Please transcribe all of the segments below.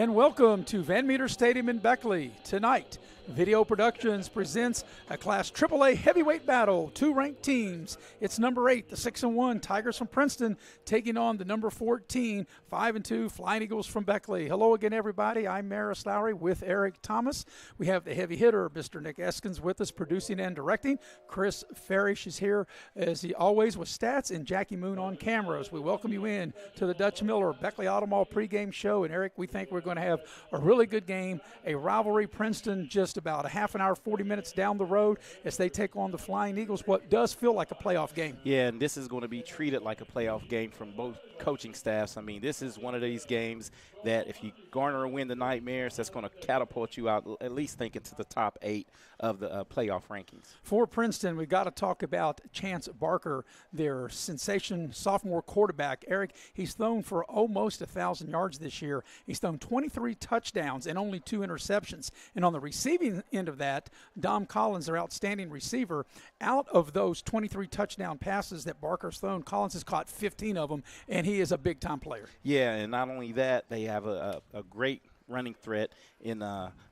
And welcome to Van Meter Stadium in Beckley. Tonight, Video Productions presents a Class AAA heavyweight battle. Two ranked teams. It's number 8, the 6-1 Tigers from Princeton, taking on the number 14, 5-2 Flying Eagles from Beckley. Hello again, everybody. I'm Maris Lowry with Eric Thomas. We have the heavy hitter, Mr. Nick Eskins, with us, producing and directing. Chris Farish is here, as he always, with stats, and Jackie Moon on cameras. We welcome you in to the Dutch Miller Beckley Auto Mall pregame show. And Eric, we think we're going to have a really good game, a rivalry. Princeton just about a half an hour, 40 minutes down the road as they take on the Flying Eagles, what does feel like a playoff game. Yeah, and this is going to be treated like a playoff game from both coaching staffs. I mean, this is one of these games that if you garner a win tonight, Maris, that's going to catapult you out, at least think into the top 8 of the playoff rankings. For Princeton, we've got to talk about Chance Barker, their sensation sophomore quarterback. Eric, he's thrown for almost 1,000 yards this year. He's thrown 23 touchdowns and only 2 interceptions. And on the receiving end of that, Dom Collins, their outstanding receiver, out of those 23 touchdown passes that Barker's thrown, Collins has caught 15 of them, and he is a big-time player. Yeah, and not only that, they have a great running threat in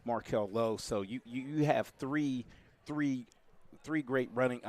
Markel Lowe. So you have three great running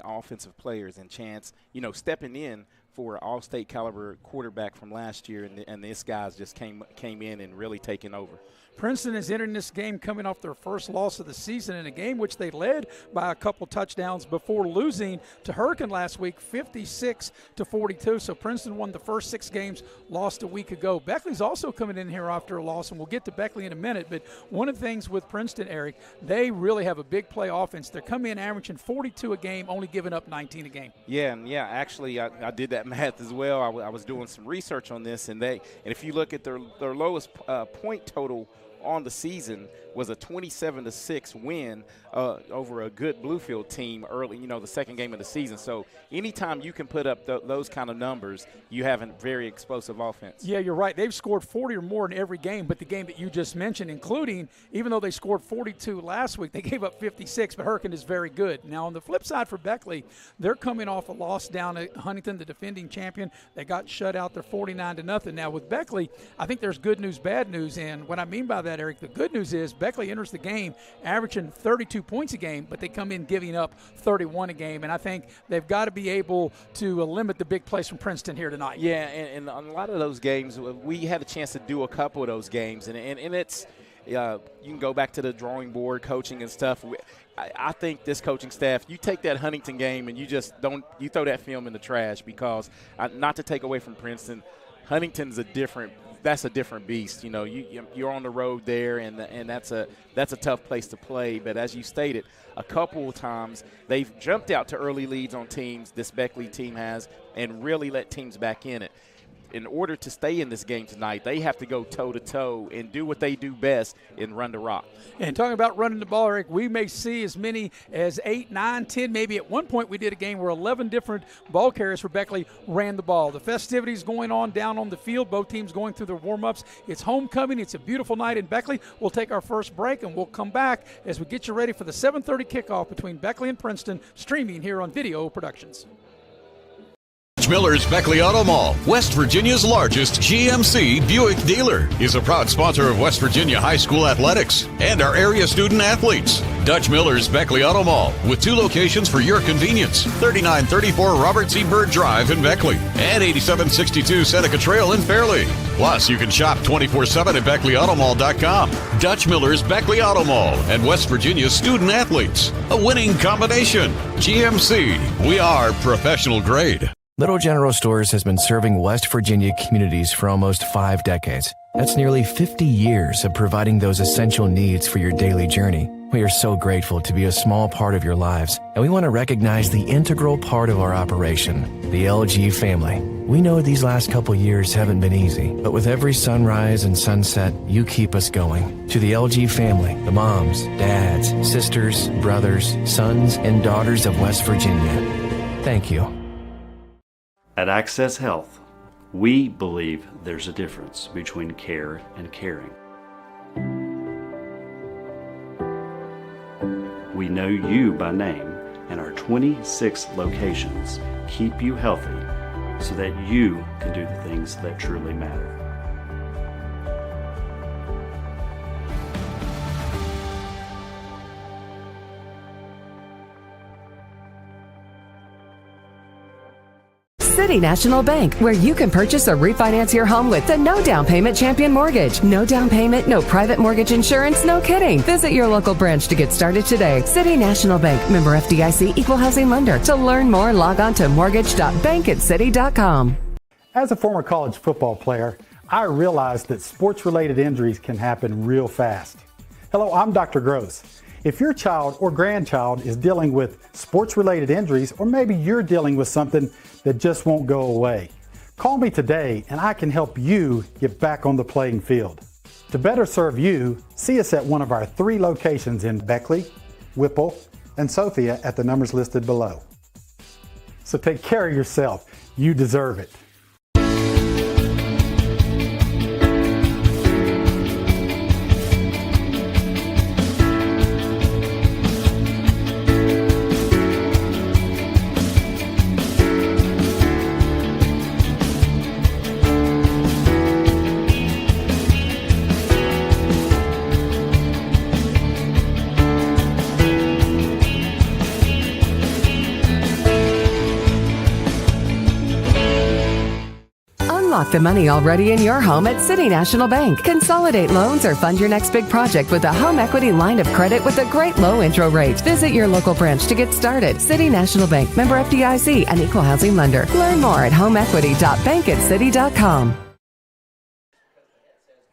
offensive players, and Chance, stepping in for an all-state caliber quarterback from last year, and this guy's just came in and really taken over. Princeton is entering this game coming off their first loss of the season in a game which they led by a couple touchdowns before losing to Hurricane last week, 56-42. So Princeton won the first 6 games, lost a week ago. Beckley's also coming in here after a loss, and we'll get to Beckley in a minute. But one of the things with Princeton, Eric, they really have a big play offense. They're coming in averaging 42 a game, only giving up 19 a game. Yeah, actually, I did that math as well. I was doing some research on this, and if you look at their lowest point total on the season was a 27-6 win over a good Bluefield team early, the second game of the season. So anytime you can put up those kind of numbers, you have a very explosive offense. Yeah, you're right. They've scored 40 or more in every game, but the game that you just mentioned, including, even though they scored 42 last week, they gave up 56, but Hurricane is very good. Now, on the flip side for Beckley, they're coming off a loss down at Huntington, the defending champion. They got shut out. They're 49-0. Now, with Beckley, I think there's good news, bad news, and what I mean by that, Eric, the good news is Beckley enters the game averaging 32 points a game, but they come in giving up 31 a game, and I think they've got to be able to limit the big plays from Princeton here tonight. Yeah, and on a lot of those games, we had a chance to do a couple of those games, and it's you can go back to the drawing board, coaching and stuff. I think this coaching staff, you take that Huntington game and you throw that film in the trash, because not to take away from Princeton, Huntington's that's a different beast. You're on the road there, and that's a tough place to play. But as you stated, a couple of times they've jumped out to early leads on teams, this Beckley team has, and really let teams back in it. In order to stay in this game tonight, they have to go toe-to-toe and do what they do best and run the rock. And talking about running the ball, Eric, we may see as many as 8, 9, 10. Maybe at one point we did a game where 11 different ball carriers for Beckley ran the ball. The festivities going on down on the field, both teams going through their warm-ups. It's homecoming. It's a beautiful night in Beckley. We'll take our first break, and we'll come back as we get you ready for the 7:30 kickoff between Beckley and Princeton, streaming here on Video Productions. Miller's Beckley Auto Mall, West Virginia's largest GMC Buick dealer, is a proud sponsor of West Virginia High School athletics and our area student athletes. Dutch Miller's Beckley Auto Mall, with 2 locations for your convenience: 3934 Robert C. Byrd Drive in Beckley and 8762 Seneca Trail in Fairleigh. Plus, you can shop 24/7 at BeckleyAutomall.com. Dutch Miller's Beckley Auto Mall and West Virginia's student athletes, a winning combination. GMC, we are professional grade. Little General Stores has been serving West Virginia communities for almost 5 decades. That's nearly 50 years of providing those essential needs for your daily journey. We are so grateful to be a small part of your lives, and we want to recognize the integral part of our operation, the LG family. We know these last couple years haven't been easy, but with every sunrise and sunset, you keep us going. To the LG family, the moms, dads, sisters, brothers, sons, and daughters of West Virginia, thank you. At Access Health, we believe there's a difference between care and caring. We know you by name, and our 26 locations keep you healthy so that you can do the things that truly matter. City National Bank, where you can purchase or refinance your home with the no down payment Champion Mortgage. No down payment, no private mortgage insurance, no kidding. Visit your local branch to get started today. City National Bank, member FDIC, equal housing lender. To learn more, log on to mortgage.bankatcity.com. As a former college football player, I realized that sports-related injuries can happen real fast. Hello, I'm Dr. Gross. If your child or grandchild is dealing with sports-related injuries, or maybe you're dealing with something that just won't go away, call me today and I can help you get back on the playing field. To better serve you, see us at one of our 3 locations in Beckley, Whipple, and Sophia at the numbers listed below. So take care of yourself. You deserve it. Unlock the money already in your home at City National Bank. Consolidate loans or fund your next big project with a home equity line of credit with a great low intro rate. Visit your local branch to get started. City National Bank, member FDIC, and equal housing lender. Learn more at homeequity.bankatcity.com.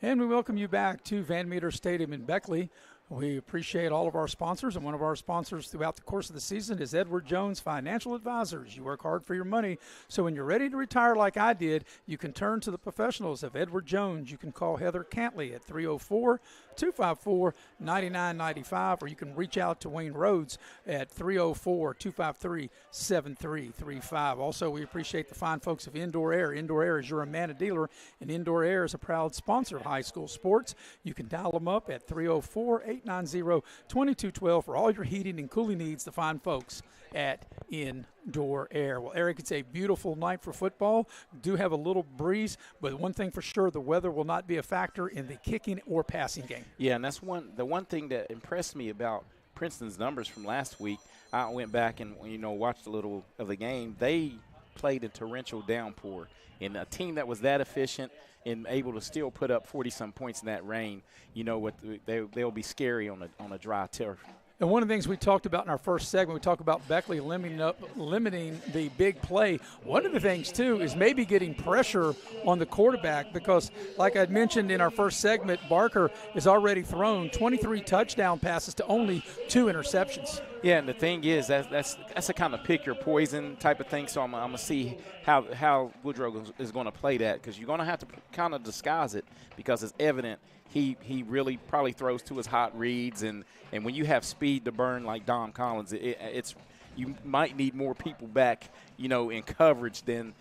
And we welcome you back to Van Meter Stadium in Beckley. We appreciate all of our sponsors, and one of our sponsors throughout the course of the season is Edward Jones Financial Advisors. You work hard for your money, so when you're ready to retire like I did, you can turn to the professionals of Edward Jones. You can call Heather Cantley at 304-254-9995, or you can reach out to Wayne Rhodes at 304-253-7335. Also, we appreciate the fine folks of Indoor Air. Indoor Air is your Amana dealer, and Indoor Air is a proud sponsor of high school sports. You can dial them up at 304-890-2212 for all your heating and cooling needs. The fine folks at Indoor Air. Well, Eric, it's a beautiful night for football. Do have a little breeze, but one thing for sure, the weather will not be a factor in the kicking or passing game. Yeah, and that's the one thing that impressed me about Princeton's numbers from last week. I went back and watched a little of the game. They played a torrential downpour, and a team that was that efficient and able to still put up 40-some points in that rain, they'll be scary on a dry turf. And one of the things we talked about in our first segment, we talked about Beckley limiting the big play. One of the things, too, is maybe getting pressure on the quarterback because, like I mentioned in our first segment, Barker has already thrown 23 touchdown passes to only 2 interceptions. Yeah, and the thing is, that's a kind of pick your poison type of thing, so I'm going to see how Woodrow is going to play that because you're going to have to kind of disguise it because it's evident he really probably throws to his hot reads, and when you have speed to burn like Dom Collins, it's you might need more people back, in coverage than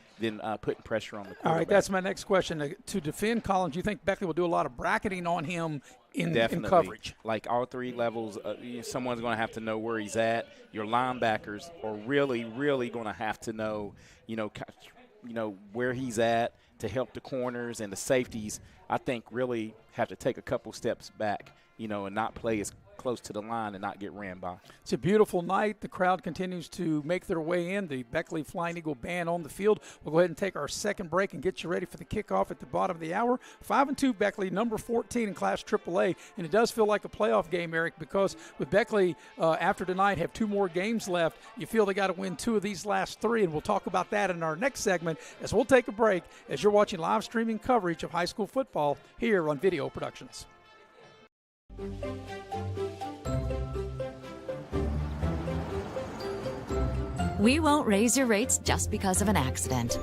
putting pressure on the quarterback. All right, that's my next question. To defend Collins, you think Beckley will do a lot of bracketing on him in coverage? Like all 3 levels, someone's going to have to know where he's at. Your linebackers are really, really going to have to know, where he's at to help the corners, and the safeties, I think, really have to take a couple steps back, and not play as close to the line and not get ran by. It's a beautiful night. The crowd continues to make their way in. The Beckley Flying Eagle Band on the field. We'll go ahead and take our second break and get you ready for the kickoff at the bottom of the hour. 5-2 Beckley, number 14 in Class AAA, and it does feel like a playoff game, Eric, because with Beckley after tonight have 2 more games left. You feel they got to win 2 of these last 3, and we'll talk about that in our next segment as we'll take a break as you're watching live streaming coverage of high school football here on Video Productions. We won't raise your rates just because of an accident.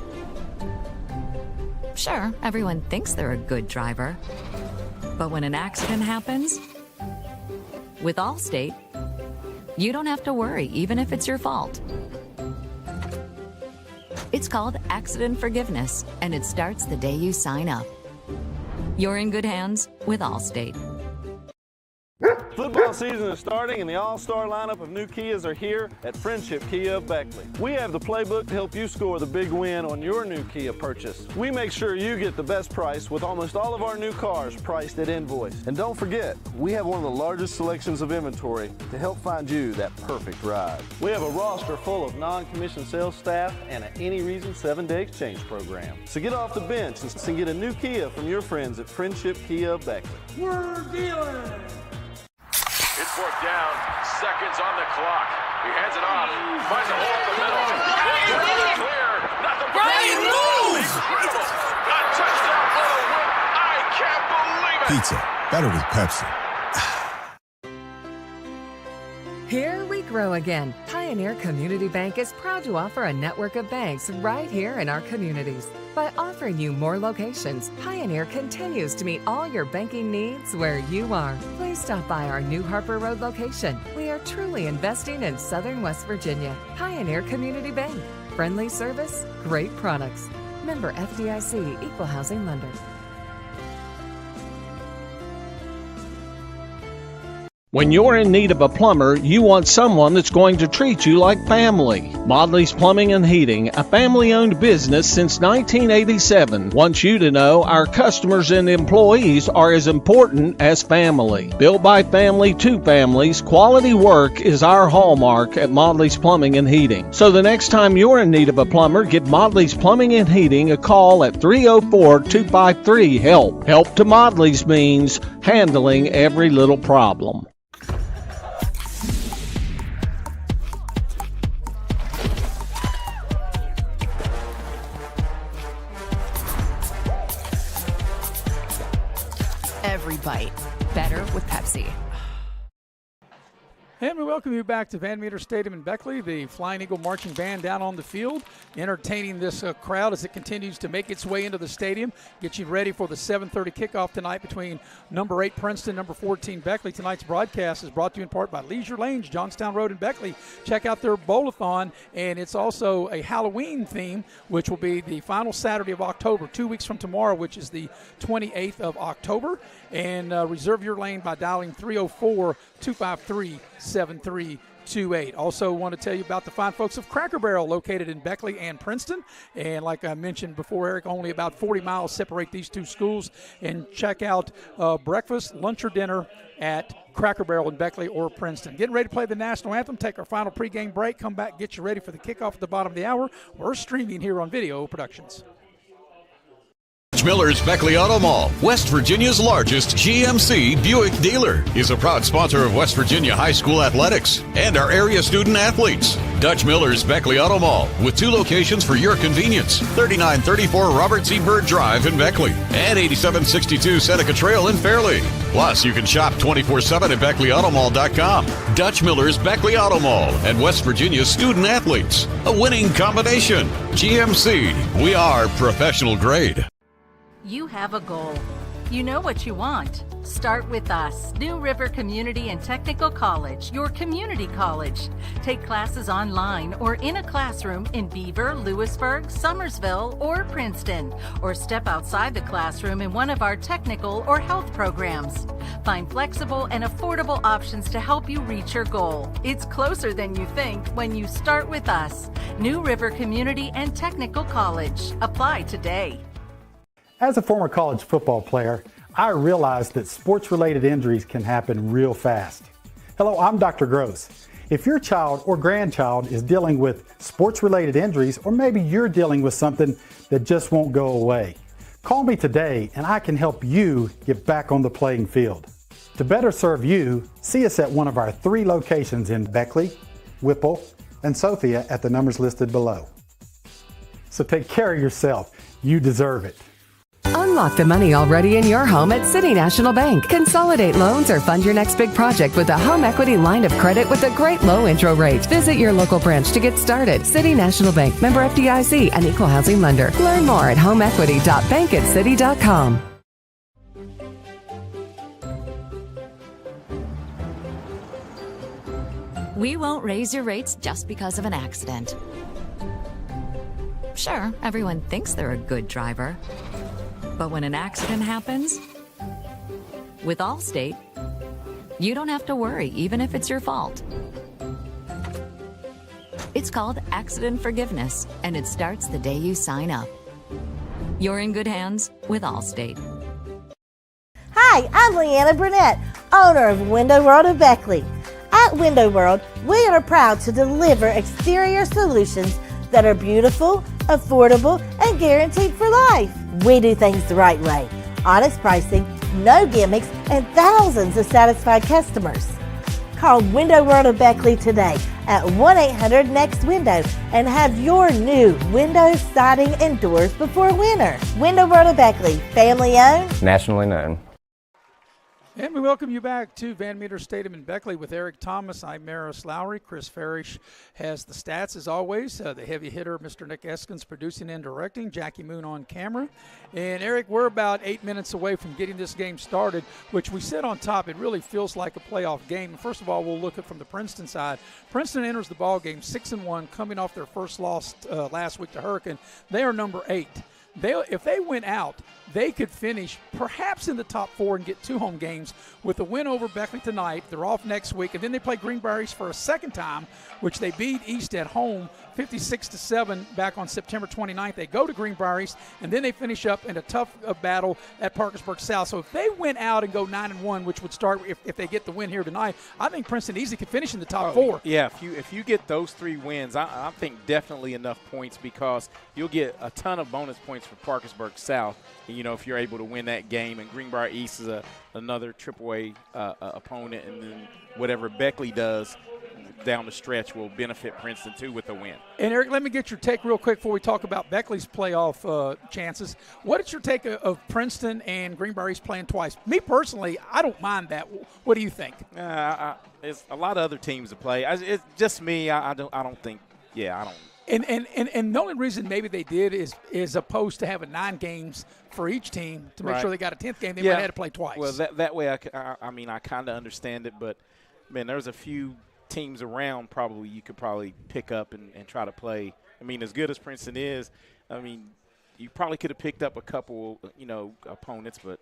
Sure, everyone thinks they're a good driver. But when an accident happens, with Allstate, you don't have to worry, even if it's your fault. It's called accident forgiveness, and it starts the day you sign up. You're in good hands with Allstate. Football season is starting and the all-star lineup of new Kias are here at Friendship Kia of Beckley. We have the playbook to help you score the big win on your new Kia purchase. We make sure you get the best price with almost all of our new cars priced at invoice. And don't forget, we have one of the largest selections of inventory to help find you that perfect ride. We have a roster full of non-commissioned sales staff and an any reason 7-day exchange program. So get off the bench and get a new Kia from your friends at Friendship Kia of Beckley. We're dealing. It's fourth down, seconds on the clock. He hands it off, finds a hole in the middle. Clear, nothing but Brian moves! Incredible! A touchdown for the win! I can't believe it! Pizza, better with Pepsi. Here we grow again. Pioneer Community Bank is proud to offer a network of banks right here in our communities. By offering you more locations, Pioneer continues to meet all your banking needs where you are. Please stop by our New Harper Road location. We are truly investing in Southern West Virginia. Pioneer Community Bank. Friendly service, great products. Member FDIC, Equal Housing Lender. When you're in need of a plumber, you want someone that's going to treat you like family. Modley's Plumbing and Heating, a family-owned business since 1987, wants you to know our customers and employees are as important as family. Built by family to families, quality work is our hallmark at Modley's Plumbing and Heating. So the next time you're in need of a plumber, give Modley's Plumbing and Heating a call at 304-253-HELP. Help to Modley's means handling every little problem. Every bite better with Pepsi. And we welcome you back to Van Meter Stadium in Beckley. The Flying Eagle Marching Band down on the field, entertaining this crowd as it continues to make its way into the stadium. Get you ready for the 7:30 kickoff tonight between number 8 Princeton, number 14 Beckley. Tonight's broadcast is brought to you in part by Leisure Lanes, Johnstown Road in Beckley. Check out their bowl-a-thon, and it's also a Halloween theme, which will be the final Saturday of October, 2 weeks from tomorrow, which is the 28th of October. And reserve your lane by dialing 304-253-7328. Also want to tell you about the fine folks of Cracker Barrel located in Beckley and Princeton. And like I mentioned before, Eric, only about 40 miles separate these two schools. And check out breakfast, lunch, or dinner at Cracker Barrel in Beckley or Princeton. Getting ready to play the national anthem. Take our final pregame break. Come back, get you ready for the kickoff at the bottom of the hour. We're streaming here on Video Productions. Miller's Beckley Auto Mall, West Virginia's largest GMC Buick dealer, is a proud sponsor of West Virginia high school athletics and our area student athletes. Dutch Miller's Beckley Auto Mall, with 2 locations for your convenience, 3934 Robert C. Byrd Drive in Beckley and 8762 Seneca Trail in Fairleigh. Plus, you can shop 24/7 at BeckleyAutomall.com. Dutch Miller's Beckley Auto Mall and West Virginia's student athletes. A winning combination. GMC, we are professional grade. You have a goal. You know what you want. Start with us, New River Community and Technical College, your community college. Take classes online or in a classroom in Beaver, Lewisburg, Summersville, or Princeton, or step outside the classroom in one of our technical or health programs. Find flexible and affordable options to help you reach your goal. It's closer than you think when you start with us, New River Community and Technical College. Apply today. As a former college football player, I realized that sports-related injuries can happen real fast. Hello, I'm Dr. Gross. If your child or grandchild is dealing with sports-related injuries, or maybe you're dealing with something that just won't go away, call me today and I can help you get back on the playing field. To better serve you, see us at one of our 3 locations in Beckley, Whipple, and Sophia at the numbers listed below. So take care of yourself. You deserve it. Unlock the money already in your home at City National Bank. Consolidate loans or fund your next big project with a home equity line of credit with a great low intro rate. Visit your local branch to get started. City National Bank, member FDIC, and equal housing lender. Learn more at homeequity.bankatcity.com. We won't raise your rates just because of an accident. Sure, everyone thinks they're a good driver. But when an accident happens, with Allstate, You don't have to worry, even if it's your fault. It's called accident forgiveness, and it starts the day you sign up. You're in good hands with Allstate. Hi, I'm Leanna Burnett, owner of Window World of Beckley. At Window World, we are proud to deliver exterior solutions that are beautiful, affordable, and guaranteed for life. We do things the right way. Honest pricing, no gimmicks, and thousands of satisfied customers. Call Window World of Beckley today at 1-800-NEXT-WINDOW and have your new windows, siding, and doors before winter. Window World of Beckley, family owned, nationally known. And we welcome you back to Van Meter Stadium in Beckley with Eric Thomas. I'm Maris Lowry. Chris Farish has the stats as always. The heavy hitter, Mr. Nick Eskins, producing and directing. Jackie Moon on camera. And Eric, we're about 8 minutes away from getting this game started, which we said on top, it really feels like a playoff game. First of all, we'll look at from the Princeton side. Princeton enters the ball game 6-1, coming off their first loss last week to Hurricane. They are number 8. If they went out, they could finish perhaps in the top 4 and get 2 home games with a win over Beckley tonight. They're off next week, and then they play Greenbrier East for a second time, which they beat East at home 56-7 back on September 29th. They go to Greenbrier East, and then they finish up in a tough battle at Parkersburg South. So if they went out and go 9-1, which would start if they get the win here tonight, I think Princeton easily could finish in the top 4. Yeah, if you get those 3 wins, I think definitely enough points, because you'll get a ton of bonus points for Parkersburg South, if you're able to win that game. And Greenbrier East is another AAA opponent, and then whatever Beckley does down the stretch will benefit Princeton too with a win. And Eric, let me get your take real quick before we talk about Beckley's playoff chances. What is your take of Princeton and Greenbrier East playing twice? Me personally, I don't mind that. What do you think? There's a lot of other teams to play. It's just me. I don't think. Yeah, I don't. And the only reason maybe they did is opposed to having 9 games for each team to make sure they got a 10th game. They might have had to play twice. Well, that way, I kind of understand it. But, man, there's a few teams around you could probably pick up and try to play. I mean, as good as Princeton is, you probably could have picked up a couple, opponents. But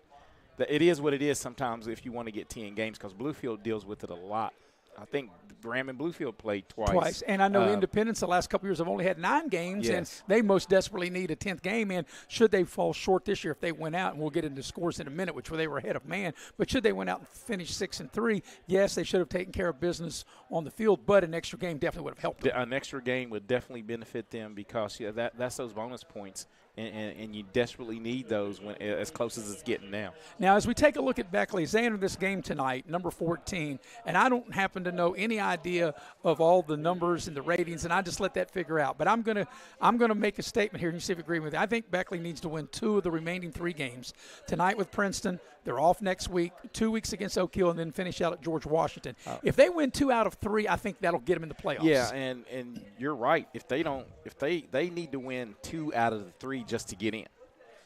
it is what it is sometimes if you want to get 10 games, because Bluefield deals with it a lot. I think Graham and Bluefield played twice. And I know Independence the last couple of years have only had 9 games, yes. And they most desperately need a 10th game. And should they fall short this year if they went out, and we'll get into scores in a minute, which they were ahead of man, but should they went out and finish 6-3, yes, they should have taken care of business on the field, but an extra game definitely would have helped them. An extra game would definitely benefit them, because that's those bonus points. And you desperately need those when as close as it's getting now. Now, as we take a look at Beckley, as they enter this game tonight, number 14, and I don't happen to know any idea of all the numbers and the ratings, and I just let that figure out. But I'm gonna make a statement here, and you see if you agree with me. I think Beckley needs to win 2 of the remaining 3 games. Tonight with Princeton, they're off next week, 2 weeks against Oak Hill, and then finish out at George Washington. If they win 2 out of 3, I think that'll get them in the playoffs. Yeah, and you're right. If they need to win 2 out of the 3 just to get in.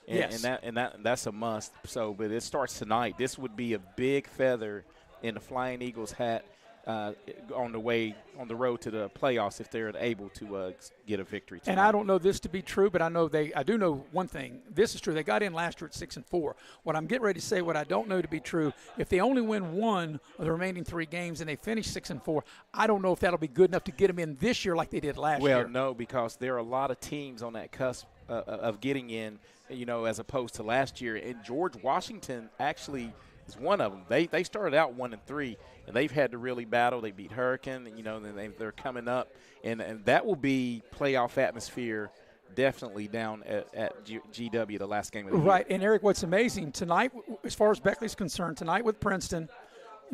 Yes. And that's a must. So, but it starts tonight. This would be a big feather in the Flying Eagles' hat on the road to the playoffs if they're able to get a victory tonight. And I don't know this to be true, but I do know one thing. This is true. They got in last year at 6-4. What I'm getting ready to say, what I don't know to be true, if they only win 1 of the remaining 3 games and they finish 6-4, I don't know if that'll be good enough to get them in this year like they did last year. Well, no, because there are a lot of teams on that cusp of getting in, as opposed to last year. And George Washington actually is one of them. They started out 1-3, and they've had to really battle. They beat Hurricane, and they're coming up, and that will be playoff atmosphere definitely down at GW the last game of the year. Right, and Eric, what's amazing tonight, as far as Beckley's concerned, tonight with Princeton,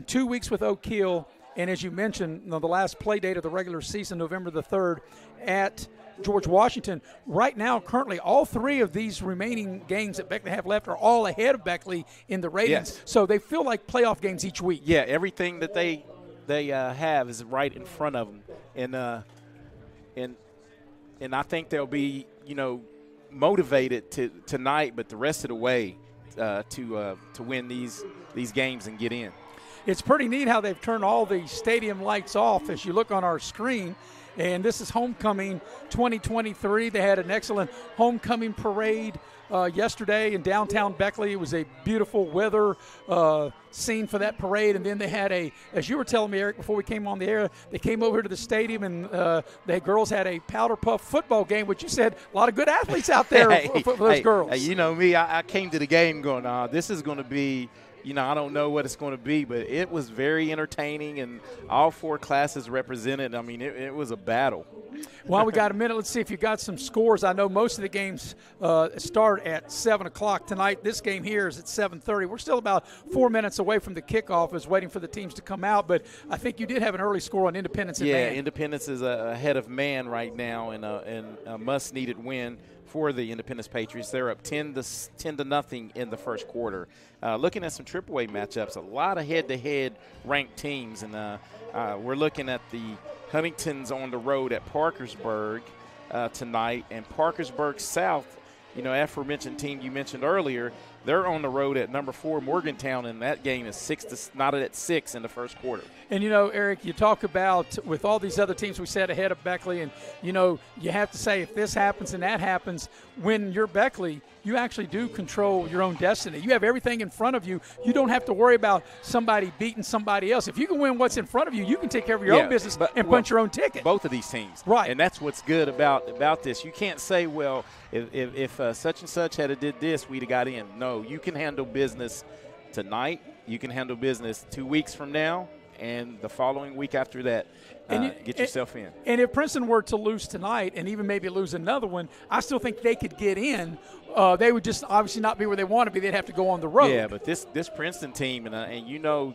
2 weeks with Oak Hill, and as you mentioned, the last play date of the regular season, November the 3rd, at George Washington. Right now, currently, all 3 of these remaining games that Beckley have left are all ahead of Beckley in the ratings. Yes. So they feel like playoff games each week. Yeah, everything that they have is right in front of them, and I think they'll be motivated tonight, but the rest of the way to win these games and get in. It's pretty neat how they've turned all the stadium lights off as you look on our screen. And this is Homecoming 2023. They had an excellent homecoming parade yesterday in downtown Beckley. It was a beautiful weather scene for that parade, and then they had as you were telling me, Eric, before we came on the air, they came over to the stadium, and the girls had a powder puff football game, which you said a lot of good athletes out there for those girls. Hey, you know me, I came to the game going, this is going to be, I don't know what it's going to be, but it was very entertaining, and all 4 classes represented. I mean, it was a battle. Well, we got a minute. Let's see if you got some scores. I know most of the games start at 7 o'clock tonight. This game here is at 7:30. We're still about 4 minutes away from the kickoff, is waiting for the teams to come out, but I think you did have an early score on Independence and Man. Yeah, Independence is ahead of Man right now in a must-needed win for the Independence Patriots. They're up 10-0 in the first quarter. Looking at some AAA matchups, a lot of head-to-head ranked teams, and we're looking at the Huntingtons on the road at Parkersburg tonight, and Parkersburg South, aforementioned team you mentioned earlier, they're on the road at number 4 Morgantown, and that game is knotted at 6 in the first quarter. And, Eric, you talk about with all these other teams we said ahead of Beckley, and, you have to say if this happens and that happens, when you're Beckley, you actually do control your own destiny. You have everything in front of you. You don't have to worry about somebody beating somebody else. If you can win what's in front of you, you can take care of your own business and punch your own ticket. Both of these teams. Right. And that's what's good about this. You can't say, well, if such and such had did this, we'd have got in. No, you can handle business tonight. You can handle business 2 weeks from now, and the following week after that, get yourself in. And if Princeton were to lose tonight and even maybe lose another one, I still think they could get in. They would just obviously not be where they want to be. They'd have to go on the road. Yeah, but this Princeton team, and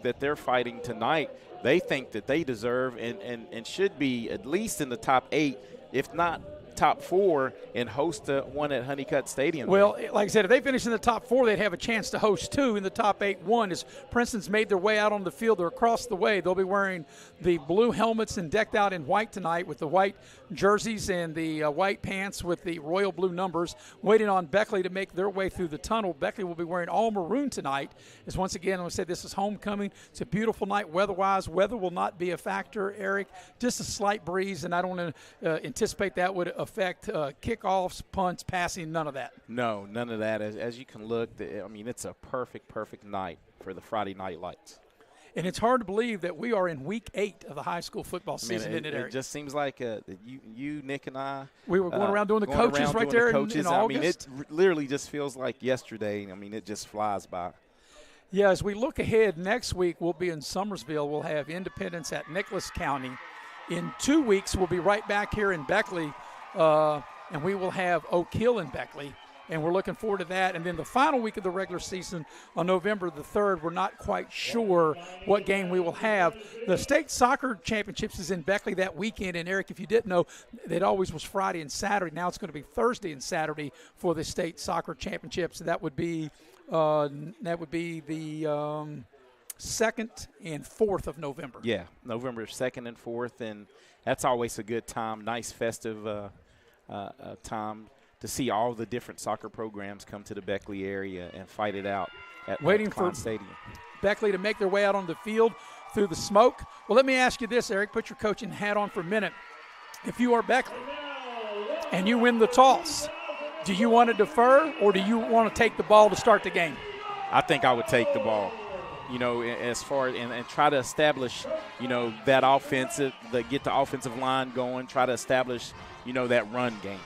that they're fighting tonight, they think that they deserve and should be at least in the top 8, if not top 4, and host one at Honeycutt Stadium. Well, like I said, if they finish in the top 4, they'd have a chance to host 2 in the top 8. One is Princeton's made their way out on the field. They're across the way. They'll be wearing the blue helmets and decked out in white tonight with the white jerseys and the white pants with the royal blue numbers, waiting on Beckley to make their way through the tunnel. Beckley will be wearing all maroon tonight. As once again, I'm going to say this is homecoming. It's a beautiful night weather-wise. Weather will not be a factor, Eric. Just a slight breeze, and I don't want to anticipate that would affect kickoffs, punts, passing, none of that. No, none of that. As you can look, it's a perfect night for the Friday Night Lights. And it's hard to believe that we are in week 8 of the high school football season, isn't it, Eric? It just seems like you, Nick, and I. We were going around doing the coaches right there in August. It literally just feels like yesterday. It just flies by. Yeah, as we look ahead, next week we'll be in Summersville. We'll have Independence at Nicholas County. In 2 weeks, we'll be right back here in Beckley, and we will have Oak Hill in Beckley. And we're looking forward to that. And then the final week of the regular season on November the 3rd, we're not quite sure what game we will have. The state soccer championships is in Beckley that weekend. And, Eric, if you didn't know, it always was Friday and Saturday. Now it's going to be Thursday and Saturday for the state soccer championships. That would be the 2nd and 4th of November. Yeah, November 2nd and 4th. And that's always a good time, nice festive time to see all the different soccer programs come to the Beckley area and fight it out at waiting for Stadium. Beckley to make their way out on the field through the smoke. Well, let me ask you this, Eric. Put your coaching hat on for a minute. If you are Beckley and you win the toss, do you want to defer or do you want to take the ball to start the game? I think I would take the ball. As far and try to establish, that offensive, get the offensive line going, try to establish, that run game.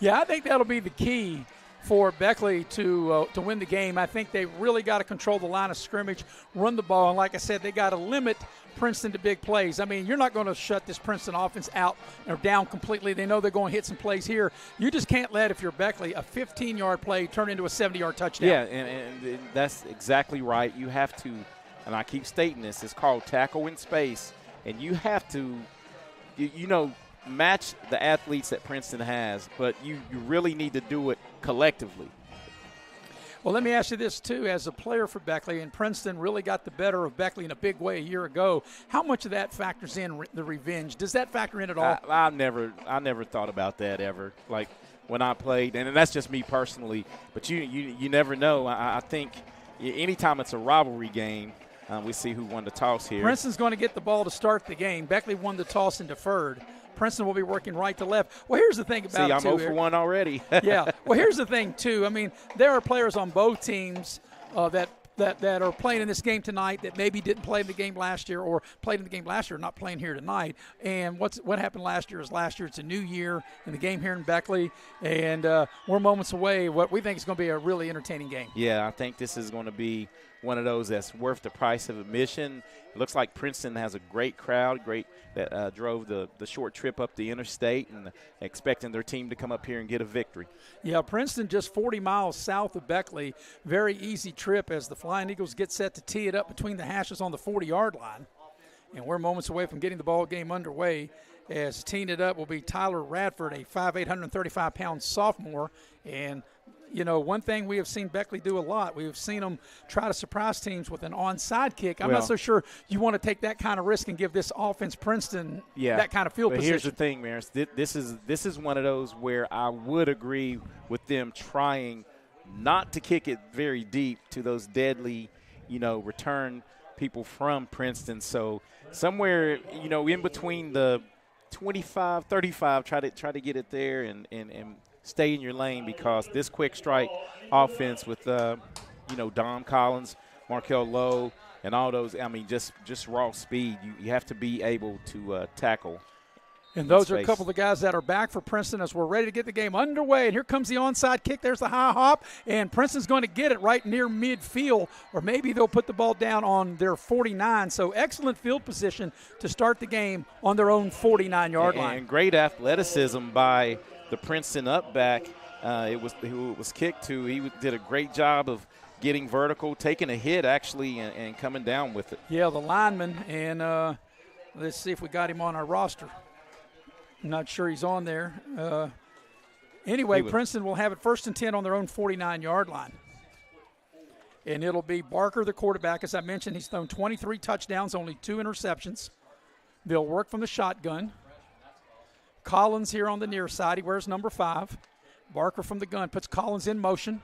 Yeah, I think that'll be the key for Beckley to win the game. I think they really got to control the line of scrimmage, run the ball, and like I said, they got to limit Princeton to big plays. I mean, you're not going to shut this Princeton offense out or down completely. They know they're going to hit some plays here. You just can't let, if you're Beckley, a 15-yard play turn into a 70-yard touchdown. Yeah, and that's exactly right. You have to, and I keep stating this, it's called tackle in space, and you have to, match the athletes that Princeton has, but you really need to do it collectively. Well, let me ask you this, too. As a player for Beckley, and Princeton really got the better of Beckley in a big way a year ago, how much of that factors in the revenge? Does that factor in at all? I never thought about that ever, like when I played, and that's just me personally. But you never know. I think anytime it's a rivalry game, we see who won the toss here. Princeton's going to get the ball to start the game. Beckley won the toss and deferred. Princeton will be working right to left. Well, here's the thing about it, See, I'm 0 for 1 already. Yeah. Well, here's the thing, too. I mean, there are players on both teams that are playing in this game tonight that maybe didn't play in the game last year or played in the game last year, not playing here tonight. And what happened last year is it's a new year in the game here in Beckley, and we're moments away. What we think is going to be a really entertaining game. Yeah, I think this is going to be one of those that's worth the price of admission. It looks like Princeton has a great crowd, that drove the short trip up the interstate and expecting their team to come up here and get a victory. Yeah, Princeton just 40 miles south of Beckley. Very easy trip as the Flying Eagles get set to tee it up between the hashes on the 40-yard line. And we're moments away from getting the ball game underway. As teeing it up will be Tyler Radford, a 5'8", 135-pound sophomore. And you know, one thing we have seen Beckley do a lot, we have seen them try to surprise teams with an onside kick. I'm not so sure you want to take that kind of risk and give this offense Princeton that kind of field position. Here's the thing, Maris. This is one of those where I would agree with them trying not to kick it very deep to those deadly, return people from Princeton. So somewhere, in between the 25, 35, try to get it there and stay in your lane, because this quick strike offense with, Dom Collins, Markel Lowe, and all those, just raw speed, you have to be able to tackle. And those are a couple of the guys that are back for Princeton as we're ready to get the game underway. And here comes the onside kick. There's the high hop, and Princeton's going to get it right near midfield, or maybe they'll put the ball down on their 49. So excellent field position to start the game on their own 49-yard line. And great athleticism by the Princeton up back. Who it was kicked to. He did a great job of getting vertical, taking a hit actually, and coming down with it. Yeah, the lineman, and let's see if we got him on our roster. I'm not sure he's on there. Anyway, Princeton will have it 1st and 10 on their own 49-yard line. And it'll be Barker, the quarterback. As I mentioned, he's thrown 23 touchdowns, only 2 interceptions. They'll work from the shotgun. Collins here on the near side. He wears number 5. Barker from the gun puts Collins in motion.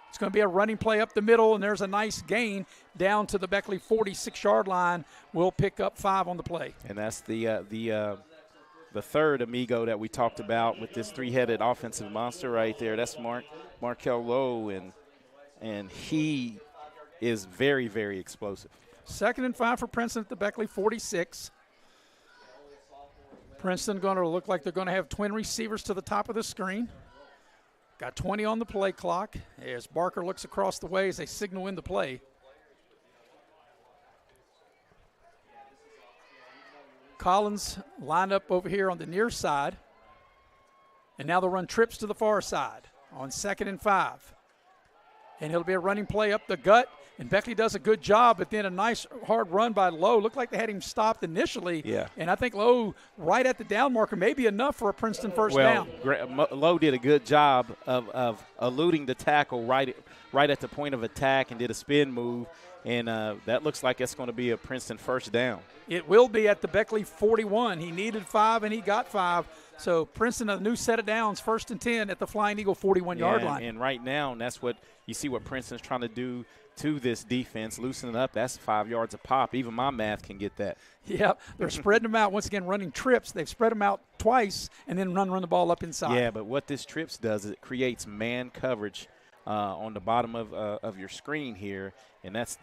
It's going to be a running play up the middle, and there's a nice gain down to the Beckley 46-yard line. We'll pick up 5 on the play. And that's the third amigo that we talked about with this 3-headed offensive monster right there. That's Markel Lowe, and he is very, very explosive. 2nd and 5 for Princeton at the Beckley 46. Princeton going to look like they're going to have twin receivers to the top of the screen. Got 20 on the play clock as Barker looks across the way as they signal in the play. Collins lined up over here on the near side. And now they'll run trips to the far side on 2nd and 5. And it'll be a running play up the gut. And Beckley does a good job, but then a nice hard run by Lowe. Looked like they had him stopped initially. Yeah. And I think Lowe right at the down marker may be enough for a Princeton first down. Lowe did a good job of eluding the tackle right at the point of attack and did a spin move. And that looks like it's going to be a Princeton first down. It will be at the Beckley 41. He needed 5, and he got 5. So Princeton, a new set of downs, 1st and 10 at the Flying Eagle 41-yard line. And right now, and that's what you see what Princeton's trying to do to this defense, loosen it up. That's 5 yards a pop. Even my math can get that. Yep, they're spreading them out. Once again, running trips. They've spread them out twice and then run the ball up inside. Yeah, but what this trips does is it creates man coverage on the bottom of your screen here, and that's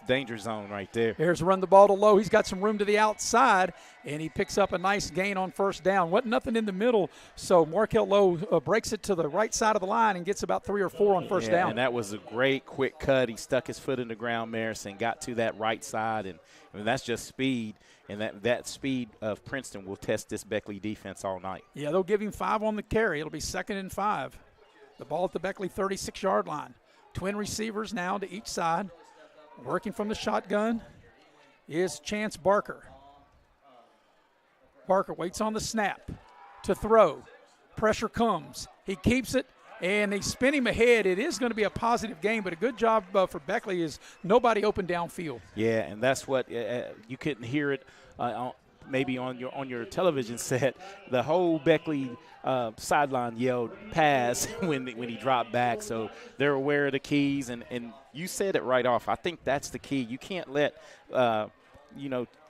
danger zone right there. Here's run the ball to Lowe. He's got some room to the outside, and he picks up a nice gain on first down. Nothing in the middle, so Markel Lowe breaks it to the right side of the line and gets about 3 or 4 on first down. And that was a great quick cut. He stuck his foot in the ground, Maris, and got to that right side, and that's just speed. And that speed of Princeton will test this Beckley defense all night. Yeah, they'll give him 5 on the carry. It'll be 2nd and 5. The ball at the Beckley 36-yard line. Twin receivers now to each side. Working from the shotgun is Chance Barker. Barker waits on the snap to throw. Pressure comes. He keeps it, and they spin him ahead. It is going to be a positive game, but a good job for Beckley is nobody open downfield. Yeah, and that's what you couldn't hear it maybe on your television set. The whole Beckley sideline yelled pass when he dropped back, so they're aware of the keys, and you said it right off. I think that's the key. You can't let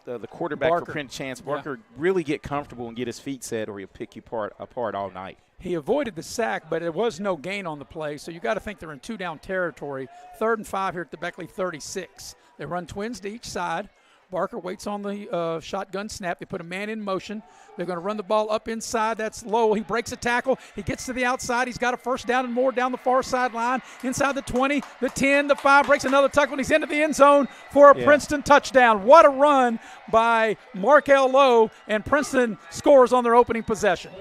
the quarterback Barker. for Princeton, Chance Barker, really get comfortable and get his feet set, or he'll pick you apart all night. He avoided the sack, but there was no gain on the play, so you got to think they're in 2-down territory. 3rd and 5 here at the Beckley 36. They run twins to each side. Barker waits on the shotgun snap. They put a man in motion. They're going to run the ball up inside. That's low. He breaks a tackle. He gets to the outside. He's got a first down and more down the far sideline. Inside the 20, the 10, the 5. Breaks another tackle, and he's into the end zone for a Princeton touchdown. What a run by Markel Lowe, and Princeton scores on their opening possession.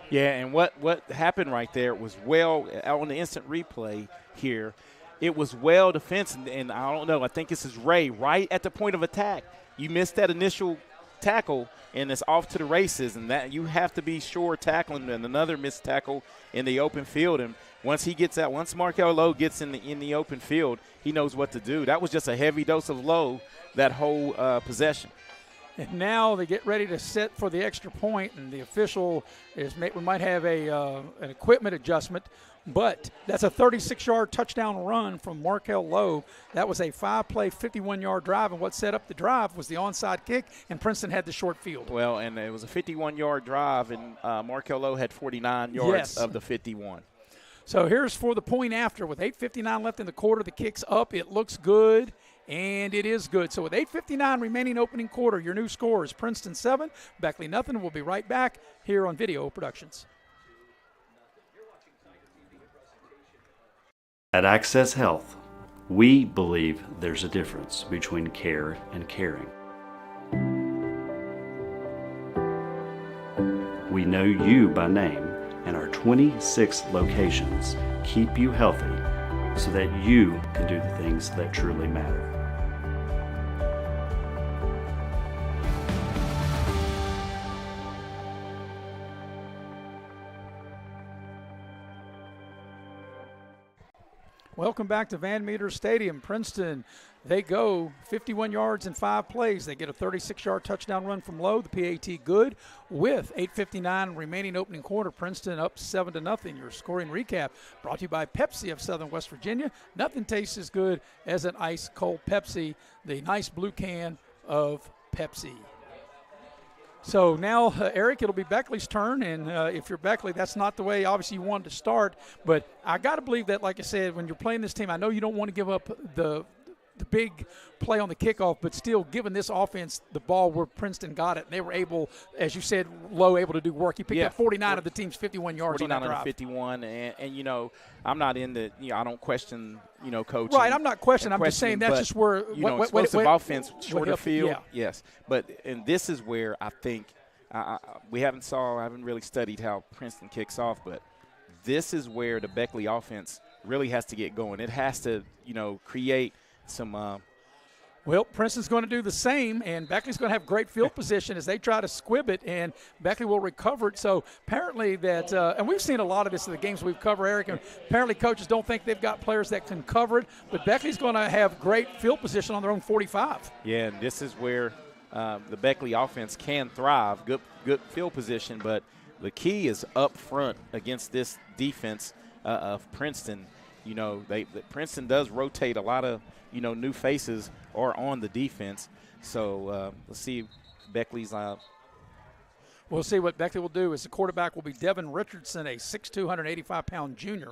Yeah, and what happened right there was on the instant replay here, it was well defensive, and I don't know, I think this is Ray, right at the point of attack. You missed that initial tackle, and it's off to the races, and that you have to be sure tackling, and another missed tackle in the open field. And once he gets out, once Markel Lowe gets in the open field, he knows what to do. That was just a heavy dose of Lowe that whole possession. And now they get ready to set for the extra point, and the official we might have an equipment adjustment, but that's a 36-yard touchdown run from Markel Lowe. That was a 5-play, 51-yard drive, and what set up the drive was the onside kick, and Princeton had the short field. Well, and it was a 51-yard drive, and Markel Lowe had 49 yards of the 51. So here's for the point after. With 8:59 left in the quarter, the kick's up. It looks good. And it is good. So with 8:59 remaining opening quarter, your new score is Princeton 7, Beckley nothing. We'll be right back here on Video Productions. At Access Health, we believe there's a difference between care and caring. We know you by name, and our 26 locations keep you healthy so that you can do the things that truly matter. Welcome back to Van Meter Stadium. Princeton, they go 51 yards in 5 plays. They get a 36-yard touchdown run from Lowe, the PAT good. With 8:59 remaining opening quarter, Princeton up 7-0. Your scoring recap brought to you by Pepsi of Southern West Virginia. Nothing tastes as good as an ice-cold Pepsi, the nice blue can of Pepsi. So now, Eric, it'll be Beckley's turn, and if you're Beckley, that's not the way, obviously, you wanted to start. But I got to believe that, like I said, when you're playing this team, I know you don't want to give up the big play on the kickoff, but still giving this offense the ball where Princeton got it. And they were able, as you said, Lowe able to do work. He picked up 49 of the team's 51 yards on that drive. 51, and you know, I'm not in the, I don't question, coaching. Right, I'm not questioning. I'm just saying that's just where explosive offense, shorter field. Yeah. Yes, and this is where I think I haven't really studied how Princeton kicks off, but this is where the Beckley offense really has to get going. It has to, create some. Well, Princeton's going to do the same, and Beckley's going to have great field position as they try to squib it, and Beckley will recover it. So apparently that, and we've seen a lot of this in the games we've covered, Eric, and apparently coaches don't think they've got players that can cover it, but Beckley's going to have great field position on their own 45. Yeah, and this is where the Beckley offense can thrive, good field position, but the key is up front against this defense of Princeton. Princeton does rotate a lot of, new faces are on the defense. So let's see Beckley's. We'll see what Beckley will do. As the quarterback will be Devin Richardson, a 6'2", 185-pound junior.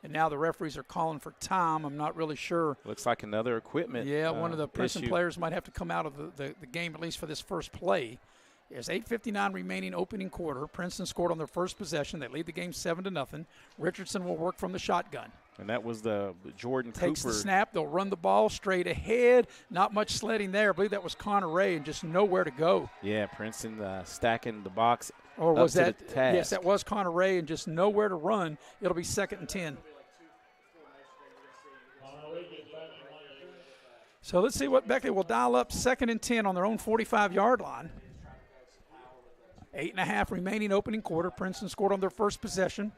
And now the referees are calling for time. I'm not really sure. Looks like another equipment. Yeah, one of the Princeton players might have to come out of the game, at least for this first play. There's 8:59 remaining opening quarter. Princeton scored on their first possession. They lead the game 7-0. Richardson will work from the shotgun. And that was the Jordan Takes Cooper. The snap. They'll run the ball straight ahead. Not much sledding there. I believe that was Connor Ray and just nowhere to go. Yeah, Princeton stacking the box. Or was up that? To the task. Yes, that was Connor Ray and just nowhere to run. It'll be 2nd and 10. So let's see what Beckley will dial up. 2nd and 10 on their own 45-yard line. 8.5 remaining opening quarter. Princeton scored on their first possession.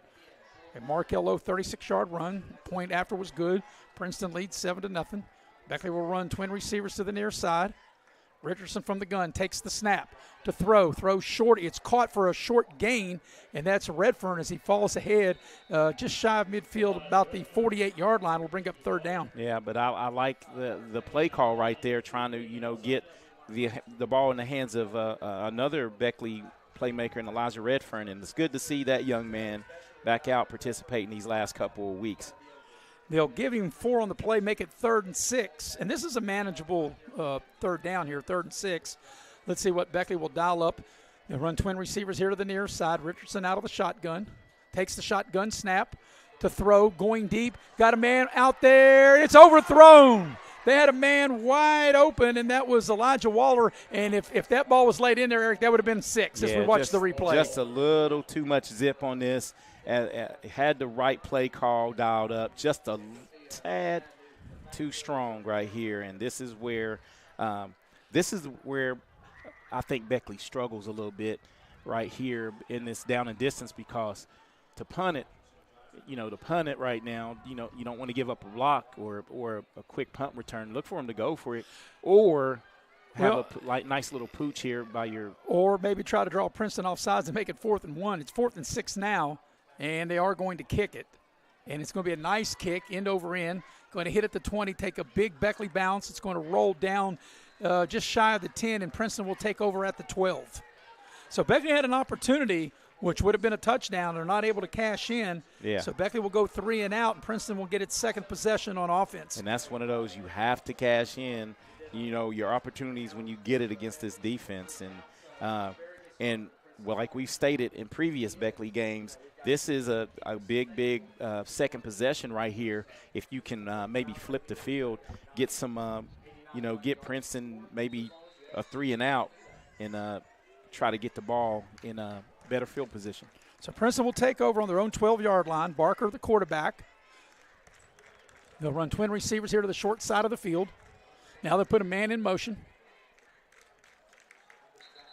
A Markel Lowe 36-yard run. Point after was good. Princeton leads 7-0. Beckley will run twin receivers to the near side. Richardson from the gun takes the snap to throw. Throws short. It's caught for a short gain, and that's Redfern as he falls ahead just shy of midfield, about the 48-yard line. Will bring up 3rd down. Yeah, but I like the play call right there, trying to, get the ball in the hands of another Beckley playmaker in Elijah Redfern, and it's good to see that young man back out participating these last couple of weeks. They'll give him 4 on the play, make it 3rd and 6. And this is a manageable third down here, 3rd and 6. Let's see what Beckley will dial up. They'll run twin receivers here to the near side. Richardson out of the shotgun. Takes the shotgun snap to throw, going deep. Got a man out there. It's overthrown. They had a man wide open, and that was Elijah Waller. And if that ball was laid in there, Eric, that would have been 6 as we watched the replay. Just a little too much zip on this. Had the right play call dialed up. Just a tad too strong right here. And this is where I think Beckley struggles a little bit right here in this down and distance, because to punt it right now, you don't want to give up a block or a quick punt return. Look for him to go for it, or have a nice little pooch here by your. Or maybe try to draw Princeton off sides and make it 4th and 1. It's 4th and 6 now, and they are going to kick it. And it's going to be a nice kick, end over end. Going to hit at the 20, take a big Beckley bounce. It's going to roll down just shy of the 10, and Princeton will take over at the 12. So Beckley had an opportunity, which would have been a touchdown. They're not able to cash in. Yeah. So Beckley will go 3 and out, and Princeton will get its 2nd possession on offense. And that's one of those you have to cash in, your opportunities when you get it against this defense. And like we've stated in previous Beckley games, this is a big 2nd possession right here. If you can maybe flip the field, get some, get Princeton maybe a 3 and out, and try to get the ball in a better field position. So Princeton will take over on their own 12-yard line. Barker, the quarterback. They'll run twin receivers here to the short side of the field. Now they put a man in motion.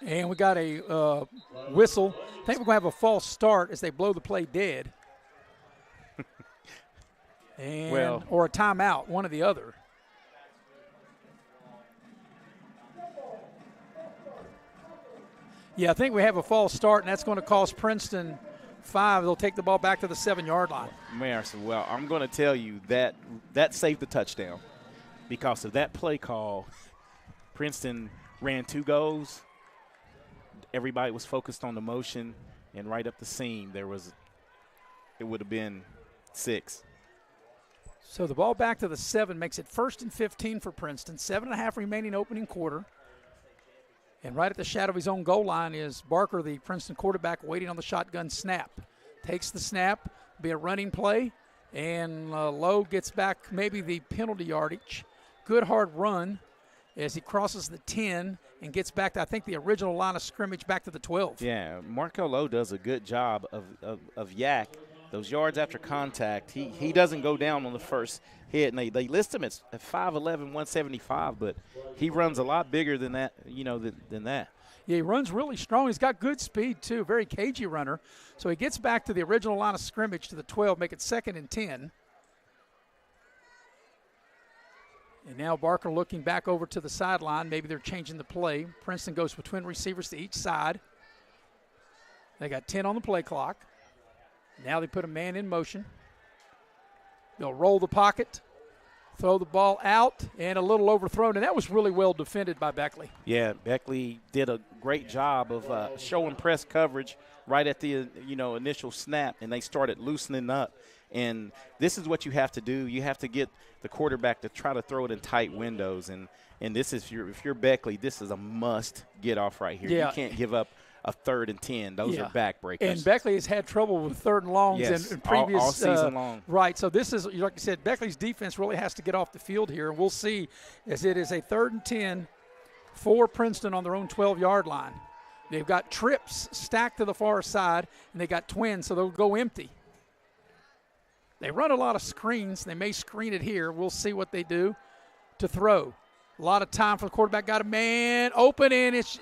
And we got a whistle. I think we're going to have a false start as they blow the play dead. Or a timeout, one or the other. Yeah, I think we have a false start, and that's going to cost Princeton 5. They'll take the ball back to the 7-yard line. Well, I'm going to tell you that saved the touchdown. Because of that play call, Princeton ran 2 goals. Everybody was focused on the motion, and right up the seam, it would have been 6. So the ball back to the 7 makes it 1st and 15 for Princeton. 7.5 remaining opening quarter. And right at the shadow of his own goal line is Barker, the Princeton quarterback, waiting on the shotgun snap. Takes the snap, be a running play, and Lowe gets back maybe the penalty yardage. Good hard run as he crosses the 10 and gets back to, I think, the original line of scrimmage back to the 12. Yeah, Marco Lowe does a good job of yak. Those yards after contact, he doesn't go down on the first hit, and they list him at 5'11", 175, but he runs a lot bigger than that, than that. Yeah, he runs really strong. He's got good speed, too, very cagey runner. So he gets back to the original line of scrimmage to the 12, make it 2nd and 10. And now Barker looking back over to the sideline. Maybe they're changing the play. Princeton goes with twin receivers to each side. They got 10 on the play clock. Now they put a man in motion. They'll roll the pocket, throw the ball out, and a little overthrown. And that was really well defended by Beckley. Yeah, Beckley did a great job of showing press coverage right at the initial snap, and they started loosening up. And this is what you have to do. You have to get the quarterback to try to throw it in tight windows. And this is if you're Beckley, this is a must get off right here. Yeah. You can't give up a 3rd and 10. Those are backbreakers. And Beckley has had trouble with 3rd and longs in previous all season long. Right. So this is, like you said, Beckley's defense really has to get off the field here. And we'll see as it is a 3rd and 10 for Princeton on their own 12-yard line. They've got trips stacked to the far side, and they got twins, so they'll go empty. They run a lot of screens. They may screen it here. We'll see what they do to throw. A lot of time for the quarterback. Got a man open, and it's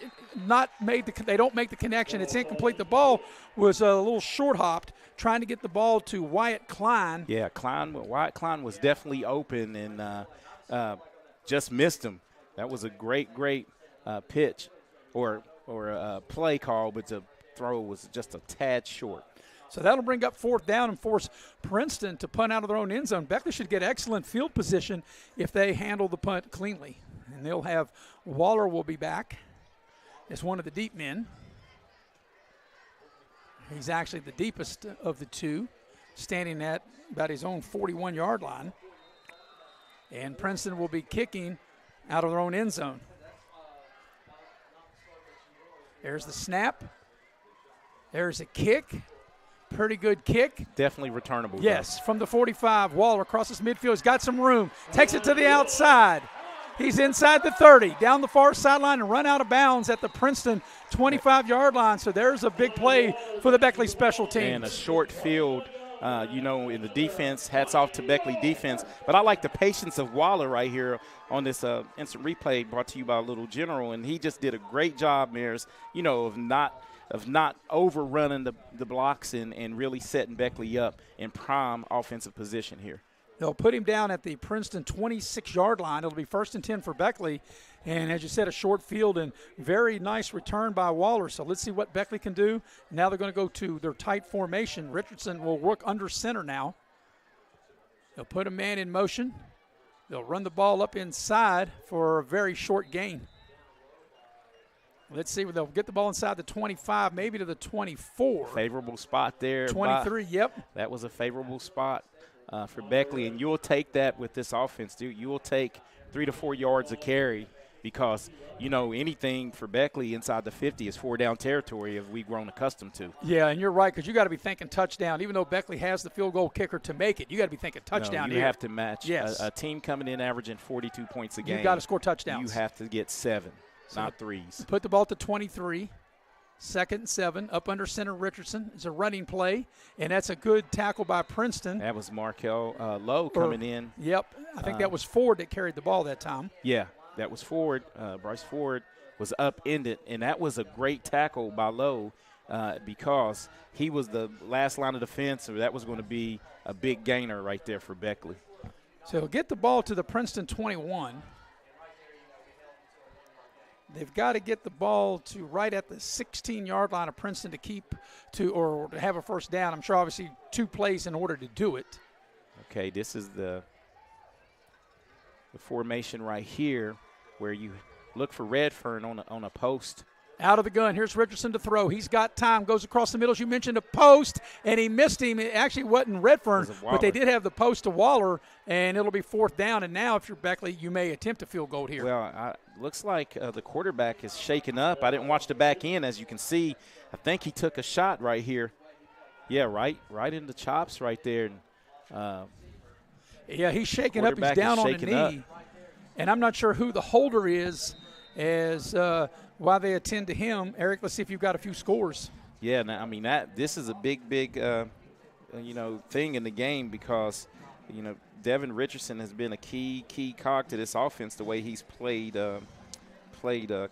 not made. They don't make the connection. It's incomplete. The ball was a little short-hopped, trying to get the ball to Wyatt Klein. Yeah, Wyatt Klein was definitely open and just missed him. That was a great pitch or play call, but the throw was just a tad short. So that'll bring up 4th down and force Princeton to punt out of their own end zone. Beckley should get excellent field position if they handle the punt cleanly. And And they'll have Waller will be back as one of the deep men. He's actually the deepest of the two, standing at about his own 41-yard line. And Princeton will be kicking out of their own end zone. There's the snap. There's a kick. Pretty good kick. Definitely returnable. Yes, from the 45. Waller crosses midfield. He's got some room. Takes it to the outside. He's inside the 30, down the far sideline, and run out of bounds at the Princeton 25-yard line. So there's a big play for the Beckley special teams. And a short field, in the defense. Hats off to Beckley defense. But I like the patience of Waller right here on this instant replay brought to you by Little General. And he just did a great job, Mares, of not overrunning the blocks and really setting Beckley up in prime offensive position here. They'll put him down at the Princeton 26-yard line. It'll be 1st and 10 for Beckley. And as you said, a short field and very nice return by Waller. So let's see what Beckley can do. Now they're going to go to their tight formation. Richardson will work under center now. They'll put a man in motion. They'll run the ball up inside for a very short gain. Let's see. They'll get the ball inside the 25, maybe to the 24. Favorable spot there. 23, yep. That was a favorable spot for Beckley, and you'll take that with this offense, dude. You will take 3 to 4 yards a carry because, anything for Beckley inside the 50 is 4-down territory as we've grown accustomed to. Yeah, and you're right, because you got to be thinking touchdown. Even though Beckley has the field goal kicker to make it, you got to be thinking touchdown you here. have to match. Yes. A team coming in averaging 42 points a game. You've got to score touchdowns. You have to get 7, not 3s. Put the ball to 23. 2nd and 7, up under center Richardson. It's a running play, and that's a good tackle by Princeton. That was Markel Lowe coming in. Yep, I think that was Ford that carried the ball that time. Yeah, that was Ford. Bryce Ford was upended, and that was a great tackle by Lowe because he was the last line of defense, so that was going to be a big gainer right there for Beckley. So he'll get the ball to the Princeton 21. They've got to get the ball to right at the 16-yard line of Princeton to keep or to have a first down. I'm sure obviously 2 plays in order to do it. Okay, this is the formation right here where you look for Redfern on a post. Out of the gun. Here's Richardson to throw. He's got time. Goes across the middle, as you mentioned, a post, and he missed him. It actually wasn't Redfern, but they did have the post to Waller, and it'll be 4th down. And now if you're Beckley, you may attempt a field goal here. Well, looks like the quarterback is shaken up. I didn't watch the back end. As you can see, I think he took a shot right here. Yeah, right in the chops right there. Yeah, he's shaking up. He's down on the knee. And I'm not sure who the holder is as while they attend to him. Eric, let's see if you've got a few scores. Yeah, I mean, this is a big thing in the game because, Devin Richardson has been a key cog to this offense the way he's played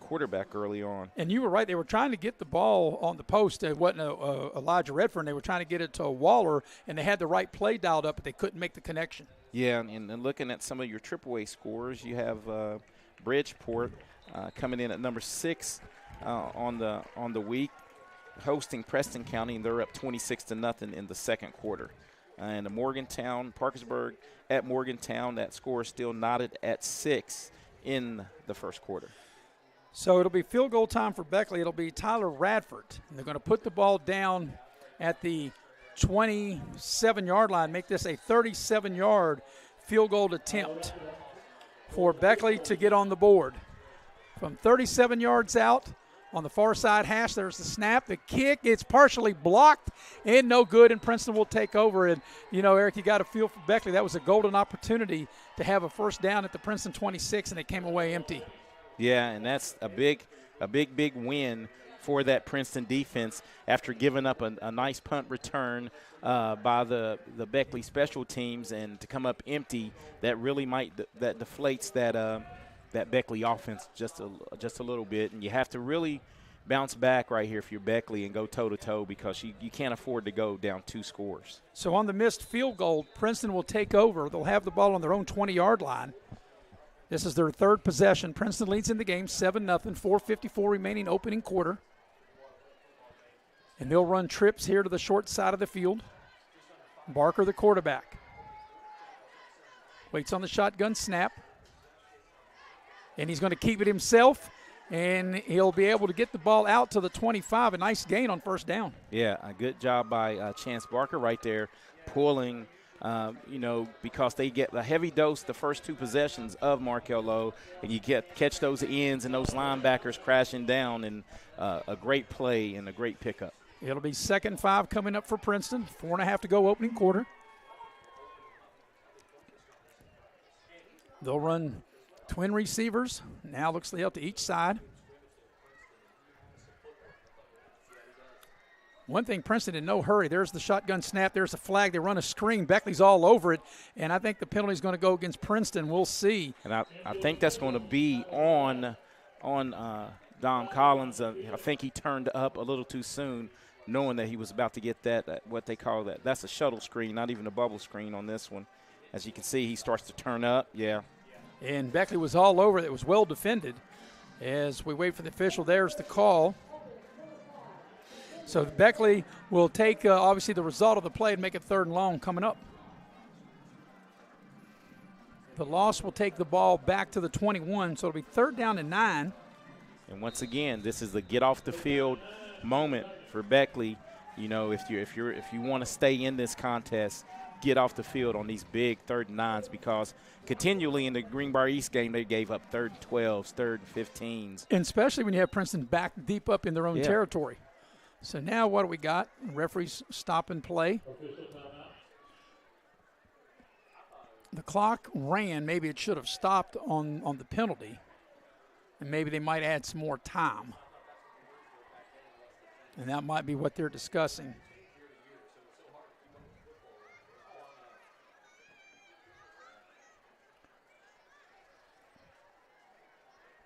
quarterback early on. And you were right. They were trying to get the ball on the post. It wasn't Elijah Redfern. They were trying to get it to Waller, and they had the right play dialed up, but they couldn't make the connection. Yeah, and looking at some of your AAA scores, you have Bridgeport coming in at number 6 on the week, hosting Preston County, and they're up 26-0 in the second quarter. And Parkersburg at Morgantown, that score is still knotted at 6 in the first quarter. So it'll be field goal time for Beckley. It'll be Tyler Radford. And they're going to put the ball down at the 27-yard line, make this a 37-yard field goal attempt for Beckley to get on the board. From 37 yards out on the far side hash, there's the snap, the kick. It's partially blocked and no good, and Princeton will take over. And, Eric, you got to feel for Beckley. That was a golden opportunity to have a first down at the Princeton 26, and it came away empty. Yeah, and that's a big win for that Princeton defense after giving up a nice punt return by the Beckley special teams, and to come up empty, that really that deflates that Beckley offense just a little bit, and you have to really bounce back right here if you're Beckley and go toe-to-toe because you can't afford to go down 2 scores. So on the missed field goal, Princeton will take over. They'll have the ball on their own 20-yard line. This is their 3rd possession. Princeton leads in the game 7-0, 4:54 remaining opening quarter. And they'll run trips here to the short side of the field. Barker, the quarterback, waits on the shotgun snap. and he's going to keep it himself, and he'll be able to get the ball out to the 25. A nice gain on first down. Yeah, a good job by Chance Barker right there, pulling, because they get a heavy dose the first 2 possessions of Markel Lowe, and you catch those ends and those linebackers crashing down, and a great play and a great pickup. It'll be 2nd and 5 coming up for Princeton. 4.5 to go opening quarter. They'll run twin receivers. Now looks like up to each side. One thing, Princeton in no hurry. There's the shotgun snap. There's the flag. They run a screen. Beckley's all over it, and I think the penalty is going to go against Princeton. We'll see. And I think that's going to be on Dom Collins. I think he turned up a little too soon, knowing that he was about to get that, what they call that. That's a shuttle screen, not even a bubble screen on this one. As you can see, he starts to turn up, yeah. And Beckley was all over it. It was well defended. As we wait for the official, there's the call. So Beckley will take, obviously, the result of the play and make it 3rd and long coming up. The loss will take the ball back to the 21, so it'll be 3rd down and 9. And once again, this is the get off the field moment for Beckley. You know, if you want to stay in this contest, get off the field on these big 3rd and 9s, because continually in the Greenbrier East game they gave up 3rd and 12s, 3rd and 15s. And especially when you have Princeton back deep up in their own territory. So now what do we got? Referees stop and play. The clock ran. Maybe it should have stopped on the penalty. And maybe they might add some more time. And that might be what they're discussing.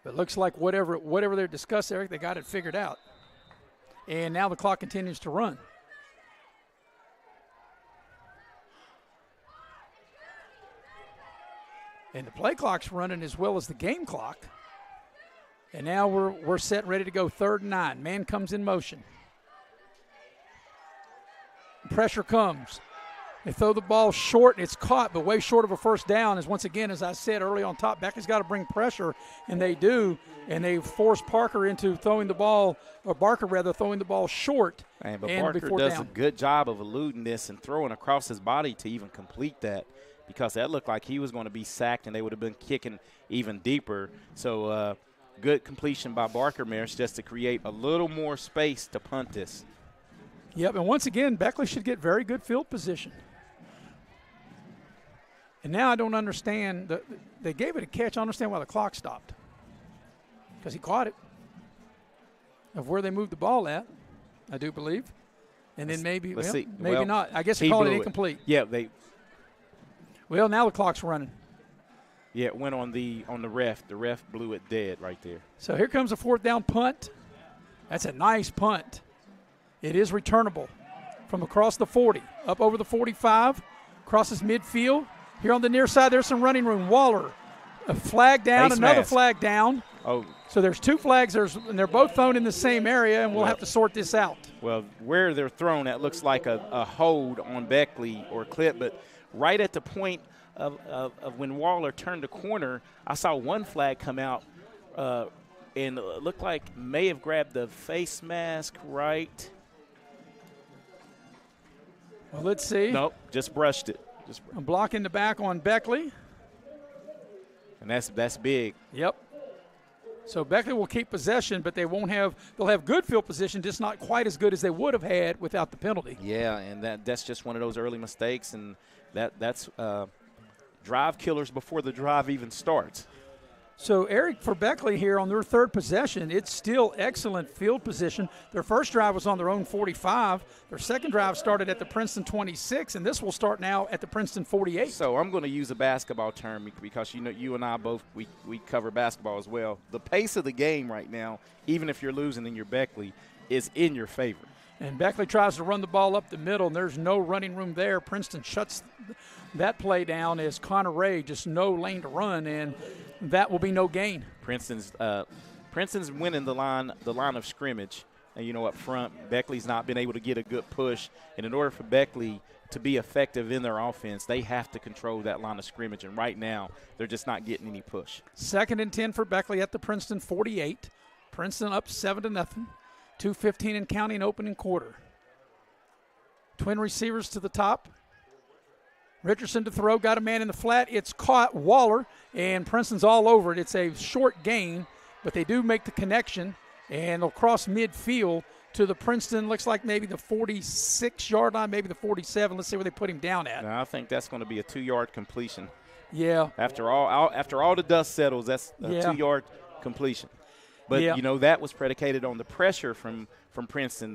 But it looks like whatever they're discussing, Eric, they got it figured out. And now the clock continues to run. And the play clock's running as well as the game clock. And now we're set, ready to go. 3rd and 9. Man comes in motion. Pressure comes. They throw the ball short, and it's caught, but way short of a first down. As once again, as I said early on top, Beckley's got to bring pressure, and they do. And they force Parker into throwing the ball, or Barker rather, throwing the ball short. Man, but Barker does a good job of eluding this and throwing across his body to even complete that, because that looked like he was going to be sacked, and they would have been kicking even deeper. So good completion by Barker Maris just to create a little more space to punt this. Yep, and once again, Beckley should get very good field position. And now I don't understand. They gave it a catch. I understand why the clock stopped, because he caught it of where they moved the ball at, I do believe. And then maybe not. I guess they called it incomplete. Yeah, Well, now the clock's running. Yeah, it went on the ref. The ref blew it dead right there. So here comes a 4th down punt. That's a nice punt. It is returnable from across the 40, up over the 45, crosses midfield. Here on the near side, there's some running room. Waller, a flag down, another flag down. Oh. So there's 2 flags, and they're both thrown in the same area, and we'll have to sort this out. Well, where they're thrown, that looks like a hold on Beckley or clip, but right at the point of when Waller turned the corner, I saw one flag come out, and it looked like may have grabbed the face mask right. Well, let's see. Nope, just brushed it. I'm blocking the back on Beckley. And that's big. Yep. So Beckley will keep possession, but they'll have good field position, just not quite as good as they would have had without the penalty. Yeah, and that's just one of those early mistakes, and that's drive killers before the drive even starts. So, Eric, for Beckley here on their 3rd possession, it's still excellent field position. Their first drive was on their own 45. Their second drive started at the Princeton 26, and this will start now at the Princeton 48. So I'm going to use a basketball term because, you and I both, we cover basketball as well. The pace of the game right now, even if you're losing in your Beckley, is in your favor. And Beckley tries to run the ball up the middle, and there's no running room there. Princeton shuts that play down as Connor Ray, just no lane to run, and that will be no gain. Princeton's winning the line of scrimmage up front. Beckley's not been able to get a good push. And in order for Beckley to be effective in their offense, they have to control that line of scrimmage. And right now, they're just not getting any push. 2nd and 10 for Beckley at the Princeton 48. Princeton up 7-0. 2:15 and counting opening quarter. Twin receivers to the top. Richardson to throw, got a man in the flat. It's caught, Waller, and Princeton's all over it. It's a short gain, but they do make the connection, and they'll cross midfield to the Princeton, looks like maybe the 46-yard line, maybe the 47. Let's see where they put him down at. Now, I think that's going to be a 2-yard completion. Yeah. After all the dust settles, that's a 2-yard completion. But, that was predicated on the pressure from Princeton.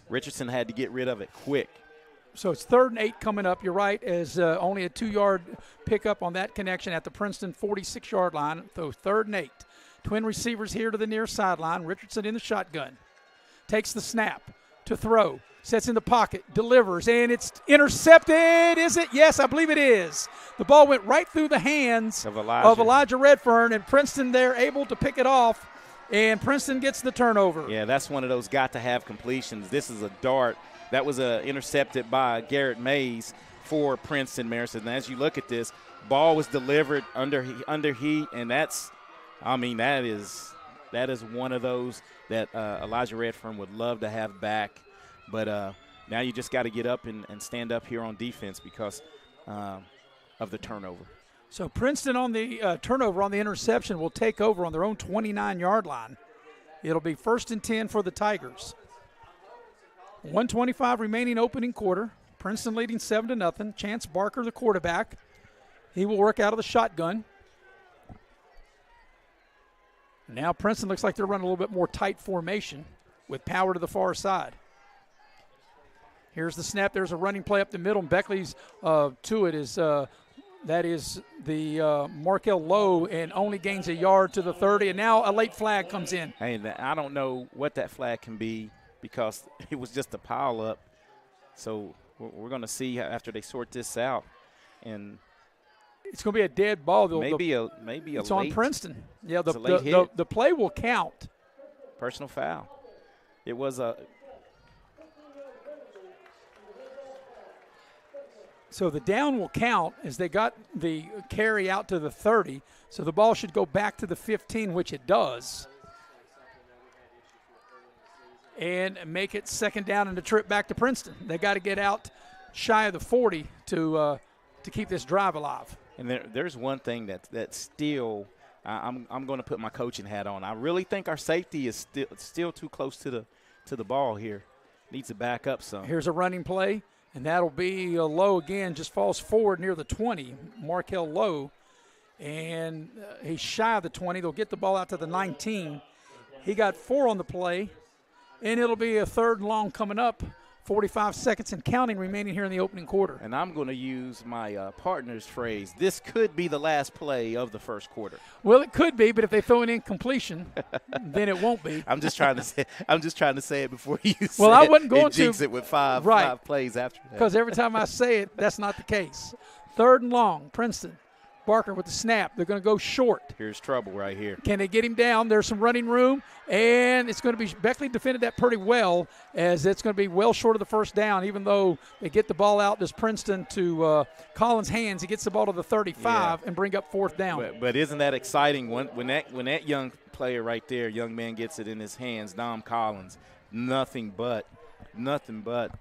Richardson had to get rid of it quick. So it's 3rd and 8 coming up. You're right, as only a 2-yard pickup on that connection at the Princeton 46-yard line. So 3rd and 8. Twin receivers here to the near sideline. Richardson in the shotgun. Takes the snap to throw. Sets in the pocket. Delivers. And it's intercepted. Is it? Yes, I believe it is. The ball went right through the hands of Elijah Redfern, and Princeton there able to pick it off. And Princeton gets the turnover. Yeah, that's one of those got-to-have completions. This is a dart. That was intercepted by Garrett Mays for Princeton, Marison. And as you look at this, ball was delivered under heat, and that is one of those that Elijah Redfern would love to have back. But now you just got to get up and stand up here on defense because of the turnover. So Princeton on the turnover on the interception will take over on their own 29-yard line. It'll be 1st and 10 for the Tigers. 1:25 remaining opening quarter. Princeton leading 7-0. Chance Barker, the quarterback. He will work out of the shotgun. Now Princeton looks like they're running a little bit more tight formation with power to the far side. Here's the snap. There's a running play up the middle. And Beckley's to it is that is the Markel Lowe, and only gains a yard to the 30. And now a late flag comes in. Hey, I don't know what that flag can be because it was just a pile up. So we're going to see after they sort this out. And it's going to be a dead ball. Maybe a it's late, on Princeton. Yeah, the play will count. Personal foul. It was a. So the down will count as they got the carry out to the 30. So the ball should go back to the 15, which it does. And make it 2nd down and a trip back to Princeton. They got to get out shy of the 40 to keep this drive alive. And there's one thing that still I'm going to put my coaching hat on. I really think our safety is still too close to the ball here. Needs to back up some. Here's a running play, and that'll be Lowe again. Just falls forward near the 20. Markel Lowe, and he's shy of the 20. They'll get the ball out to the 19. He got 4 on the play, and it'll be a 3rd and long coming up. 45 seconds and counting remaining here in the opening quarter. And I'm going to use my partner's phrase. This could be the last play of the first quarter. Well, it could be, but if they throw an incompletion, then it won't be. I'm just trying to say it before you say well, I wasn't going to jinx it with five plays after that. Because every time I say it, that's not the case. 3rd and long, Princeton. Barker with the snap. They're going to go short. Here's trouble right here. Can they get him down? There's some running room, and it's going to be – Beckley defended that pretty well, as it's going to be well short of the 1st down, even though they get the ball out. Does Princeton to Collins' hands. He gets the ball to the 35 and bring up 4th down. But isn't that exciting when that young player right there, young man, gets it in his hands, Dom Collins, nothing but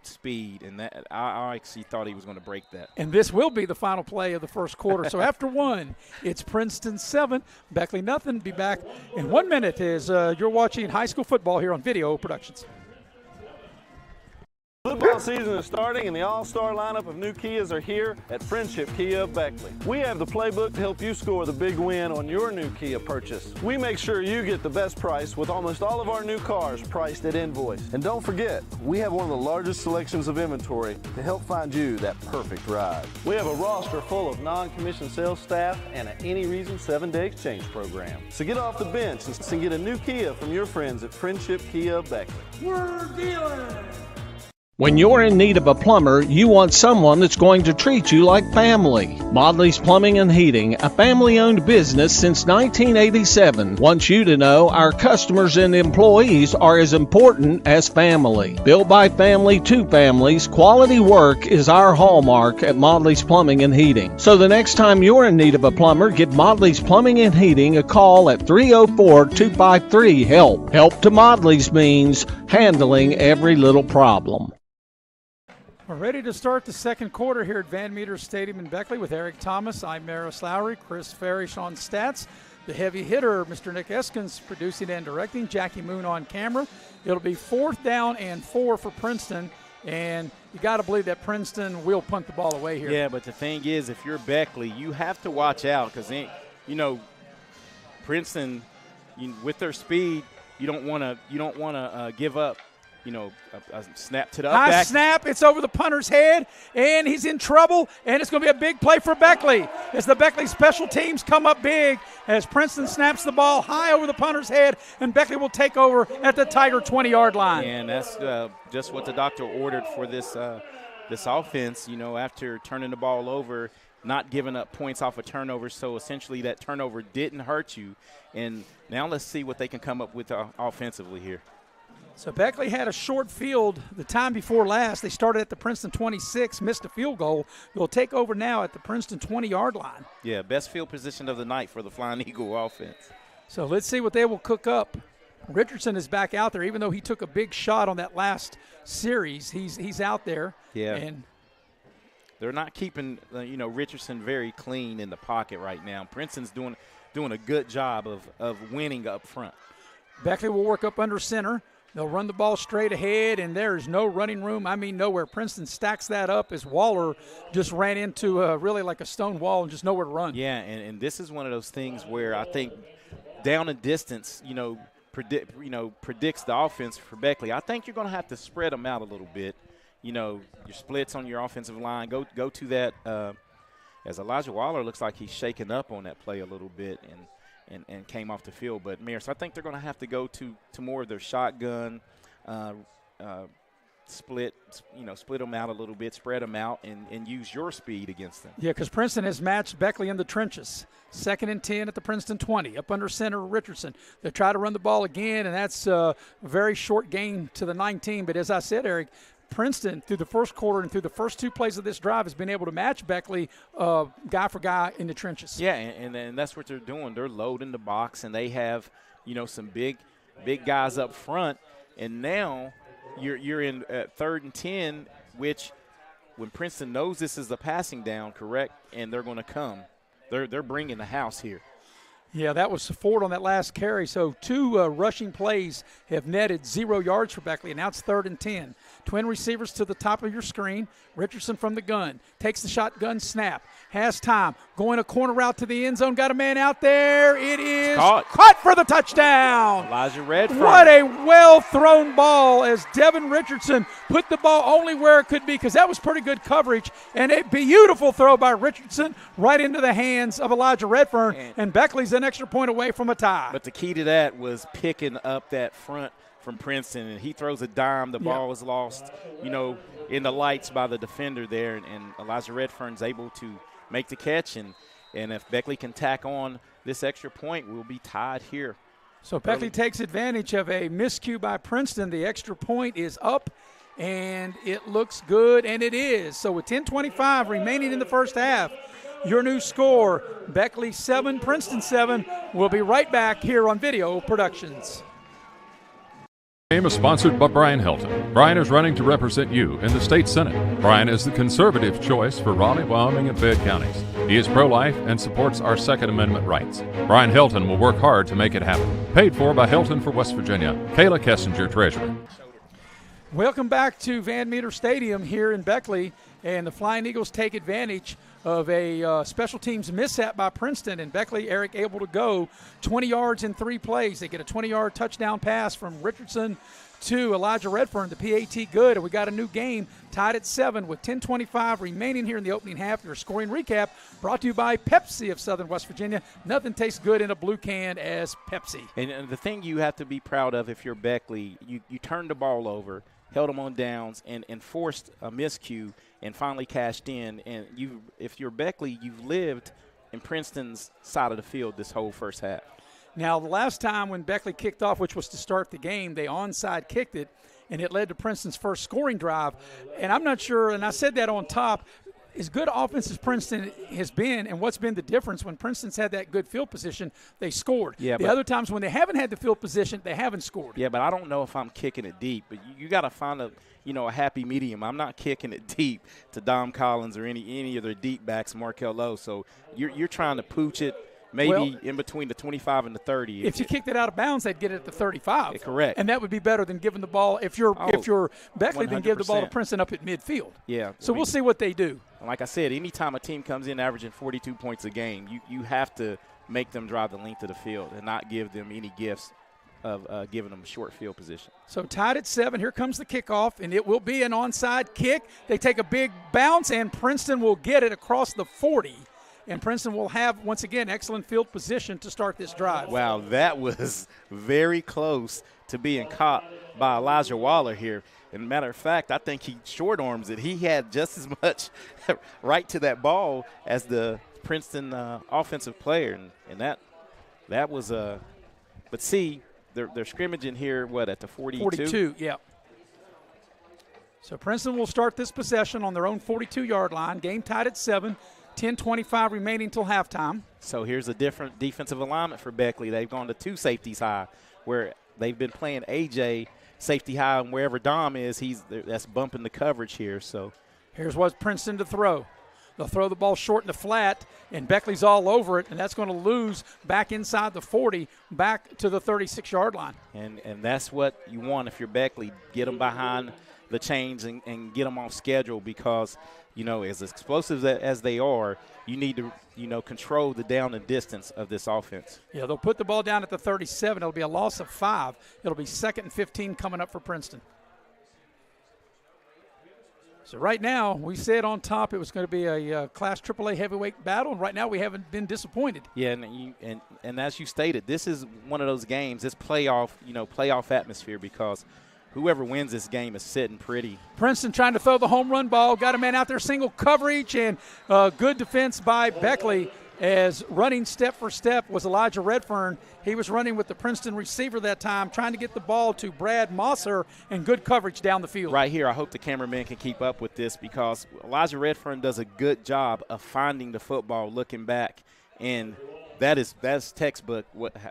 speed, and that I actually thought he was going to break that. And this will be the final play of the first quarter. So after 1, it's Princeton 7, Beckley nothing. Be back in 1 minute as you're watching high school football here on Video Productions. Football season is starting, and the all-star lineup of new Kias are here at Friendship Kia of Beckley. We have the playbook to help you score the big win on your new Kia purchase. We make sure you get the best price with almost all of our new cars priced at invoice. And don't forget, we have one of the largest selections of inventory to help find you that perfect ride. We have a roster full of non-commissioned sales staff and an any reason 7-day exchange program. So get off the bench and get a new Kia from your friends at Friendship Kia of Beckley. We're dealing! When you're in need of a plumber, you want someone that's going to treat you like family. Modley's Plumbing and Heating, a family-owned business since 1987, wants you to know our customers and employees are as important as family. Built by family to families, quality work is our hallmark at Modley's Plumbing and Heating. So the next time you're in need of a plumber, give Modley's Plumbing and Heating a call at 304-253-HELP. Help to Modley's means handling every little problem. We're ready to start the second quarter here at Van Meter Stadium in Beckley with Eric Thomas. I'm Maris Lowry, Chris Farish on stats. The heavy hitter, Mr. Nick Eskins, producing and directing. Jackie Moon on camera. It'll be 4th down and 4 for Princeton. And you got to believe that Princeton will punt the ball away here. Yeah, but the thing is, if you're Beckley, you have to watch out because, Princeton, with their speed, you don't want to give up. A snap to the up high back. Snap, it's over the punter's head, and he's in trouble, and it's going to be a big play for Beckley as the Beckley special teams come up big as Princeton snaps the ball high over the punter's head, and Beckley will take over at the Tiger 20-yard line. And that's just what the doctor ordered for this offense, after turning the ball over, not giving up points off a turnover, so essentially that turnover didn't hurt you. And now let's see what they can come up with offensively here. So Beckley had a short field the time before last. They started at the Princeton 26, missed a field goal. They'll take over now at the Princeton 20-yard line. Yeah, best field position of the night for the Flying Eagle offense. So let's see what they will cook up. Richardson is back out there, even though he took a big shot on that last series. He's out there. Yeah. And they're not keeping Richardson very clean in the pocket right now. Princeton's doing a good job of winning up front. Beckley will work up under center. They'll run the ball straight ahead, and there's no running room. I mean, nowhere. Princeton stacks that up as Waller just ran into really like a stone wall and just nowhere to run. Yeah, and this is one of those things where I think down and distance, predicts the offense for Beckley. I think you're going to have to spread them out a little bit. Your splits on your offensive line. Go to that as Elijah Waller looks like he's shaken up on that play a little bit and came off the field. But, Maris, I think they're going to have to go to more of their shotgun, split them out a little bit, spread them out, and use your speed against them. Yeah, because Princeton has matched Beckley in the trenches. 2nd and 10 at the Princeton 20. Up under center, Richardson. They try to run the ball again, and that's a very short gain to the 19. But as I said, Eric, Princeton, through the first quarter and through the first 2 plays of this drive, has been able to match Beckley guy for guy in the trenches. Yeah, and that's what they're doing. They're loading the box, and they have, some big guys up front. And now you're in 3rd and 10, which when Princeton knows this is the passing down, correct, and they're going to come. They're bringing the house here. Yeah, that was Ford on that last carry. So 2 rushing plays have netted 0 yards for Beckley, and now it's 3rd and 10. Twin receivers to the top of your screen. Richardson from the gun. Takes the shotgun snap. Has time. Going a corner route to the end zone. Got a man out there. It is caught for the touchdown. Elijah Redfern. What a well-thrown ball as Devin Richardson put the ball only where it could be, because that was pretty good coverage. And a beautiful throw by Richardson right into the hands of Elijah Redfern. And Beckley's an extra point away from a tie. But the key to that was picking up that front from Princeton, and he throws a dime. The ball is lost, in the lights by the defender there, and Elijah Redfern's able to make the catch, and if Beckley can tack on this extra point, we'll be tied here. So Beckley takes advantage of a miscue by Princeton. The extra point is up, and it looks good, and it is. So with 10:25 remaining in the first half, your new score, Beckley 7, Princeton 7. We'll be right back here on Video Productions. Game is sponsored by Brian Helton. Brian is running to represent you in the state senate. Brian is the conservative choice for Raleigh, Wyoming, and Fayette counties. He is pro-life and supports our Second Amendment rights. Brian Helton will work hard to make it happen. Paid for by Helton for West Virginia. Kayla Kessinger, treasurer. Welcome back to Van Meter Stadium here in Beckley, and the Flying Eagles take advantage of a special teams mishap by Princeton, and Beckley, Eric, able to go 20 yards in 3 plays. They get a 20-yard touchdown pass from Richardson to Elijah Redfern, the PAT good, and we got a new game tied at 7 with 10:25 remaining here in the opening half. Your scoring recap brought to you by Pepsi of Southern West Virginia. Nothing tastes good in a blue can as Pepsi. And the thing you have to be proud of if you're Beckley, you turned the ball over. held them on downs, and forced a miscue and finally cashed in. And if you're Beckley, you've lived in Princeton's side of the field this whole first half. Now, the last time when Beckley kicked off, which was to start the game, they onside kicked it, and it led to Princeton's first scoring drive. And I'm not sure, and I said that on top, as good offense as Princeton has been, and what's been the difference when Princeton's had that good field position, they scored. Yeah, the other times when they haven't had the field position, they haven't scored. Yeah, but I don't know if I'm kicking it deep. But you got to find a happy medium. I'm not kicking it deep to Dom Collins or any of their deep backs, Markel Lowe. So you're trying to pooch it maybe in between the 25 and the 30. If you kicked it out of bounds, they'd get it at the 35. Yeah, correct. And that would be better than giving the ball. If you're Beckley, 100%. then give the ball to Princeton up at midfield. Yeah. So we'll see what they do. Like I said, anytime a team comes in averaging 42 points a game, you have to make them drive the length of the field and not give them any gifts of giving them a short field position. So tied at 7. Here comes the kickoff, and it will be an onside kick. They take a big bounce, and Princeton will get it across the 40. And Princeton will have, once again, excellent field position to start this drive. Wow, that was very close to being caught by Elijah Waller here. And matter of fact, I think he short arms it. He had just as much right to that ball as the Princeton offensive player. And that was a but see, they're scrimmaging here, what, at the 42? 42, yeah. So Princeton will start this possession on their own 42-yard line. Game tied at 7. 10:25 remaining till halftime. So here's a different defensive alignment for Beckley. They've gone to 2 safeties high, where they've been playing A.J. safety high, and wherever Dom is, that's bumping the coverage here. So here's what Princeton to throw. They'll throw the ball short in the flat, and Beckley's all over it, and that's going to lose back inside the 40, back to the 36-yard line. And that's what you want if you're Beckley. Get them behind the chains and get them off schedule because – as explosive as they are, you need to, control the down and distance of this offense. Yeah, they'll put the ball down at the 37. It'll be a loss of 5. It'll be 2nd and 15 coming up for Princeton. So right now, we said on top it was going to be a Class AAA heavyweight battle, and right now we haven't been disappointed. Yeah, and as you stated, this is one of those games. It's playoff atmosphere because whoever wins this game is sitting pretty. Princeton trying to throw the home run ball. Got a man out there, single coverage, and good defense by Beckley as running step for step was Elijah Redfern. He was running with the Princeton receiver that time, trying to get the ball to Brad Mosser, and good coverage down the field. Right here, I hope the cameraman can keep up with this because Elijah Redfern does a good job of finding the football, looking back, and that's textbook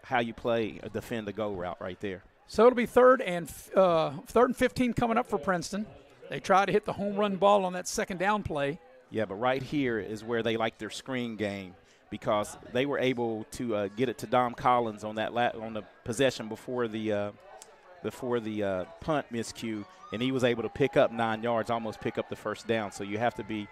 how you play a defend the go route right there. So it'll be 3rd and 15 coming up for Princeton. They try to hit the home run ball on that second down play. Yeah, but right here is where they like their screen game because they were able to get it to Dom Collins on on the possession before the punt miscue, and he was able to pick up 9 yards, almost pick up the first down. So you have to be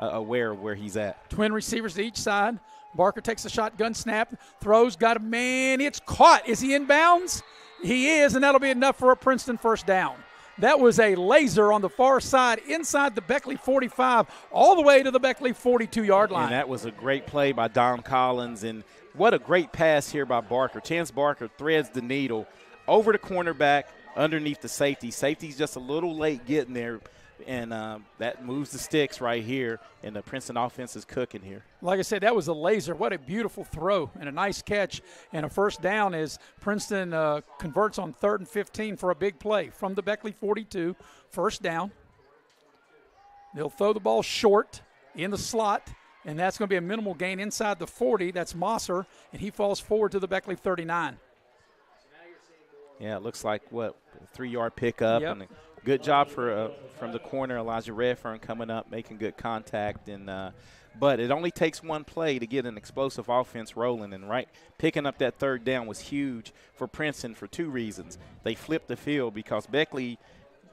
aware of where he's at. Twin receivers to each side. Barker takes a shotgun snap, throws, got a man. It's caught. Is he in bounds? He is, and that'll be enough for a Princeton first down. That was a laser on the far side inside the Beckley 45 all the way to the Beckley 42-yard line. And that was a great play by Dom Collins, and what a great pass here by Barker. Chance Barker threads the needle over the cornerback underneath the safety. Safety's just a little late getting there, and that moves the sticks right here, and the Princeton offense is cooking here. Like I said, that was a laser. What a beautiful throw and a nice catch and a first down as Princeton converts on 3rd and 15 for a big play from the Beckley 42, first down. They'll throw the ball short in the slot, and that's going to be a minimal gain inside the 40. That's Mosser, and he falls forward to the Beckley 39. Yeah, it looks like, a 3-yard pickup. Yep. And good job from the corner, Elijah Redfern coming up, making good contact. But it only takes one play to get an explosive offense rolling. And picking up that 3rd down was huge for Princeton for 2 reasons. They flipped the field because Beckley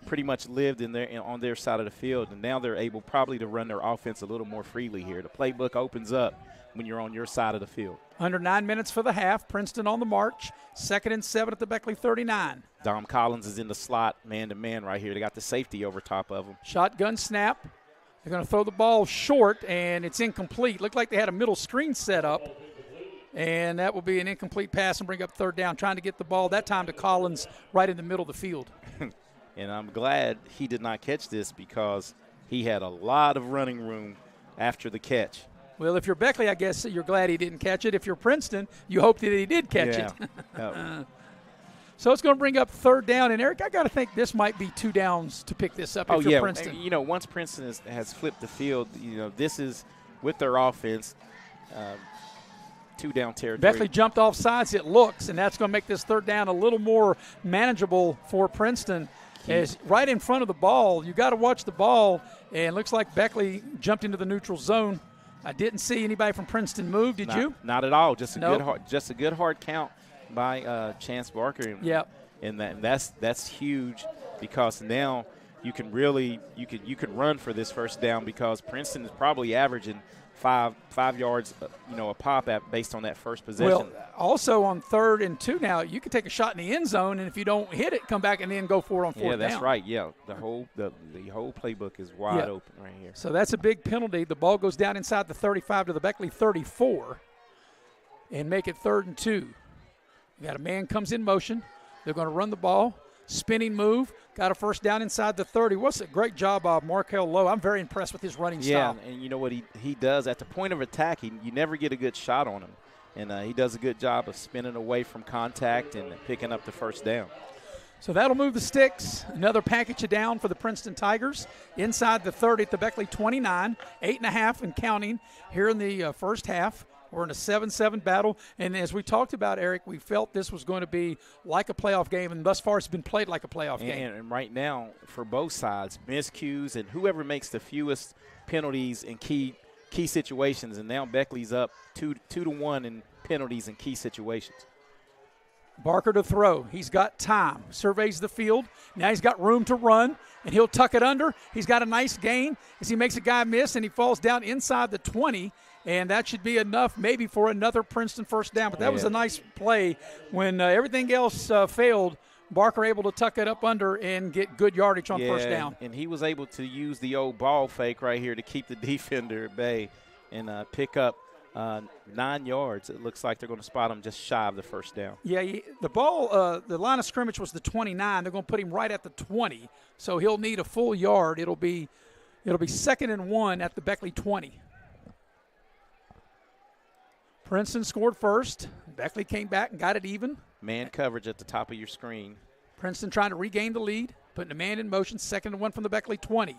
pretty much lived on their side of the field, and now they're able probably to run their offense a little more freely here. The playbook opens up when you're on your side of the field. Under 9 minutes for the half. Princeton on the march. 2nd and 7 at the Beckley 39. Dom Collins is in the slot, man-to-man right here. They got the safety over top of him. Shotgun snap. They're going to throw the ball short, and it's incomplete. Looked like they had a middle screen set up, and that will be an incomplete pass and bring up 3rd down, trying to get the ball that time to Collins right in the middle of the field. And I'm glad he did not catch this because he had a lot of running room after the catch. Well, if you're Beckley, I guess you're glad he didn't catch it. If you're Princeton, you hope that he did catch it. So it's going to bring up 3rd down. And, Eric, I got to think this might be 2 downs to pick this up if you're Princeton. You know, once Princeton has flipped the field, you know, this is with their offense, 2-down territory. Beckley jumped off sides, it looks, and that's going to make this 3rd down a little more manageable for Princeton. As right in front of the ball, you got to watch the ball, and it looks like Beckley jumped into the neutral zone. I didn't see anybody from Princeton move. Did you? Not at all. Just a good hard count by Chance Barker. Yep. And that's huge because now you can really you can run for this 1st down because Princeton is probably averaging five yards, a pop based on that first possession. Well, also on 3rd and 2 now, you can take a shot in the end zone, and if you don't hit it, come back and then go for it on 4th down. Yeah, that's right. Yeah, the whole playbook is wide open right here. So that's a big penalty. The ball goes down inside the 35 to the Beckley 34 and make it 3rd and 2. You got a man comes in motion. They're going to run the ball. Spinning move. Got a 1st down inside the 30. What's a great job by Markel Lowe. I'm very impressed with his running style. Yeah, and you know what he does? At the point of attack, you never get a good shot on him. And he does a good job of spinning away from contact and picking up the 1st down. So that'll move the sticks. Another package it down for the Princeton Tigers. Inside the 30 at the Beckley 29. 8.5 and counting here in the first half. We're in a 7-7 battle, and as we talked about, Eric, we felt this was going to be like a playoff game, and thus far it's been played like a playoff game. And right now, for both sides, miscues and whoever makes the fewest penalties in key situations, and now Beckley's up 2-1 in penalties in key situations. Barker to throw. He's got time. Surveys the field. Now he's got room to run, and he'll tuck it under. He's got a nice gain as he makes a guy miss, and he falls down inside the 20. And that should be enough maybe for another Princeton 1st down. But that was a nice play. When everything else failed, Barker able to tuck it up under and get good yardage on 1st down. And he was able to use the old ball fake right here to keep the defender at bay and pick up 9 yards. It looks like they're going to spot him just shy of the 1st down. Yeah, the ball, the line of scrimmage was the 29. They're going to put him right at the 20. So he'll need a full yard. It'll be 2nd and 1 at the Beckley 20. Princeton scored first. Beckley came back and got it even. Man coverage at the top of your screen. Princeton trying to regain the lead, putting a man in motion, 2nd and 1 from the Beckley 20.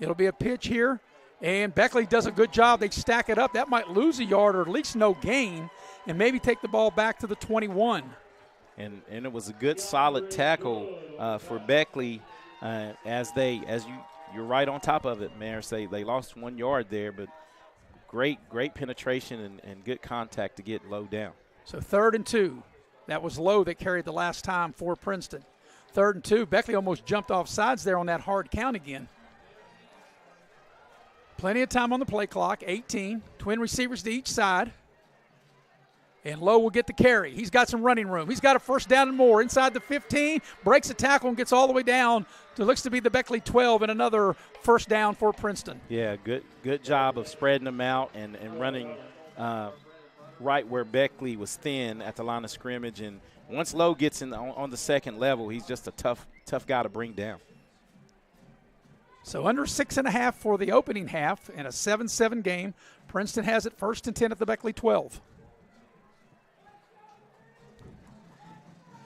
It'll be a pitch here, and Beckley does a good job. They stack it up. That might lose a yard or at least no gain, and maybe take the ball back to the 21. And it was a good solid tackle for Beckley you're right on top of it, Mayor. Say they lost 1 yard there, but great penetration and good contact to get Lowe down. So 3rd and 2. That was Lowe that carried the last time for Princeton. 3rd and 2. Beckley almost jumped off sides there on that hard count again. Plenty of time on the play clock, 18. Twin receivers to each side. And Lowe will get the carry. He's got some running room. He's got a 1st down and more inside the 15. Breaks a tackle and gets all the way down to looks to be the Beckley 12 and another 1st down for Princeton. Yeah, good job of spreading them out and running right where Beckley was thin at the line of scrimmage. And once Lowe gets on the 2nd level, he's just a tough guy to bring down. So under 6.5 for the opening half in a 7-7 game. Princeton has it 1st and 10 at the Beckley 12.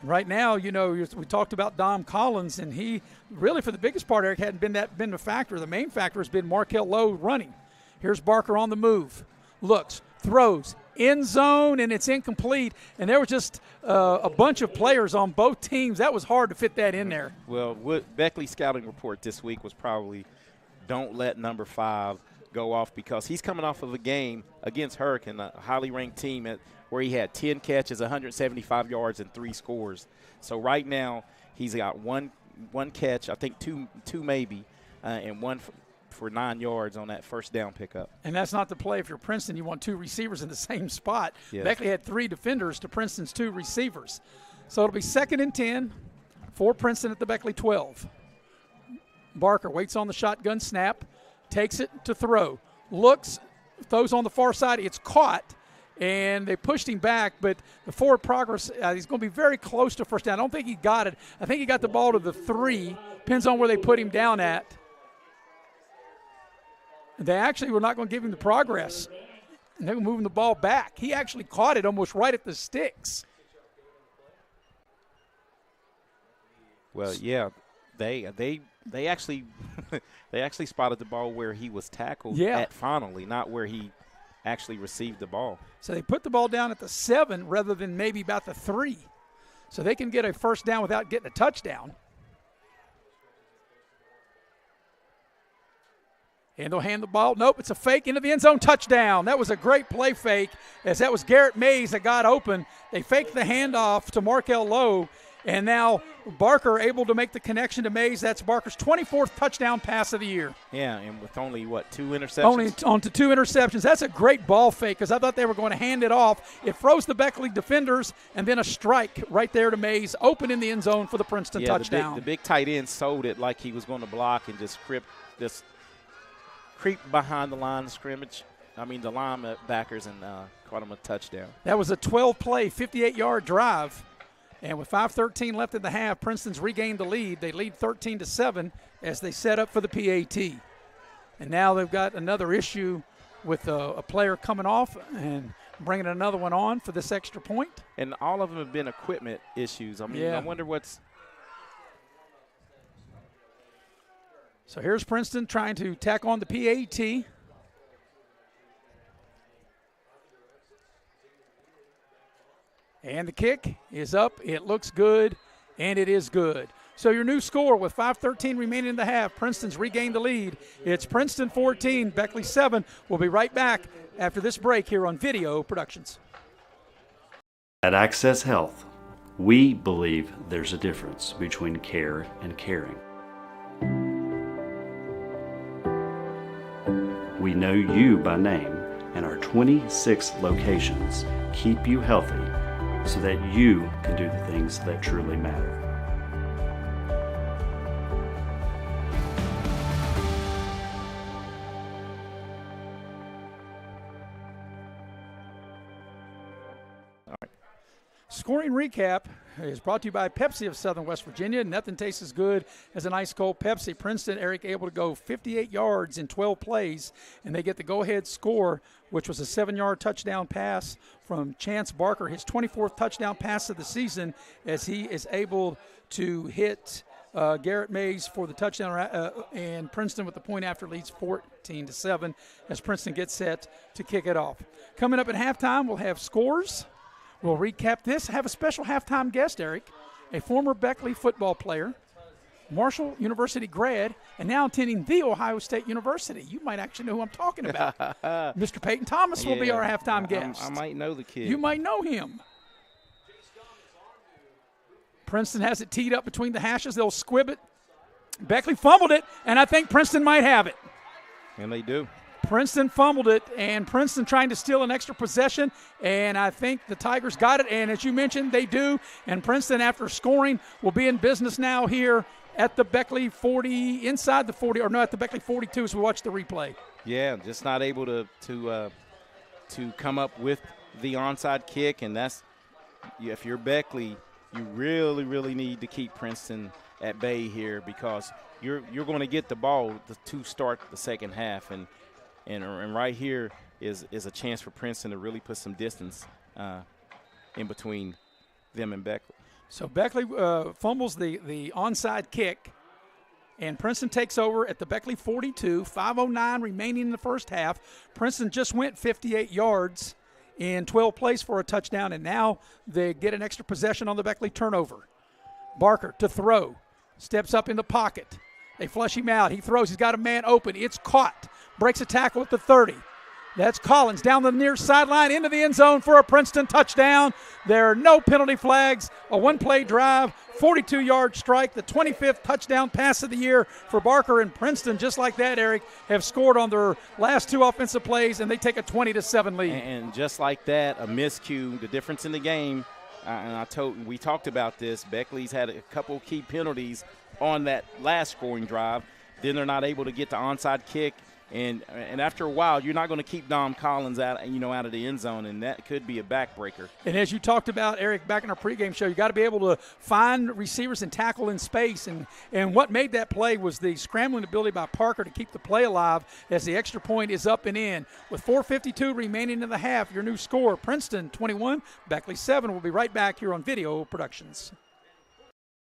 Right now, we talked about Dom Collins, and he really, for the biggest part, Eric, hadn't been a factor. The main factor has been Markel Lowe running. Here's Barker on the move. Looks, throws, end zone, and it's incomplete. And there was just a bunch of players on both teams. That was hard to fit that in there. Well, what Beckley's scouting report this week was probably don't let number 5 go off because he's coming off of a game against Hurricane, a highly ranked team where he had 10 catches, 175 yards, and 3 scores. So right now he's got one catch, I think two maybe, and one for 9 yards on that 1st down pickup. And that's not the play. If you're Princeton, you want 2 receivers in the same spot. Yes. Beckley had 3 defenders to Princeton's 2 receivers. So it'll be 2nd and 10 for Princeton at the Beckley 12. Barker waits on the shotgun snap, takes it to throw, looks, throws on the far side. It's caught. and they pushed him back, but the forward progress, he's going to be very close to first down. I don't think he got it. I think he got the ball to the 3. Depends on where they put him down at. They actually were not going to give him the progress. And they were moving the ball back. He actually caught it almost right at the sticks. Well, yeah, they actually they actually spotted the ball where he was tackled at finally, not where he actually received the ball. So they put the ball down at the 7 rather than maybe about the 3. So they can get a first down without getting a touchdown. And they'll hand the ball. Nope, it's a fake into the end zone, touchdown. That was a great play fake, as that was Garrett Mays that got open. They faked the handoff to Markel Lowe, and now Barker able to make the connection to Mays. That's Barker's 24th touchdown pass of the year. Yeah, and with only, 2 interceptions? Only onto 2 interceptions. That's a great ball fake, because I thought they were going to hand it off. It froze the Beckley defenders, and then a strike right there to Mays, open in the end zone for the Princeton touchdown. The big tight end sold it like he was going to block and just creep behind the line of scrimmage. The linebackers, and caught him a touchdown. That was a 12-play, 58-yard drive. And with 5:13 left in the half, Princeton's regained the lead. They lead 13-7 as they set up for the PAT. And now they've got another issue with a player coming off and bringing another one on for this extra point. And all of them have been equipment issues. I wonder what's. So here's Princeton trying to tack on the PAT. And the kick is up. It looks good, and it is good. So your new score with 5:13 remaining in the half, Princeton's regained the lead. It's Princeton 14, Beckley 7. We'll be right back after this break here on Video Productions. At Access Health, we believe there's a difference between care and caring. We know you by name, and our 26 locations keep you healthy so that you can do the things that truly matter. Scoring recap is brought to you by Pepsi of Southern West Virginia. Nothing tastes as good as an ice cold Pepsi. Princeton, Eric, able to go 58 yards in 12 plays, and they get the go-ahead score, which was a 7-yard touchdown pass from Chance Barker, his 24th touchdown pass of the season, as he is able to hit Garrett Mays for the touchdown, and Princeton with the point after leads 14-7 as Princeton gets set to kick it off. Coming up at halftime, we'll have scores. We'll recap this. Have a special halftime guest, Eric, a former Beckley football player, Marshall University grad, and now attending The Ohio State University. You might actually know who I'm talking about. Mr. Peyton Thomas will be our halftime guest. I might know the kid. You might know him. Princeton has it teed up between the hashes. They'll squib it. Beckley fumbled it, and I think Princeton might have it. And they do. Princeton fumbled it, and Princeton trying to steal an extra possession, and I think the Tigers got it, and as you mentioned, they do, and Princeton, after scoring, will be in business now here at the Beckley 40, inside the 40, or no, at the Beckley 42 as we watch the replay. Yeah, just not able to come up with the onside kick, and that's, if you're Beckley, you really, really need to keep Princeton at bay here, because you're going to get the ball to start the second half, and right here is a chance for Princeton to really put some distance in between them and Beckley. So Beckley fumbles the onside kick, and Princeton takes over at the Beckley 42, 5:09 remaining in the first half. Princeton just went 58 yards in 12 plays for a touchdown, and now they get an extra possession on the Beckley turnover. Barker to throw, steps up in the pocket. They flush him out. He throws. He's got a man open. It's caught. Breaks a tackle at the 30. That's Collins down the near sideline into the end zone for a Princeton touchdown. There are no penalty flags. A one-play drive, 42-yard strike, the 25th touchdown pass of the year for Barker, and Princeton, just like that, Eric, have scored on their last 2 offensive plays, and they take a 20-7 lead. And just like that, a miscue, the difference in the game. And we talked about this. Beckley's had a couple key penalties on that last scoring drive. Then they're not able to get the onside kick And after a while, you're not going to keep Dom Collins out of the end zone, and that could be a backbreaker. And as you talked about, Eric, back in our pregame show, you got to be able to find receivers and tackle in space. And what made that play was the scrambling ability by Parker to keep the play alive as the extra point is up and in. With 4:52 remaining in the half, your new score, Princeton 21, Beckley 7. We'll be right back here on Video Productions.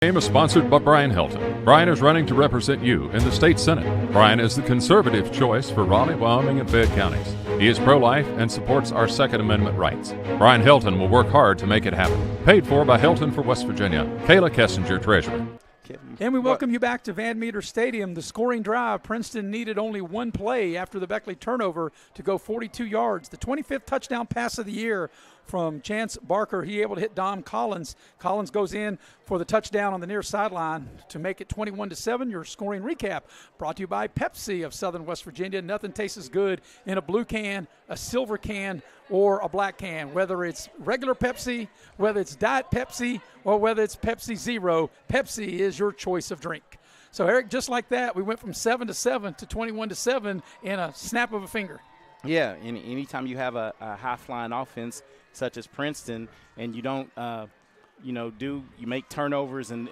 Game is sponsored by Brian Helton. Brian is running to represent you in the state senate. Brian is the conservative choice for Raleigh, Wyoming, and Fayette counties. He is pro-life and supports our Second Amendment rights. Brian Helton will work hard to make it happen. Paid for by Helton for West Virginia. Kayla Kessinger, treasurer. And we welcome you back to Van Meter Stadium. The scoring drive, Princeton needed only one play after the Beckley turnover to go 42 yards. The 25th touchdown pass of the year from Chance Barker. He able to hit Dom Collins. Collins goes in for the touchdown on the near sideline to make it 21-7. Your scoring recap brought to you by Pepsi of Southern West Virginia. Nothing tastes as good in a blue can, a silver can, or a black can. Whether it's regular Pepsi, whether it's Diet Pepsi, or whether it's Pepsi Zero, Pepsi is your choice of drink. So, Eric, just like that, we went from 7-7 to 21-7 in a snap of a finger. Yeah, and anytime you have a high-flying offense such as Princeton, and you don't, you make turnovers and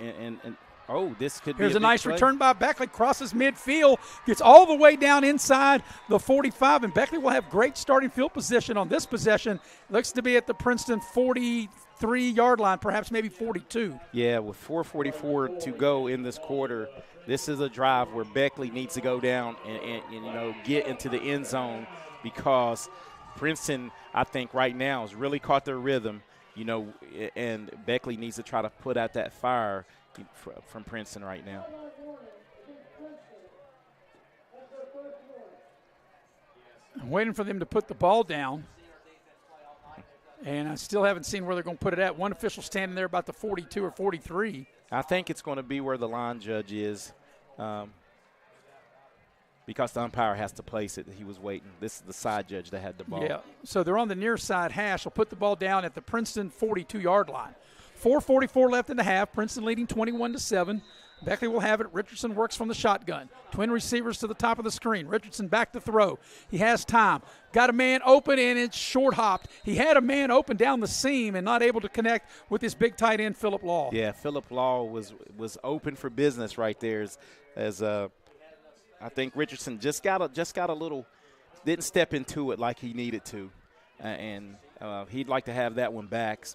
this could be Here's a nice play. Return by Beckley, crosses midfield, gets all the way down inside the 45, and Beckley will have great starting field position on this possession. Looks to be at the Princeton 43-yard line, perhaps maybe 42. Yeah, with 4:44 to go in this quarter, this is a drive where Beckley needs to go down and get into the end zone, because Princeton, I think right now, has really caught their rhythm, and Beckley needs to try to put out that fire from Princeton right now. I'm waiting for them to put the ball down, and I still haven't seen where they're going to put it at. One official standing there about the 42 or 43. I think it's going to be where the line judge is, because the umpire has to place it. He was waiting. This is the side judge that had the ball. Yeah, so they're on the near side hash. They'll put the ball down at the Princeton 42-yard line. 4:44 left in the half. Princeton leading 21-7. Beckley will have it. Richardson works from the shotgun. Twin receivers to the top of the screen. Richardson back to throw. He has time. Got a man open, and it's short hopped. He had a man open down the seam and not able to connect with his big tight end, Phillip Law. Yeah, Phillip Law was open for business right there. As I think Richardson just got a little, didn't step into it like he needed to, and he'd like to have that one back.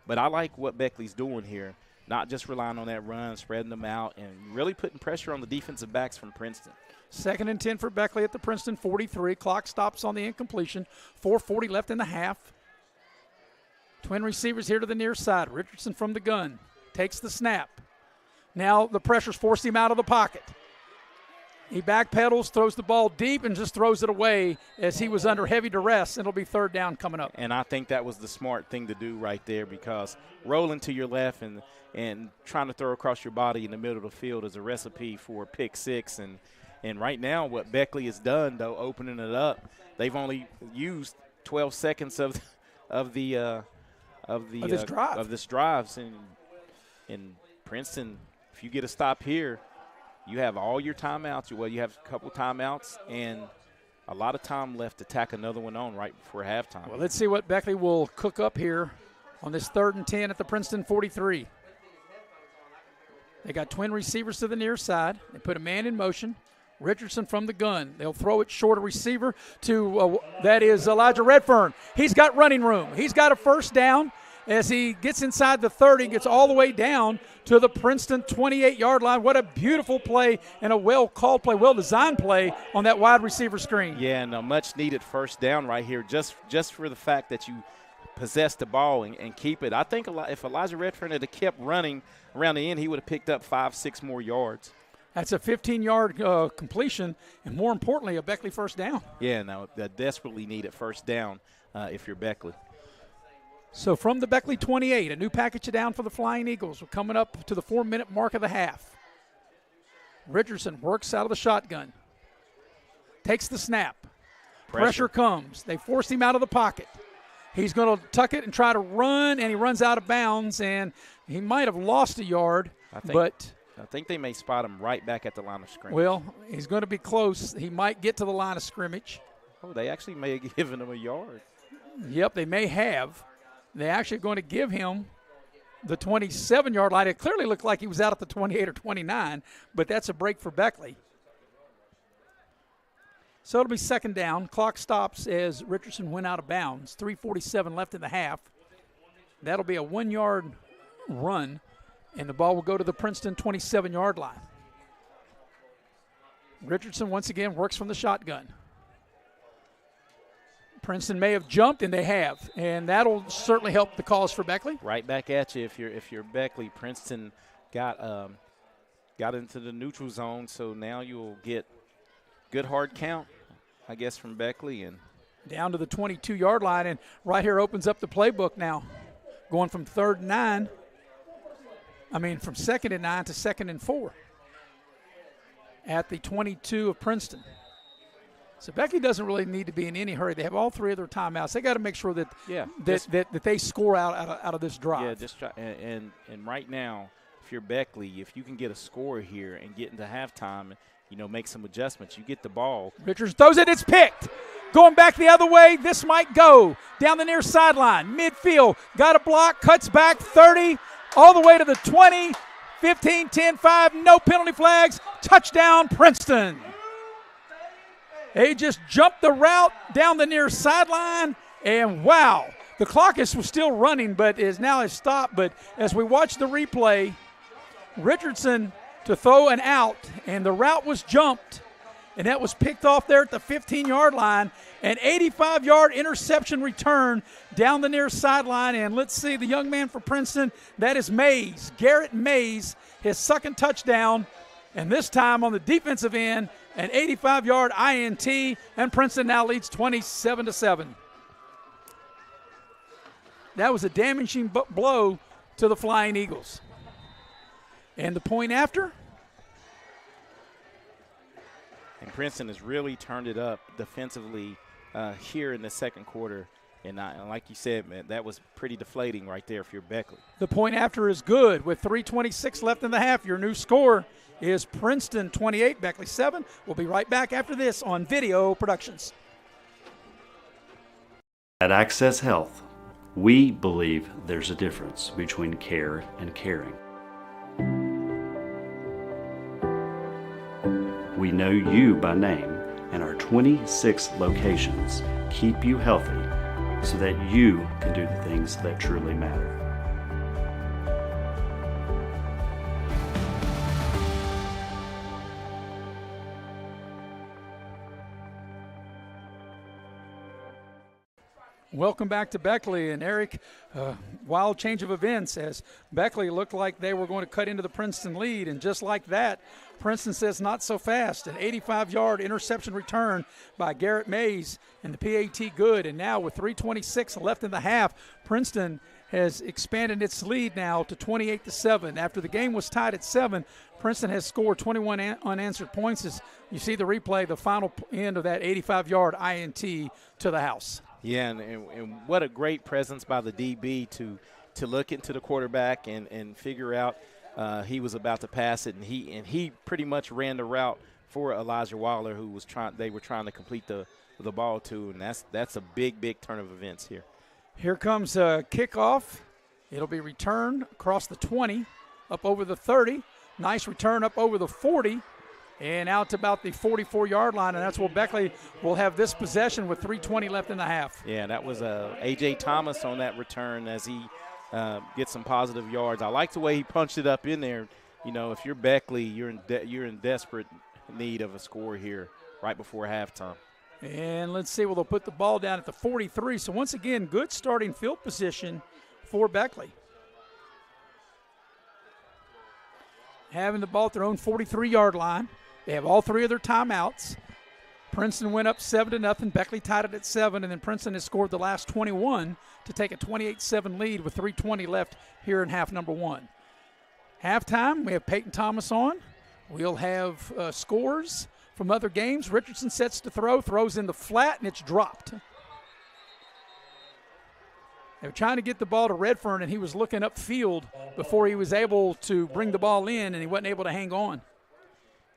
But I like what Beckley's doing here, not just relying on that run, spreading them out, and really putting pressure on the defensive backs from Princeton. 2nd and 10 for Beckley at the Princeton 43. Clock stops on the incompletion. 4:40 left in the half. Twin receivers here to the near side. Richardson from the gun takes the snap. Now the pressure's forced him out of the pocket. He backpedals, throws the ball deep, and just throws it away as he was under heavy duress. It'll be 3rd down coming up. And I think that was the smart thing to do right there, because rolling to your left and trying to throw across your body in the middle of the field is a recipe for a pick six. And right now what Beckley has done, though, opening it up, they've only used 12 seconds of this drive. And Princeton, if you get a stop here, you have all your timeouts. Well, you have a couple timeouts and a lot of time left to tack another one on right before halftime. Well, let's see what Beckley will cook up here on this 3rd and 10 at the Princeton 43. They got twin receivers to the near side. They put a man in motion. Richardson from the gun. They'll throw it short, a receiver to, that is Elijah Redfern. He's got running room. He's got a 1st down. As he gets inside the 30, gets all the way down to the Princeton 28-yard line. What a beautiful play and a well-called play, well-designed play on that wide receiver screen. Yeah, and a much-needed 1st down right here just for the fact that you possess the ball and keep it. I think if Elijah Redfern had kept running around the end, he would have picked up 5-6 more yards. That's a 15-yard completion, and more importantly, a Beckley 1st down. Yeah, no, a desperately needed 1st down if you're Beckley. So from the Beckley 28, a new package down for the Flying Eagles. We're coming up to the 4-minute mark of the half. Richardson works out of the shotgun. Takes the snap. Pressure comes. They force him out of the pocket. He's going to tuck it and try to run, and he runs out of bounds, and he might have lost a yard, but I think they may spot him right back at the line of scrimmage. Well, he's going to be close. He might get to the line of scrimmage. Oh, they actually may have given him a yard. Yep, they may have. They're actually going to give him the 27-yard line. It clearly looked like he was out at the 28 or 29, but that's a break for Beckley. So it'll be second down. Clock stops as Richardson went out of bounds. 3:47 left in the half. That'll be a 1-yard run, and the ball will go to the Princeton 27-yard line. Richardson once again works from the shotgun. Princeton may have jumped, and they have, and that'll certainly help the cause for Beckley. Right back at you if you're Beckley. Princeton got into the neutral zone, so now you'll get good hard count, I guess, from Beckley. And down to the 22-yard line, and right here opens up the playbook now, going from from 2nd and 9 to 2nd and 4 at the 22 of Princeton. So Beckley doesn't really need to be in any hurry. They have all three of their timeouts. They got to make sure that that they score out of this drive. Yeah, just try, and right now, if you're Beckley, if you can get a score here and get into halftime, make some adjustments, you get the ball. Richards throws it. It's picked. Going back the other way, this might go down the near sideline, midfield. Got a block, cuts back 30, all the way to the 20, 15, 10, 5, no penalty flags. Touchdown, Princeton. They just jumped the route down the near sideline, and wow, the clock was still running, but has stopped. But as we watch the replay, Richardson to throw an out, and the route was jumped, and that was picked off there at the 15-yard line. An 85-yard interception return down the near sideline, and let's see the young man for Princeton. That is Mays, Garrett Mays, his second touchdown, and this time on the defensive end, an 85-yard INT, and Princeton now leads 27-7. That was a damaging blow to the Flying Eagles. And the point after? And Princeton has really turned it up defensively here in the second quarter. And like you said, man, that was pretty deflating right there if you're Beckley. The point after is good with 3:26 left in the half. Your new score is Princeton 28, Beckley 7. We'll be right back after this on Video Productions. At Access Health, we believe there's a difference between care and caring. We know you by name, and our 26 locations keep you healthy so that you can do the things that truly matter. Welcome back to Beckley. And Eric, wild change of events as Beckley looked like they were going to cut into the Princeton lead. And just like that, Princeton says not so fast. An 85-yard interception return by Garrett Mays and the PAT good. And now with 3:26 left in the half, Princeton has expanded its lead now to 28-7. After the game was tied at 7, Princeton has scored 21 unanswered points. As you see the replay, the final end of that 85-yard INT to the house. Yeah, and what a great presence by the DB to look into the quarterback and figure out he was about to pass it, and he pretty much ran the route for Elijah Waller, who they were trying to complete the ball to, and that's a big turn of events here. Here comes a kickoff. It'll be returned across the 20, up over the 30. Nice return up over the 40. And out to about the 44-yard line, and that's where Beckley will have this possession with 3:20 left in the half. Yeah, that was A.J. Thomas on that return as he gets some positive yards. I like the way he punched it up in there. If you're Beckley, you're in desperate need of a score here right before halftime. And let's see, they'll put the ball down at the 43. So once again, good starting field position for Beckley. Having the ball at their own 43-yard line. They have all three of their timeouts. Princeton went up 7-0. Beckley tied it at 7, and then Princeton has scored the last 21 to take a 28-7 lead with 3:20 left here in half number 1. Halftime, we have Peyton Thomas on. We'll have scores from other games. Richardson sets to throws in the flat, and it's dropped. They were trying to get the ball to Redfern, and he was looking upfield before he was able to bring the ball in, and he wasn't able to hang on.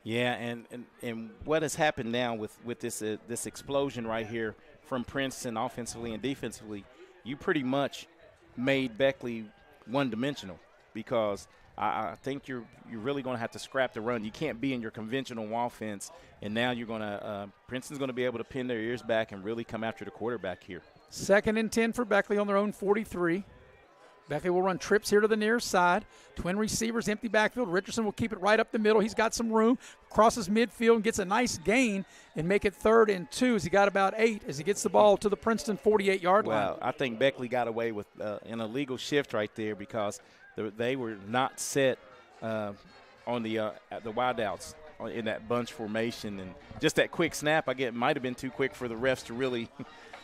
Yeah, and what has happened now with this explosion right here from Princeton offensively and defensively, you pretty much made Beckley one-dimensional, because I think you're really going to have to scrap the run. You can't be in your conventional offense, and now you're going to Princeton's going to be able to pin their ears back and really come after the quarterback here. 2nd and 10 for Beckley on their own 43. Beckley will run trips here to the near side. Twin receivers, empty backfield. Richardson will keep it right up the middle. He's got some room. Crosses midfield and gets a nice gain and make it 3rd and 2 as he got about 8 as he gets the ball to the Princeton 48-yard line. Well, I think Beckley got away with an illegal shift right there, because they were not set on the wideouts in that bunch formation. And just that quick snap, might have been too quick for the refs to really –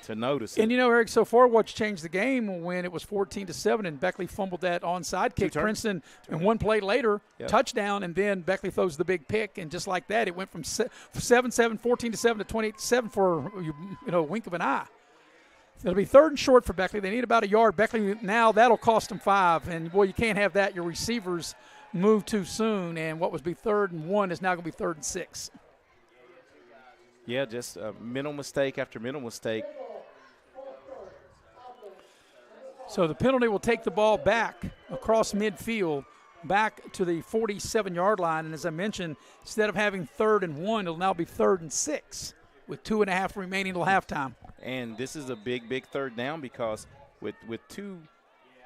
to notice it. And, Eric, so far what's changed the game when it was 14-7 and Beckley fumbled that onside kick. Princeton, and one play later, touchdown, and then Beckley throws the big pick, and just like that, it went from 7-7, 14-7 to 28-7 for, a wink of an eye. It'll be 3rd and short for Beckley. They need about a yard. Beckley, now that'll cost them 5, and, boy, you can't have that. Your receivers move too soon, and what was be 3rd and 1 is now going to be 3rd and 6. Yeah, just mental mistake after mental mistake. So the penalty will take the ball back across midfield, back to the 47-yard line. And as I mentioned, instead of having 3rd and 1, it'll now be 3rd and 6 with 2.5 remaining till halftime. And this is a big, big 3rd down, because with two,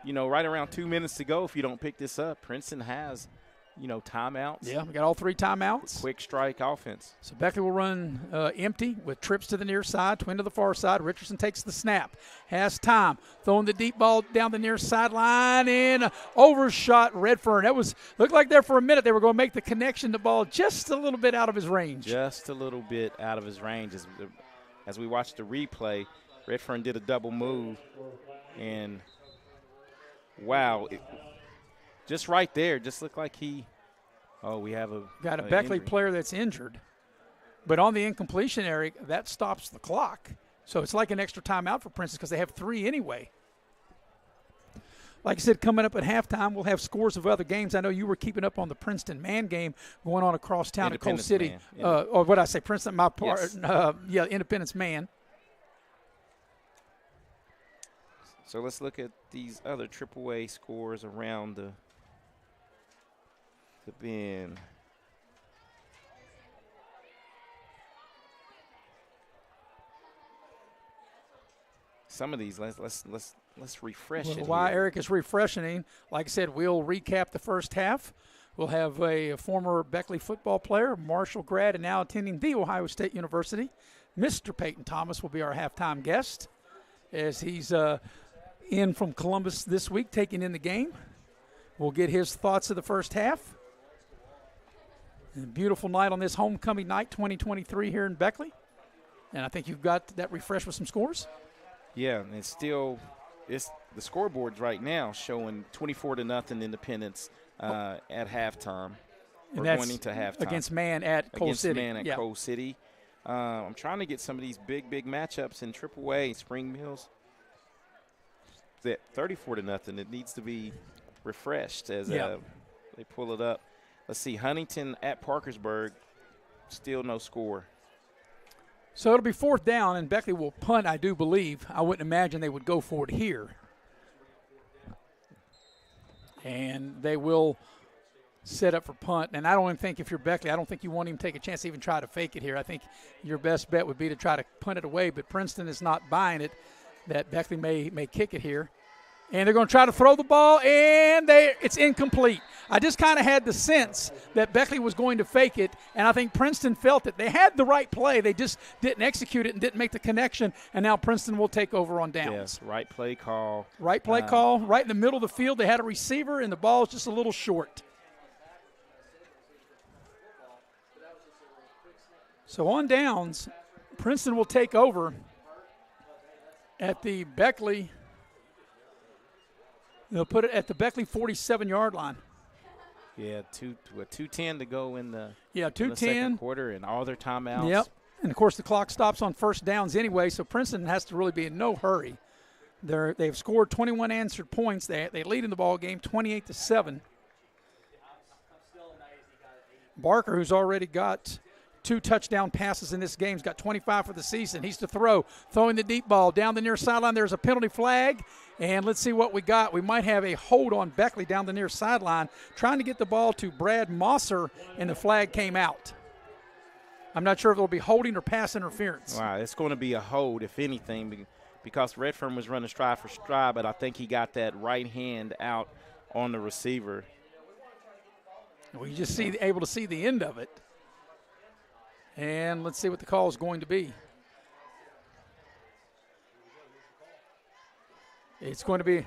right around 2 minutes to go, if you don't pick this up, Princeton has, timeouts. Yeah, we got all 3 timeouts. Quick strike offense. So Beckley will run empty with trips to the near side, twin to the far side. Richardson takes the snap, has time, throwing the deep ball down the near sideline, and overshot Redfern. That looked like there for a minute they were going to make the connection. The ball just a little bit out of his range. Just a little bit out of his range. As we watched the replay, Redfern did a double move, and wow, just right there, just looked like we have got a Beckley injury. player that's injured. But on the incompletion, Eric, that stops the clock. So it's like an extra timeout for Princeton because they have 3 anyway. Like I said, coming up at halftime, we'll have scores of other games. I know you were keeping up on the Princeton man game going on across town at Coal City. Or what did I say, Princeton? My part. Yes. Independence man. So let's look at these other AAA scores around the bend. Some of these, let's refresh it. While here. Eric is refreshing, like I said, we'll recap the first half. We'll have a former Beckley football player, Marshall grad, and now attending The Ohio State University. Mr. Peyton Thomas will be our halftime guest as he's in from Columbus this week, taking in the game. We'll get his thoughts of the first half. And a beautiful night on this homecoming night 2023 here in Beckley. And I think you've got that refreshed with some scores. Yeah, and it's the scoreboards right now showing 24-0 Independence at halftime. And We're going into halftime. Against Man at Coal City. Against Man at Coal City. I'm trying to get some of these big matchups in AAA, Spring Mills. That 34-0, it needs to be refreshed as they pull it up. Let's see, Huntington at Parkersburg, still no score. So it'll be 4th down, and Beckley will punt, I do believe. I wouldn't imagine they would go for it here. And they will set up for punt. And I don't even think if you're Beckley, I don't think you want him to take a chance to even try to fake it here. I think your best bet would be to try to punt it away, but Princeton is not buying it that Beckley may kick it here. And they're going to try to throw the ball, and it's incomplete. I just kind of had the sense that Beckley was going to fake it, and I think Princeton felt it. They had the right play. They just didn't execute it and didn't make the connection, and now Princeton will take over on downs. Yes, right play call. Right play call, right in the middle of the field. They had a receiver, and the ball is just a little short. So on downs, Princeton will take over at the Beckley. They'll put it at the Beckley 47-yard line. Yeah, 2:10 to go in the second quarter, and all their timeouts. Yep, and of course the clock stops on first downs anyway, so Princeton has to really be in no hurry They've scored 21 answered points. They lead in the ball game 28-7. Barker, who's already got 2 touchdown passes in this game, has got 25 for the season. He's to throw, throwing the deep ball down the near sideline. There's a penalty flag, and let's see what we got. We might have a hold on Beckley down the near sideline, trying to get the ball to Brad Mosser, and the flag came out. I'm not sure if it'll be holding or pass interference. Wow, it's going to be a hold, if anything, because Redfern was running stride for stride, but I think he got that right hand out on the receiver. We just able to see the end of it. And let's see what the call is going to be. It's going to be,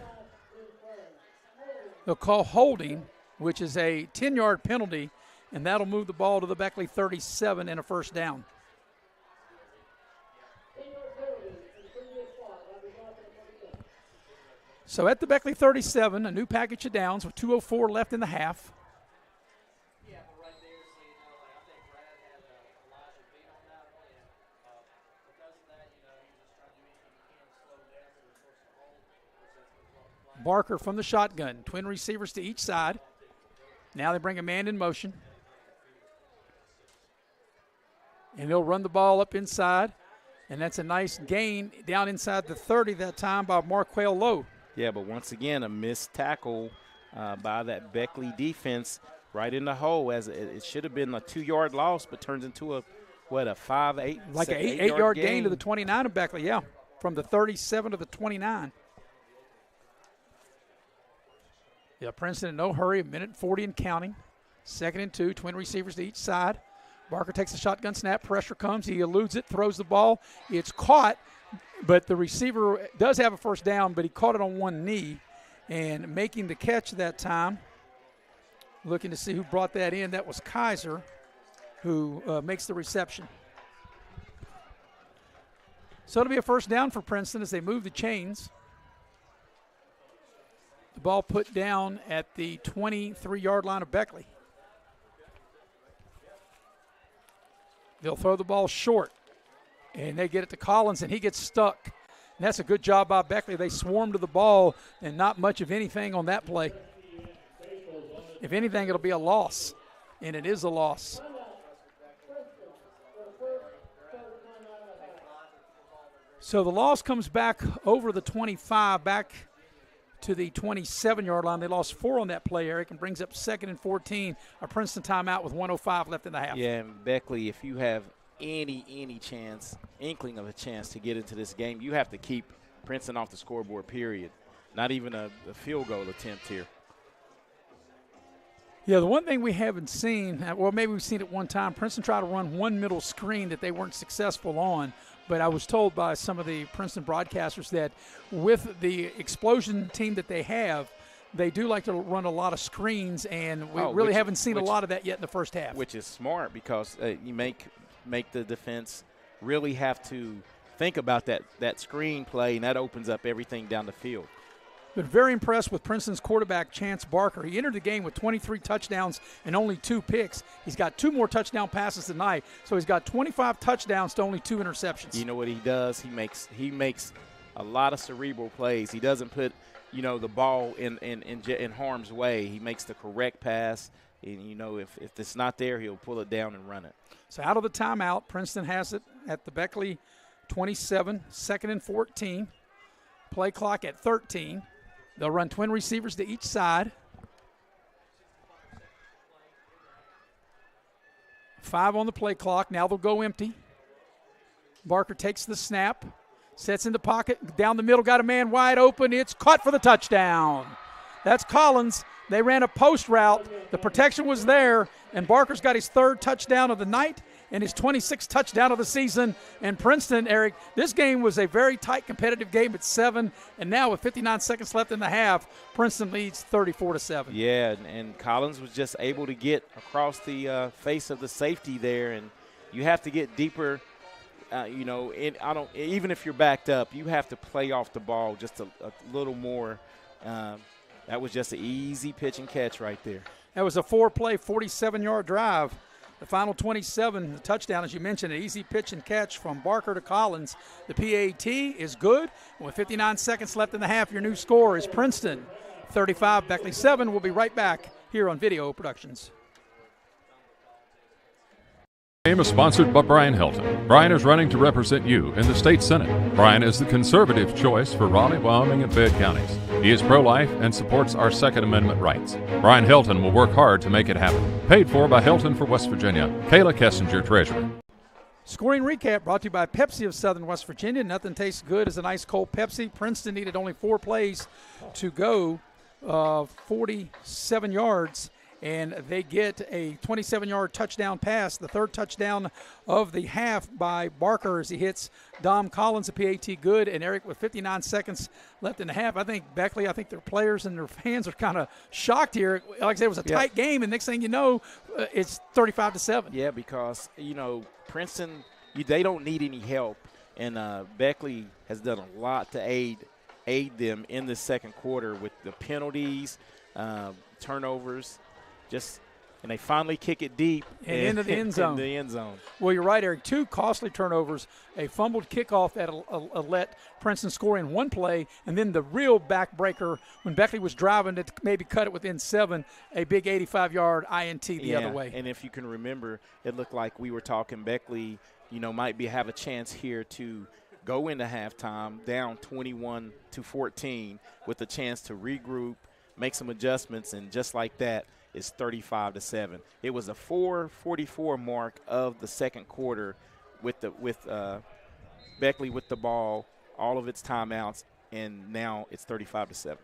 they'll call holding, which is a 10-yard penalty, and that'll move the ball to the Beckley 37 and a first down. So at the Beckley 37, a new package of downs with 2:04 left in the half. Barker from the shotgun. Twin receivers to each side. Now they bring a man in motion. And they'll run the ball up inside. And that's a nice gain down inside the 30 that time by Marquel Lowe. Yeah, but once again, a missed tackle by that Beckley defense right in the hole. As it should have been a 2-yard loss, but turns into a 5-8. Like an 8-yard gain to the 29 of Beckley, yeah. From the 37 to the 29. Yeah, Princeton in no hurry, 1:40 and counting. 2nd and 2, twin receivers to each side. Barker takes the shotgun snap, pressure comes, he eludes it, throws the ball. It's caught, but the receiver does have a first down, but he caught it on one knee. And making the catch that time, looking to see who brought that in, that was Kaiser, who makes the reception. So it'll be a first down for Princeton as they move the chains. The ball put down at the 23-yard line of Beckley. They'll throw the ball short, and they get it to Collins, and he gets stuck. And that's a good job by Beckley. They swarm to the ball, and not much of anything on that play. If anything, it'll be a loss, and it is a loss. So the loss comes back over the 25, back to the 27-yard line. They lost 4 on that play, Eric, and brings up 2nd and 14, a Princeton timeout with 1:05 left in the half. Yeah, and Beckley, if you have any chance, inkling of a chance to get into this game, you have to keep Princeton off the scoreboard, period. Not even a field goal attempt here. Yeah, the one thing we haven't seen, well, maybe we've seen it one time, Princeton tried to run one middle screen that they weren't successful on, but I was told by some of the Princeton broadcasters that with the explosion team that they have, they do like to run a lot of screens, and we really haven't seen a lot of that yet in the first half. Which is smart because you make the defense really have to think about that screen play, and that opens up everything down the field. Been very impressed with Princeton's quarterback, Chance Barker. He entered the game with 23 touchdowns and only 2 picks. He's got 2 more touchdown passes tonight, so he's got 25 touchdowns to only 2 interceptions. You know what he does? He makes a lot of cerebral plays. He doesn't put, the ball in harm's way. He makes the correct pass, and, if it's not there, he'll pull it down and run it. So out of the timeout, Princeton has it at the Beckley 27, 2nd and 14. Play clock at 13. They'll run twin receivers to each side. 5 on the play clock. Now they'll go empty. Barker takes the snap, sets in the pocket, down the middle, got a man wide open. It's caught for the touchdown. That's Collins. They ran a post route. The protection was there, and Barker's got his 3rd touchdown of the night and his 26th touchdown of the season. And Princeton, Eric, this game was a very tight competitive game at 7, and now with 59 seconds left in the half, Princeton leads 34-7. Yeah, and Collins was just able to get across the face of the safety there, and you have to get deeper. Even if you're backed up, you have to play off the ball just a little more. That was just an easy pitch and catch right there. That was a 4-play, 47-yard drive. The final 27, the touchdown, as you mentioned, an easy pitch and catch from Barker to Collins. The PAT is good. With 59 seconds left in the half, your new score is Princeton 35, Beckley 7. We'll be right back here on Video Productions. Game is sponsored by Brian Helton. Brian is running to represent you in the state senate. Brian is the conservative choice for Raleigh, Wyoming, and Fayette counties. He is pro-life and supports our Second Amendment rights. Brian Helton will work hard to make it happen. Paid for by Helton for West Virginia. Kayla Kessinger, treasurer. Scoring recap brought to you by Pepsi of Southern West Virginia. Nothing tastes good as an ice cold Pepsi. Princeton needed only 4 plays to go 47 yards. And they get a 27-yard touchdown pass, the third touchdown of the half by Barker as he hits Dom Collins, a PAT good. And Eric, with 59 seconds left in the half, I think Beckley, I think their players and their fans are kind of shocked here. Like I said, it was a tight game, and next thing you know, it's 35-7. Yeah, because, Princeton, they don't need any help. And Beckley has done a lot to aid them in the second quarter with the penalties, turnovers. And they finally kick it deep and into the end zone. In the end zone. Well, you're right, Eric. 2 costly turnovers, a fumbled kickoff that let Princeton score in 1 play, and then the real backbreaker when Beckley was driving to maybe cut it within 7, a big 85-yard INT the other way. And if you can remember, it looked like we were talking Beckley, might have a chance here to go into halftime down 21-14 with a chance to regroup, make some adjustments, and just like that, is 35-7. It was a 4:44 mark of the second quarter with Beckley with the ball, all of its timeouts, and now it's 35-7.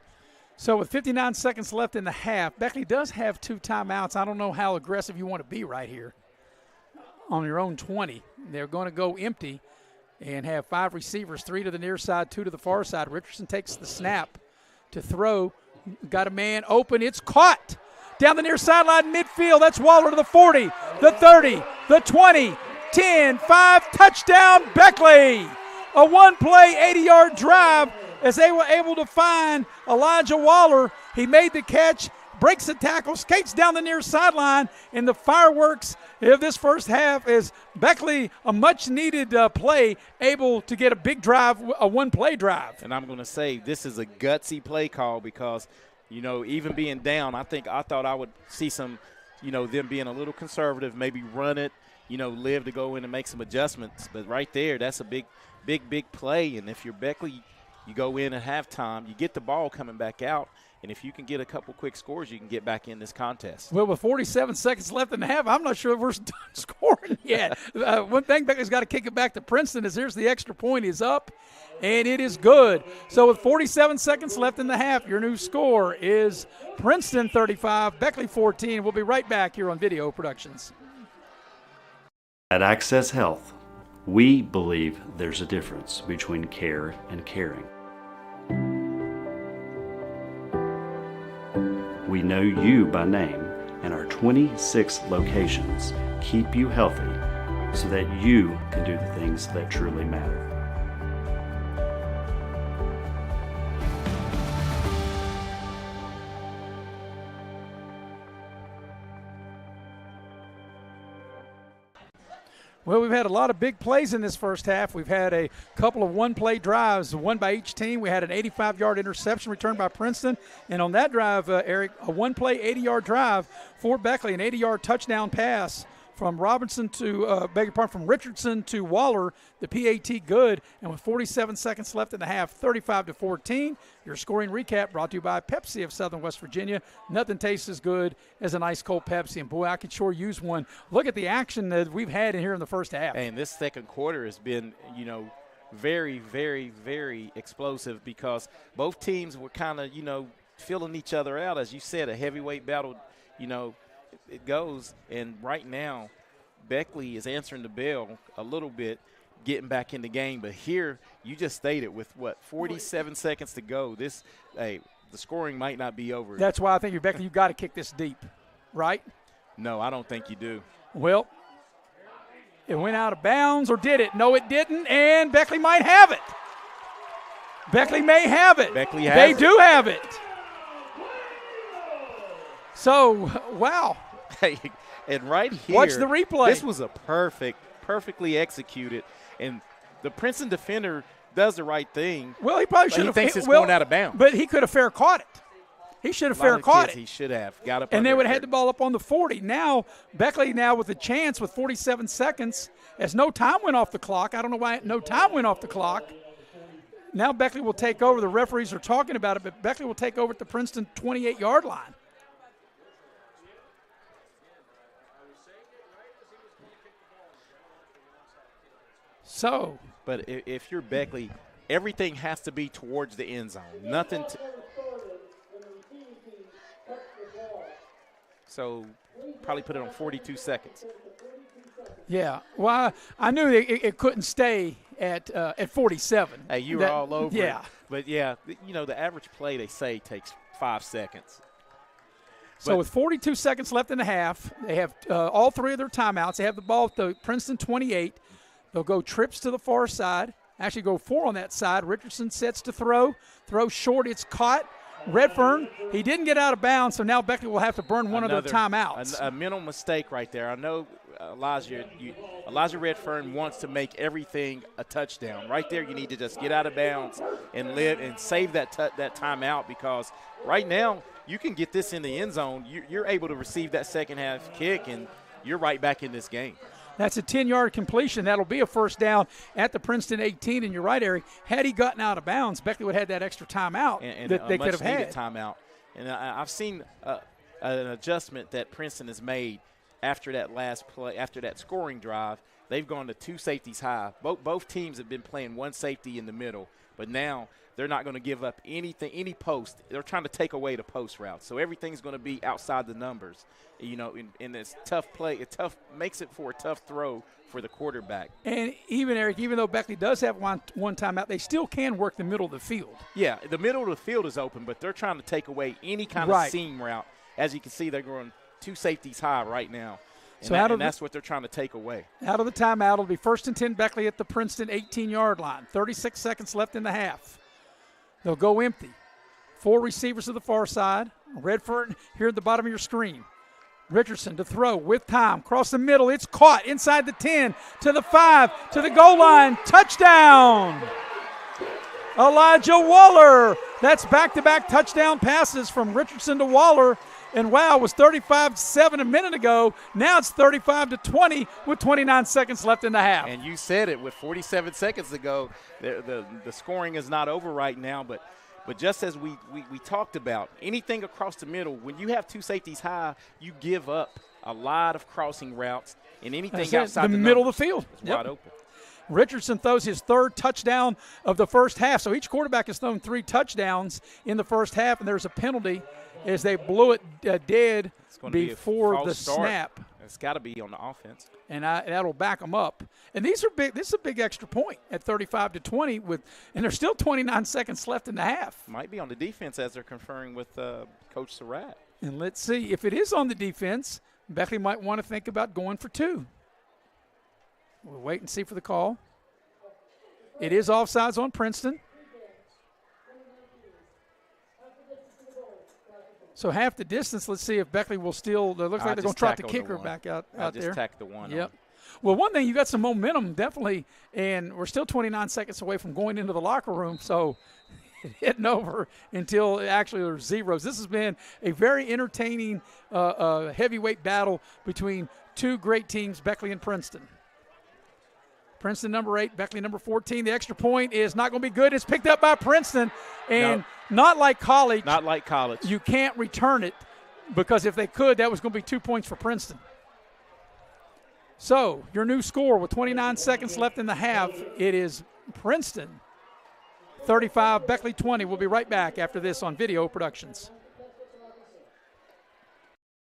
So with 59 seconds left in the half, Beckley does have 2 timeouts. I don't know how aggressive you want to be right here on your own 20. They're going to go empty and have 5 receivers, 3 to the near side, 2 to the far side. Richardson takes the snap to throw. Got a man open. It's caught. Down the near sideline, midfield. That's Waller to the 40, the 30, the 20, 10, 5, touchdown, Beckley. A 1-play, 80-yard drive as they were able to find Elijah Waller. He made the catch, breaks the tackle, skates down the near sideline, and the fireworks of this first half is Beckley, a much-needed play, able to get a big drive, a 1-play drive. And I'm going to say this is a gutsy play call because – even being down, I thought I would see some, them being a little conservative, maybe run it, live to go in and make some adjustments. But right there, that's a big play. And if you're Beckley, you go in at halftime, you get the ball coming back out, and if you can get a couple quick scores, you can get back in this contest. Well, with 47 seconds left in the half, I'm not sure if we're done scoring yet. One thing Beckley's got to kick it back to Princeton is here's the extra point is up, and it is good. So with 47 seconds left in the half, your new score is Princeton 35, Beckley 14. We'll be right back here on Video Productions. At Access Health, we believe there's a difference between care and caring. We know you by name, and our 26 locations keep you healthy so that you can do the things that truly matter. Well, we've had a lot of big plays in this first half. We've had a couple of 1-play drives, one by each team. We had an 85-yard interception returned by Princeton. And on that drive, Eric, a 1-play, 80-yard drive for Beckley, an 80-yard touchdown pass from Richardson to Waller, the PAT good. And with 47 seconds left in the half, 35-14. Your scoring recap brought to you by Pepsi of Southern West Virginia. Nothing tastes as good as an ice cold Pepsi. And boy, I could sure use one. Look at the action that we've had in here in the first half. And this second quarter has been, very, very, very explosive because both teams were kind of, filling each other out. As you said, a heavyweight battle, it goes. And right now, Beckley is answering the bell a little bit, getting back in the game. But here, you just stated with 47 seconds to go. The scoring might not be over. That's why I think Beckley, you got to kick this deep, right? No, I don't think you do. Well, it went out of bounds, or did it? No, it didn't, and Beckley might have it. Beckley may have it. Beckley has They it. do have it. So, wow. Hey, And right here, watch the replay. This was a perfectly executed, and the Princeton defender does the right thing. Well, he probably should have. He thinks it's going out of bounds. But he could have fair caught it. He should have fair caught it. He should have got up. And they would have had the ball up on the 40. Now, Beckley with a chance with 47 seconds, as no time went off the clock. I don't know why no time went off the clock. Now Beckley will take over. The referees are talking about it, but Beckley will take over at the Princeton 28-yard line. So. But if you're Beckley, everything has to be towards the end zone. Nothing to. So probably put it on 42 seconds. Yeah. Well, I knew it couldn't stay at 47. Hey, you were all over it. But, yeah, the average play, they say, takes 5 seconds. So with 42 seconds left in the half, they have all 3 of their timeouts. They have the ball at the Princeton 28. They'll go trips to the far side. Actually go 4 on that side. Richardson sets to throw. Throw short. It's caught. Redfern, he didn't get out of bounds, so now Beckley will have to burn one of their timeouts. A mental mistake right there. I know Elijah Redfern wants to make everything a touchdown. Right there, you need to just get out of bounds and live and save that timeout, because right now you can get this in the end zone. You're able to receive that second half kick, and you're right back in this game. That's a 10-yard completion. That'll be a first down at the Princeton 18. And you're right, Eric. Had he gotten out of bounds, Beckley would have had that extra timeout that they could have had. Timeout. And I've seen an adjustment that Princeton has made after that last play, after that scoring drive. They've gone to 2 safeties high. Both teams have been playing 1 safety in the middle, but now they're not going to give up any post. They're trying to take away the post route. So everything's going to be outside the numbers. And it's tough play. It makes it for a tough throw for the quarterback. And Eric, even though Beckley does have one timeout, they still can work the middle of the field. Yeah, the middle of the field is open, but they're trying to take away any kind of seam route. As you can see, they're going 2 safeties high right now. And that's what they're trying to take away. Out of the timeout, it'll be 1st and 10 Beckley at the Princeton 18-yard line. 36 seconds left in the half. They'll go empty. 4 receivers to the far side. Redfern here at the bottom of your screen. Richardson to throw with time. Across the middle. It's caught inside the 10 to the 5 to the goal line. Touchdown. Elijah Waller. That's back-to-back touchdown passes from Richardson to Waller. And, wow, it was 35-7 a minute ago. Now it's 35-20 with 29 seconds left in the half. And you said it with 47 seconds ago. The scoring is not over right now, but just as we talked about, anything across the middle, when you have 2 safeties high, you give up a lot of crossing routes, and anything outside the middle of the field. It's wide open. Richardson throws his 3rd touchdown of the first half. So each quarterback has thrown 3 touchdowns in the first half, and there's a penalty as they blew it dead before the snap. It's got to be on the offense. And that'll back them up. And these are big. This is a big extra point at 35-20 and there's still 29 seconds left in the half. Might be on the defense as they're conferring with Coach Surratt. And let's see. If it is on the defense, Beckley might want to think about going for 2. We'll wait and see for the call. It is offsides on Princeton. So half the distance. Let's see if Beckley will still. It looks like they're going to trot the kicker back out there. Just tack the 1. Yep. Well, one thing, you got some momentum, definitely, and we're still 29 seconds away from going into the locker room, so hitting over until actually there's zeros. This has been a very entertaining heavyweight battle between 2 great teams, Beckley and Princeton. Princeton number 8, Beckley number 14. The extra point is not going to be good. It's picked up by Princeton, and not like college. Not like college. You can't return it, because if they could, that was going to be 2 points for Princeton. So your new score with 29 seconds left in the half, it is Princeton 35, Beckley 20. We'll be right back after this on Video Productions.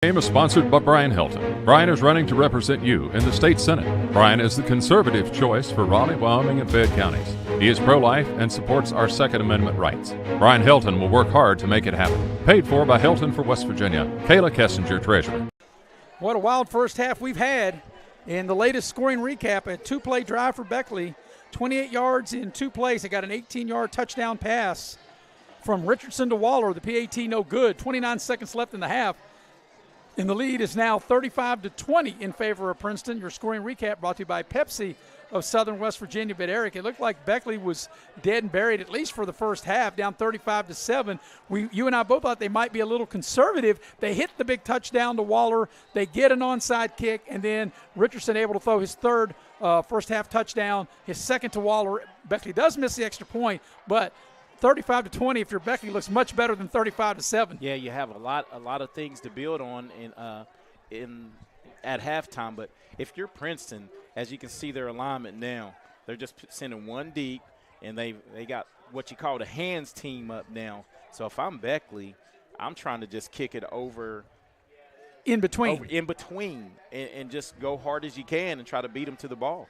Game is sponsored by Brian Helton. Brian is running to represent you in the state senate. Brian is the conservative choice for Raleigh, Wyoming, and Fayette counties. He is pro-life and supports our Second Amendment rights. Brian Helton will work hard to make it happen. Paid for by Helton for West Virginia. Kayla Kessinger, treasurer. What a wild first half we've had. In the latest scoring recap, a 2-play drive for Beckley, 28 yards in 2 plays. They got an 18-yard touchdown pass from Richardson to Waller. The PAT no good. 29 seconds left in the half. And the lead is now 35-20 in favor of Princeton. Your scoring recap brought to you by Pepsi of Southern West Virginia. But, Eric, it looked like Beckley was dead and buried, at least for the first half, down 35-7. You and I both thought they might be a little conservative. They hit the big touchdown to Waller. They get an onside kick, and then Richardson able to throw his third first-half touchdown, his second to Waller. Beckley does miss the extra point, but 35-20, if you're Beckley, looks much better than 35-7. Yeah, you have a lot of things to build on at halftime. But if you're Princeton, as you can see their alignment now, they're just sending one deep, and they got what you call the hands team up now. So if I'm Beckley, I'm trying to just kick it over in between, and just go hard as you can and try to beat them to the ball.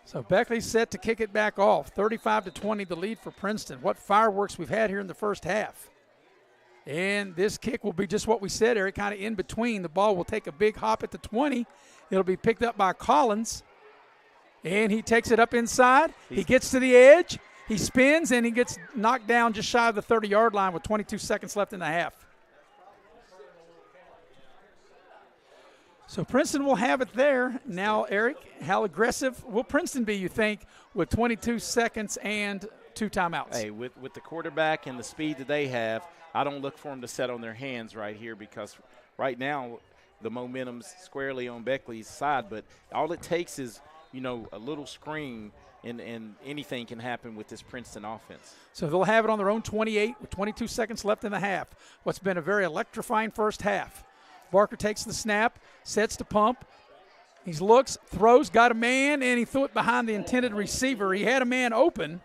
So Beckley's set to kick it back off. 35-20, the lead for Princeton. What fireworks we've had here in the first half. And this kick will be just what we said, Eric, kind of in between. The ball will take a big hop at the 20. It'll be picked up by Collins. And he takes it up inside. He gets to the edge. He spins, and he gets knocked down just shy of the 30-yard line with 22 seconds left in the half. So Princeton will have it there. Now, Eric, how aggressive will Princeton be, you think, with 22 seconds and 2 timeouts? Hey, with the quarterback and the speed that they have, I don't look for them to set on their hands right here, because right now the momentum's squarely on Beckley's side. But all it takes is, a little screen, and anything can happen with this Princeton offense. So they'll have it on their own 28 with 22 seconds left in the half. What's been a very electrifying first half. Barker takes the snap, sets to pump. He looks, throws, got a man, and he threw it behind the intended receiver. He had a man open,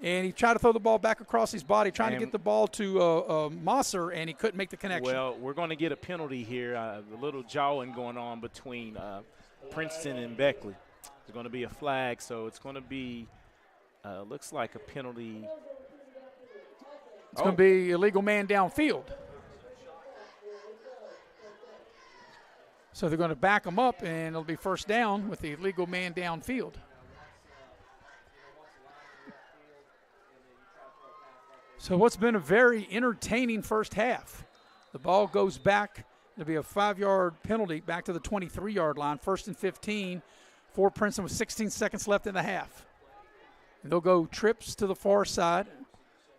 and he tried to throw the ball back across his body, trying to get the ball to Mosser, and he couldn't make the connection. Well, we're going to get a penalty here, a little jawing going on between Princeton and Beckley. There's going to be a flag, so it's going to be, looks like a penalty. It's going to be illegal man downfield. So they're going to back them up, and it'll be first down with the illegal man downfield. So what's been a very entertaining first half. The ball goes back. It'll be a 5-yard penalty back to the 23-yard line, 1st and 15 for Princeton with 16 seconds left in the half. And they'll go trips to the far side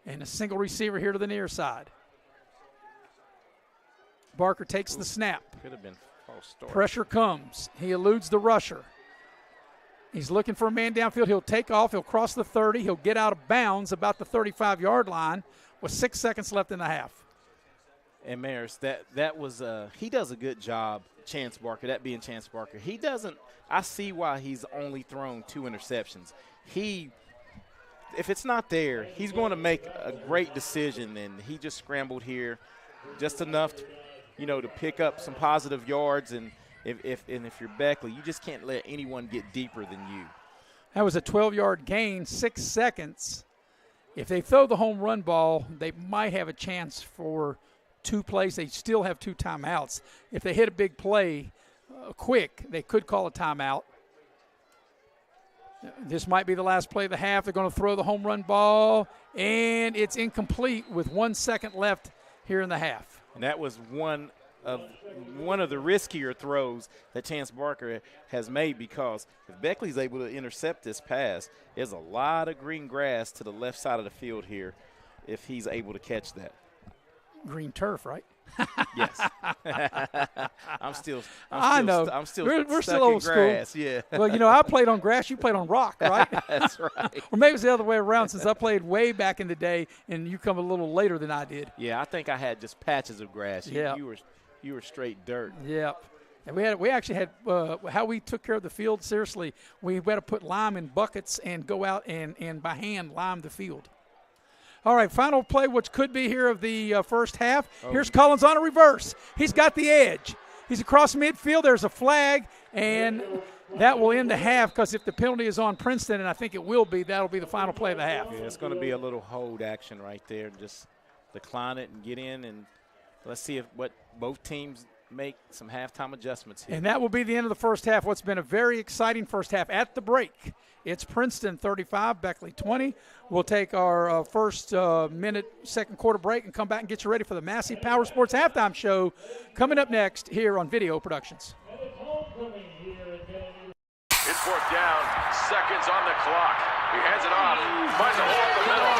and a single receiver here to the near side. Barker takes the snap. Could have been. Pressure comes. He eludes the rusher. He's looking for a man downfield. He'll take off. He'll cross the 30. He'll get out of bounds about the 35-yard line with 6 seconds left in the half. And Maris, that was he does a good job, Chance Barker, that being Chance Barker. He doesn't – I see why he's only thrown 2 interceptions. If it's not there, he's going to make a great decision, and he just scrambled here just enough to pick up some positive yards. And if you're Beckley, you just can't let anyone get deeper than you. That was a 12-yard gain, 6 seconds. If they throw the home run ball, they might have a chance for 2 plays. They still have 2 timeouts. If they hit a big play quick, they could call a timeout. This might be the last play of the half. They're going to throw the home run ball, and it's incomplete with 1 second left here in the half. And that was one of the riskier throws that Chance Barker has made, because if Beckley's able to intercept this pass, there's a lot of green grass to the left side of the field here if he's able to catch that. Green turf, right? Yes. I'm still we're stuck still old in grass. school. Yeah. Well, I played on grass. You played on rock, right? That's right. Or maybe it's the other way around, since I played way back in the day and you come a little later than I did. Yeah, I think I had just patches of grass. You were straight dirt. Yep. And we actually had how we took care of the field. Seriously, we had to put lime in buckets and go out and by hand lime the field. All right, final play, which could be here of the first half. Here's Collins on a reverse. He's got the edge. He's across midfield. There's a flag, and that will end the half, because if the penalty is on Princeton, and I think it will be, that'll be the final play of the half. Yeah, it's going to be a little hold action right there. Just decline it and get in, and let's see what both teams make some halftime adjustments here. And that will be the end of the first half. What's been a very exciting first half. At the break, it's Princeton 35, Beckley 20. We'll take our first second quarter break and come back and get you ready for the Massey Power Sports Halftime Show coming up next here on Video Productions. It's fourth down, seconds on the clock. He hands it off, finds a hole in the middle.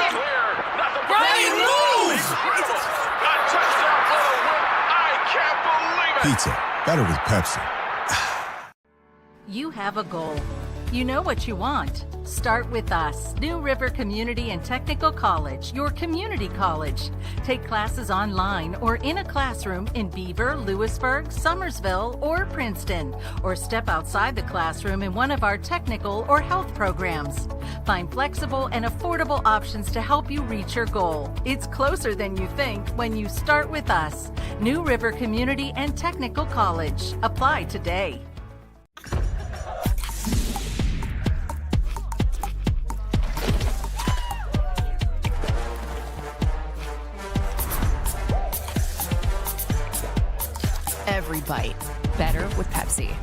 Clear, nothing but Brian moves! Incredible! A touchdown for the win. I can't believe it! Pizza, better with Pepsi. You have a goal. You know what you want. Start with us. New River Community and Technical College, your community college. Take classes online or in a classroom in Beaver, Lewisburg, Summersville, or Princeton. Or step outside the classroom in one of our technical or health programs. Find flexible and affordable options to help you reach your goal. It's closer than you think when you start with us. New River Community and Technical College. Apply today. Every bite better with Pepsi.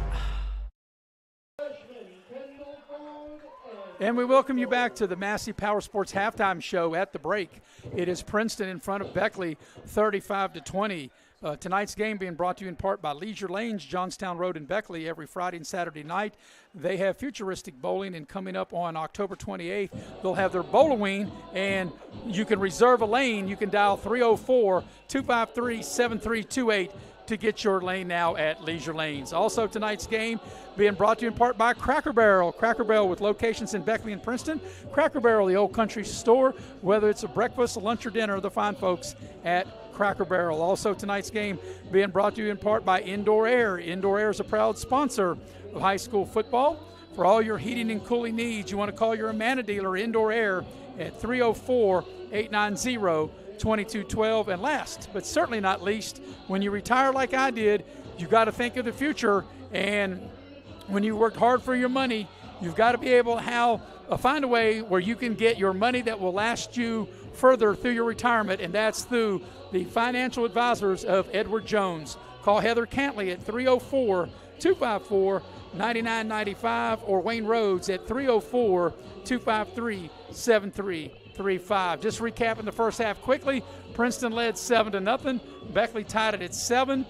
And we welcome you back to the Massey Power Sports Halftime Show. At the break, it is Princeton in front of Beckley, 35-20. Tonight's game being brought to you in part by Leisure Lanes, Johnstown Road in Beckley, every Friday and Saturday night. They have futuristic bowling, and coming up on October 28th, they'll have their Bowloween, and you can reserve a lane. You can dial 304-253-7328 to get your lane now at Leisure Lanes. Also, tonight's game being brought to you in part by Cracker Barrel. Cracker Barrel with locations in Beckley and Princeton. Cracker Barrel, the old country store, whether it's a breakfast, a lunch, or dinner, the fine folks at Cracker Barrel. Also, tonight's game being brought to you in part by Indoor Air. Indoor Air is a proud sponsor of high school football. For all your heating and cooling needs, you want to call your Amana dealer, Indoor Air, at 304-890-2212. And last, but certainly not least, when you retire like I did, you got to think of the future. And when you worked hard for your money, you've got to be able to find a way where you can get your money that will last you further through your retirement, and that's through the financial advisors of Edward Jones. Call Heather Cantley at 304-254-9995 or Wayne Rhodes at 304-253-7335. Just recapping the first half quickly, Princeton led 7-0. Beckley tied it at 7.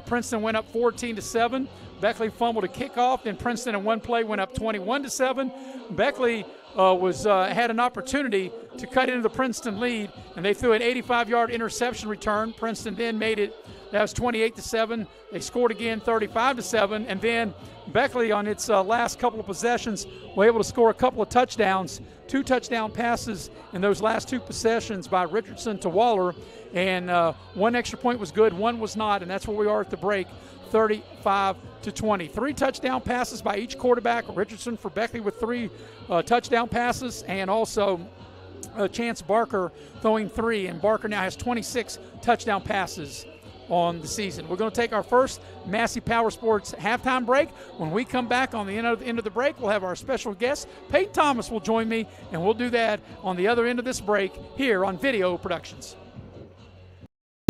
Princeton went up 14-7. Beckley fumbled a kickoff, then Princeton in one play went up 21-7. Beckley had an opportunity to cut into the Princeton lead, and they threw an 85-yard interception return. Princeton then made it. That was 28-7. They scored again 35-7, and then Beckley on its last couple of possessions were able to score a couple of touchdowns, 2 touchdown passes in those last 2 possessions by Richardson to Waller, and 1 extra point was good, 1 was not, and that's where we are at the break, 35-20. 3 touchdown passes by each quarterback. Richardson for Beckley with 3 touchdown passes, and also Chance Barker throwing 3, and Barker now has 26 touchdown passes on the season. We're going to take our first Massey Power Sports halftime break. When we come back on the end of the break, we'll have our special guest, Peyton Thomas, will join me, and we'll do that on the other end of this break here on Video Productions.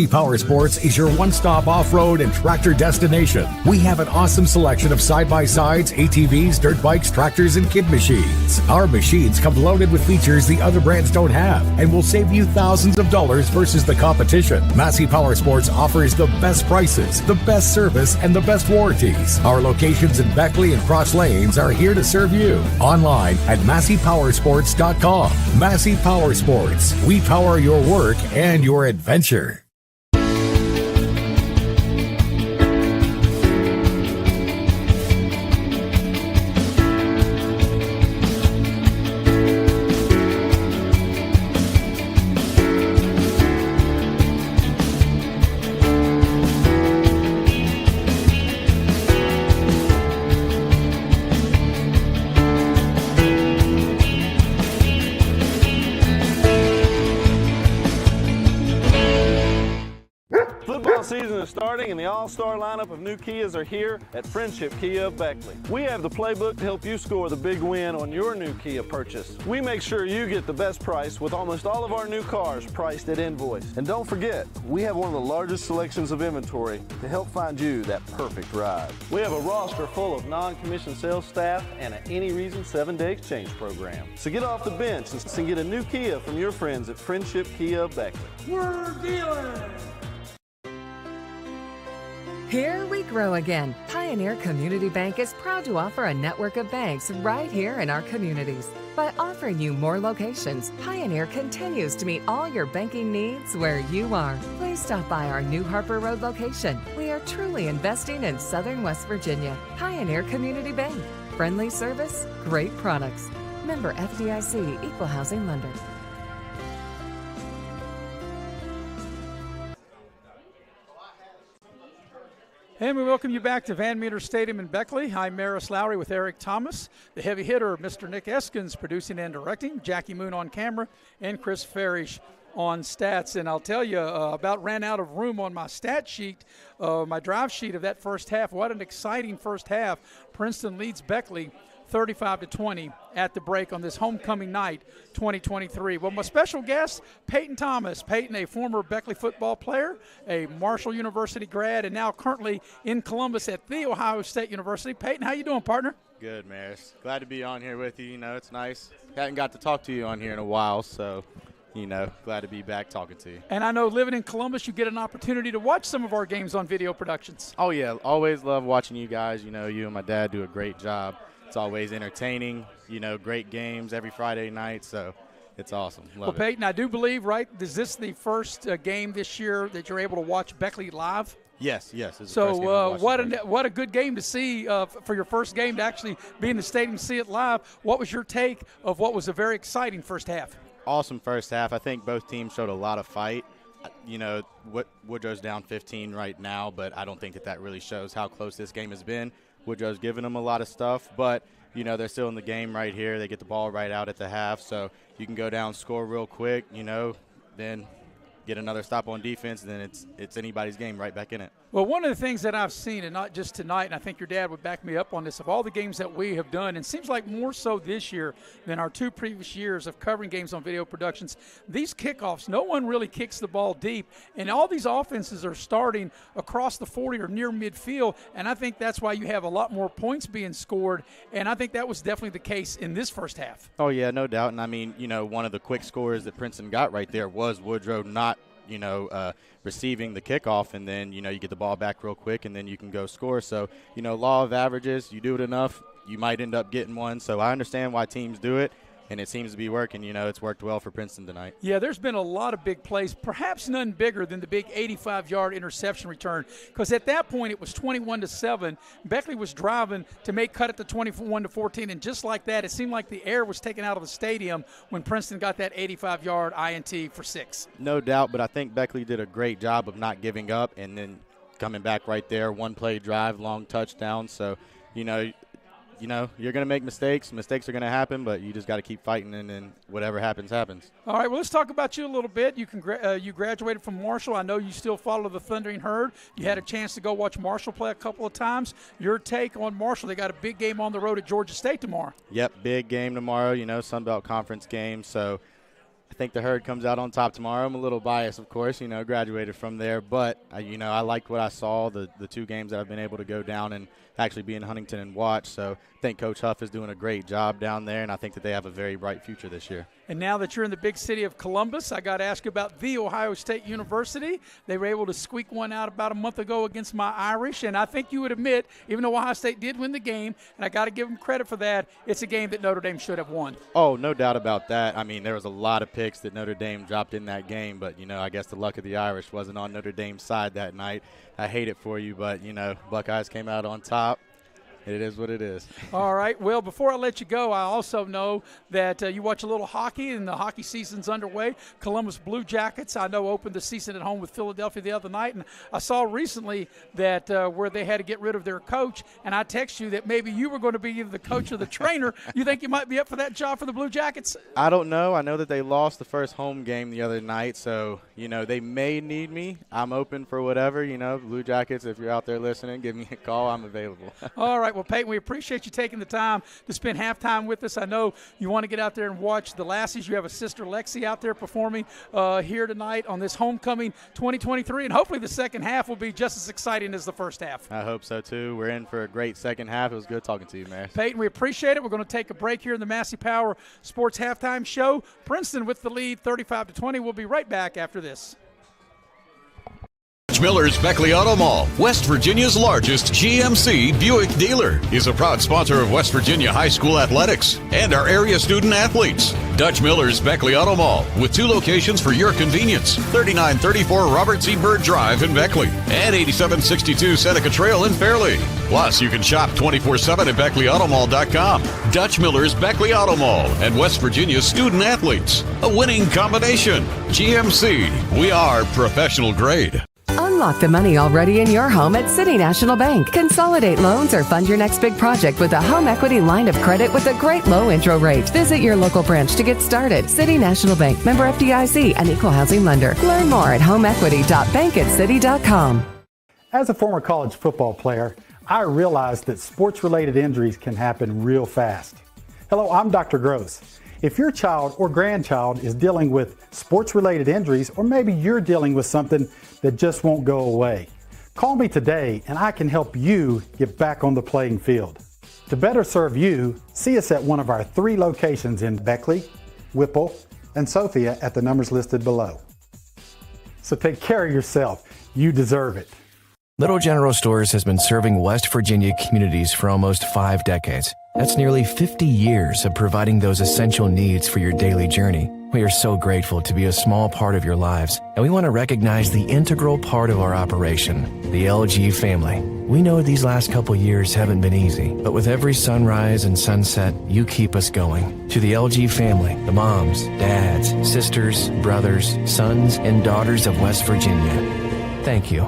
Power Sports is your one-stop off-road and tractor destination. We have an awesome selection of side-by-sides, ATVs, dirt bikes, tractors, and kid machines. Our machines come loaded with features the other brands don't have and will save you thousands of dollars versus the competition. Massey Power Sports offers the best prices, the best service, and the best warranties. Our locations in Beckley and Cross Lanes are here to serve you. Online at MasseyPowersports.com. Massey Power Sports. We power your work and your adventure. starting and the all-star lineup of new Kias are here at Friendship Kia of Beckley. We have the playbook to help you score the big win on your new Kia purchase. We make sure you get the best price with almost all of our new cars priced at invoice. And don't forget, we have one of the largest selections of inventory to help find you that perfect ride. We have a roster full of non-commissioned sales staff and an any reason 7-day exchange program. So get off the bench and get a new Kia from your friends at Friendship Kia of Beckley. We're dealing. Here we grow again. Pioneer Community Bank is proud to offer a network of banks right here in our communities. By offering you more locations, Pioneer continues to meet all your banking needs where you are. Please stop by our new Harper Road location. We are truly investing in Southern West Virginia. Pioneer Community Bank. Friendly service, great products. Member FDIC, Equal Housing Lender. And we welcome you back to Van Meter Stadium in Beckley. I'm Maris Lowry with Eric Thomas, the heavy hitter, Mr. Nick Eskins, producing and directing, Jackie Moon on camera, and Chris Farish on stats. And I'll tell you, about ran out of room on my stat sheet, my drive sheet of that first half. What an exciting first half. Princeton leads Beckley 35-20 at the break on this homecoming night 2023. Well, my special guest, Peyton Thomas. Peyton, a former Beckley football player, a Marshall University grad, and now currently in Columbus at The Ohio State University. Peyton, how you doing, partner? Good, Maris. Glad to be on here with you. You know, it's nice. Hadn't got to talk to you on here in a while, so, you know, glad to be back talking to you. And I know living in Columbus, you get an opportunity to watch some of our games on video productions. Oh, yeah. Always love watching you guys. You know, you and my dad do a great job. It's always entertaining, you know, great games every Friday night, so it's awesome. Love well, Peyton, I do believe, right, is this the first game this year that you're able to watch Beckley live? Yes. It's so what a good game to see for your first game, to actually be in the stadium and see it live. What was your take of what was a very exciting first half? Awesome first half. I think both teams showed a lot of fight. You know, Woodrow's down 15 right now, but I don't think that really shows how close this game has been. Woodrow's giving them a lot of stuff, but, you know, they're still in the game right here. They get the ball right out at the half, so you can go down, score real quick, you know, then get another stop on defense, and then it's anybody's game right back in it. Well, one of the things that I've seen, and not just tonight, and I think your dad would back me up on this, of all the games that we have done, and it seems like more so this year than our two previous years of covering games on video productions, these kickoffs, no one really kicks the ball deep, and all these offenses are starting across the 40 or near midfield, and I think that's why you have a lot more points being scored, and I think that was definitely the case in this first half. Oh, yeah, no doubt, and I mean, you know, one of the quick scores that Princeton got right there was Woodrow not receiving the kickoff, and then, you know, you get the ball back real quick, and then you can go score. So, you know, law of averages, you do it enough, you might end up getting one. So I understand why teams do it, and it seems to be working. You know, it's worked well for Princeton tonight. Yeah, there's been a lot of big plays, perhaps none bigger than the big 85-yard interception return, because at that point it was 21-7. Beckley was driving to make cut at the 21-14, and just like that, it seemed like the air was taken out of the stadium when Princeton got that 85-yard INT for 6. No doubt, but I think Beckley did a great job of not giving up and then coming back right there, one-play drive, long touchdown. So, you know, you're going to make mistakes. Mistakes are going to happen, but you just got to keep fighting, and then whatever happens, happens. All right, well, let's talk about you a little bit. You you graduated from Marshall. I know you still follow the Thundering Herd. You had a chance to go watch Marshall play a couple of times. Your take on Marshall? They got a big game on the road at Georgia State tomorrow. Yep, big game tomorrow, you know, Sun Belt Conference game. So I think the Herd comes out on top tomorrow. I'm a little biased, of course, you know, graduated from there. But, you know, I liked what I saw, the two games that I've been able to go down and actually be in Huntington and watch. So I think Coach Huff is doing a great job down there, and I think that they have a very bright future this year. And now that you're in the big city of Columbus, I got to ask you about The Ohio State University. They were able to squeak one out about a month ago against my Irish, and I think you would admit, even though Ohio State did win the game, and I got to give them credit for that, it's a game that Notre Dame should have won. Oh, no doubt about that. I mean, there was a lot of picks that Notre Dame dropped in that game, but, you know, I guess the luck of the Irish wasn't on Notre Dame's side that night. I hate it for you, but, you know, Buckeyes came out on top. It is what it is. All right. Well, before I let you go, I also know that you watch a little hockey, and the hockey season's underway. Columbus Blue Jackets, I know, opened the season at home with Philadelphia the other night, and I saw recently that where they had to get rid of their coach, and I text you that maybe you were going to be either the coach or the trainer. You think you might be up for that job for the Blue Jackets? I don't know. I know that they lost the first home game the other night, so, they may need me. I'm open for whatever, Blue Jackets, if you're out there listening, give me a call. I'm available. All right. Well, Peyton, we appreciate you taking the time to spend halftime with us. I know you want to get out there and watch the Lassies. You have a sister, Lexi, out there performing here tonight on this homecoming 2023, and hopefully the second half will be just as exciting as the first half. I hope so, too. We're in for a great second half. It was good talking to you, man. Peyton, we appreciate it. We're going to take a break here in the Massey Power Sports Halftime Show. Princeton with the lead, 35-20. We'll be right back after this. Miller's Beckley Auto Mall, West Virginia's largest GMC Buick dealer, is a proud sponsor of West Virginia High School athletics and our area student athletes. Dutch Miller's Beckley Auto Mall, with 2 locations for your convenience: 3934 Robert C. Byrd Drive in Beckley and 8762 Seneca Trail in Fairleigh. Plus, you can shop 24/7 at BeckleyAutomall.com. Dutch Miller's Beckley Auto Mall and West Virginia's student athletes. A winning combination. GMC, we are professional grade. Unlock the money already in your home at City National Bank. Consolidate loans or fund your next big project with a home equity line of credit with a great low intro rate. Visit your local branch to get started. City National Bank, member FDIC, and equal housing lender. Learn more at homeequity.bankatcity.com. As a former college football player, I realized that sports-related injuries can happen real fast. Hello, I'm Dr. Gross. If your child or grandchild is dealing with sports-related injuries, or maybe you're dealing with something that just won't go away, call me today and I can help you get back on the playing field. To better serve you, see us at one of our 3 locations in Beckley, Whipple, and Sophia at the numbers listed below. So take care of yourself. You deserve it. Little General Stores has been serving West Virginia communities for almost 5 decades. That's nearly 50 years of providing those essential needs for your daily journey. We are so grateful to be a small part of your lives, and we want to recognize the integral part of our operation, the LG family. We know these last couple years haven't been easy, but with every sunrise and sunset, you keep us going. To the LG family, the moms, dads, sisters, brothers, sons, and daughters of West Virginia, thank you.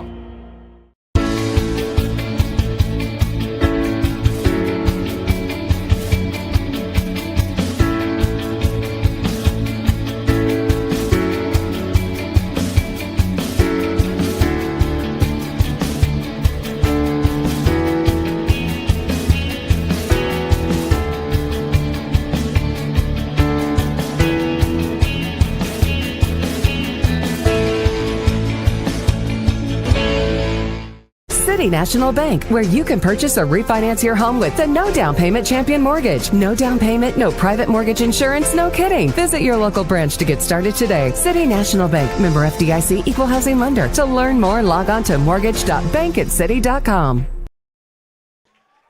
City National Bank, where you can purchase or refinance your home with the no down payment champion mortgage. No down payment, no private mortgage insurance, no kidding. Visit your local branch to get started today. City National Bank, member FDIC, equal housing lender. To learn more, log on to mortgage.bankatcity.com.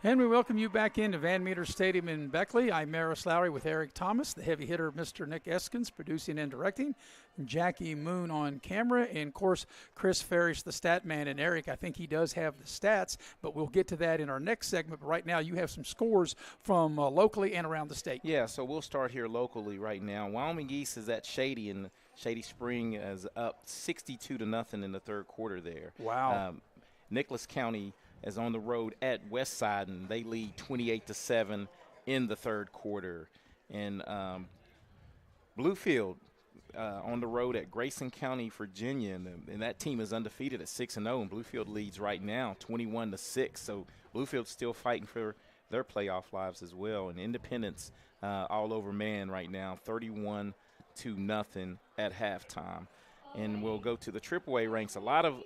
And we welcome you back into Van Meter Stadium in Beckley. I'm Maris Lowry with Eric Thomas, the heavy hitter, Mr. Nick Eskins, producing and directing, and Jackie Moon on camera, and, of course, Chris Farish, the stat man. And, Eric, I think he does have the stats, but we'll get to that in our next segment. But right now you have some scores from locally and around the state. Yeah, so we'll start here locally right now. Wyoming East is at Shady, and Shady Spring is up 62-0 in the third quarter there. Wow. Nicholas County is on the road at Westside, and they lead 28-7 in the third quarter. And Bluefield on the road at Grayson County, Virginia, and that team is undefeated at 6-0, and Bluefield leads right now 21-6. So Bluefield's still fighting for their playoff lives as well. And Independence all over man right now, 31-0 at halftime. And we'll go to the AAA ranks. A lot of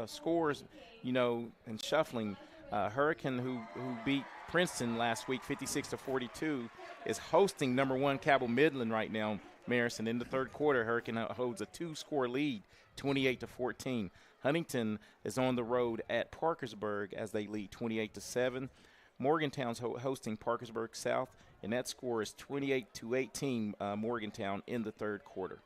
scores, and shuffling. Hurricane, who beat Princeton last week, 56-42, is hosting number 1 Cabell Midland right now, Marison. In the third quarter, Hurricane holds a 2-score lead, 28-14. Huntington is on the road at Parkersburg as they lead 28-7. Morgantown's hosting Parkersburg South, and that score is 28-18 Morgantown in the third quarter.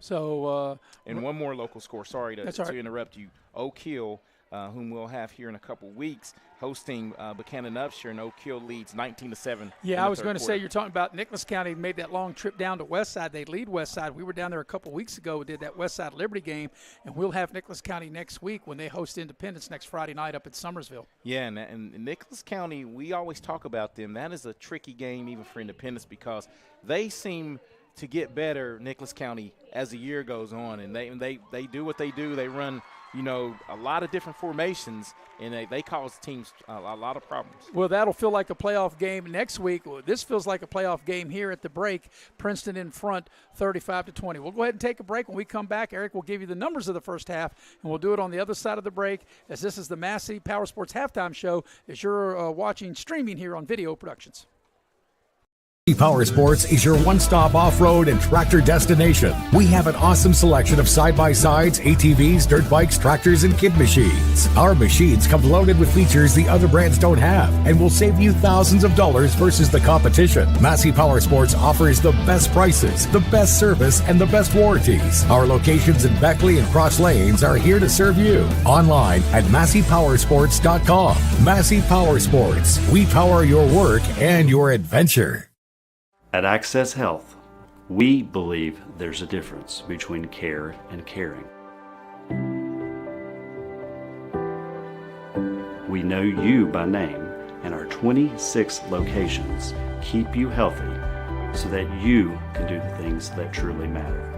So, and one more local score. Sorry to interrupt you. Oak Hill whom we'll have here in a couple weeks, hosting Buchanan Upshur, and Oak Hill leads 19-7. Yeah, I was going to say, you're talking about Nicholas County made that long trip down to Westside. They lead Westside. We were down there a couple weeks ago. We did that Westside Liberty game, and we'll have Nicholas County next week when they host Independence next Friday night up at Summersville. Yeah, and Nicholas County, we always talk about them. That is a tricky game even for Independence because they seem to get better, Nicholas County, as the year goes on, and they do what they do. They run, a lot of different formations, and they cause teams a lot of problems. Well, that'll feel like a playoff game next week. This feels like a playoff game here at the break. Princeton in front, 35-20. We'll go ahead and take a break. When we come back, Eric will give you the numbers of the first half, and we'll do it on the other side of the break, as this is the Massey Power Sports Halftime Show as you're watching streaming here on Video Productions. Power Sports is your one-stop off-road and tractor destination. We have an awesome selection of side-by-sides, ATVs, dirt bikes, tractors, and kid machines. Our machines come loaded with features the other brands don't have and will save you thousands of dollars versus the competition. Massey Power Sports offers the best prices, the best service, and the best warranties. Our locations in Beckley and Cross Lanes are here to serve you. Online at MasseyPowersports.com. Massey Power Sports. We power your work and your adventure. At Access Health, we believe there's a difference between care and caring. We know you by name, and our 26 locations keep you healthy so that you can do the things that truly matter.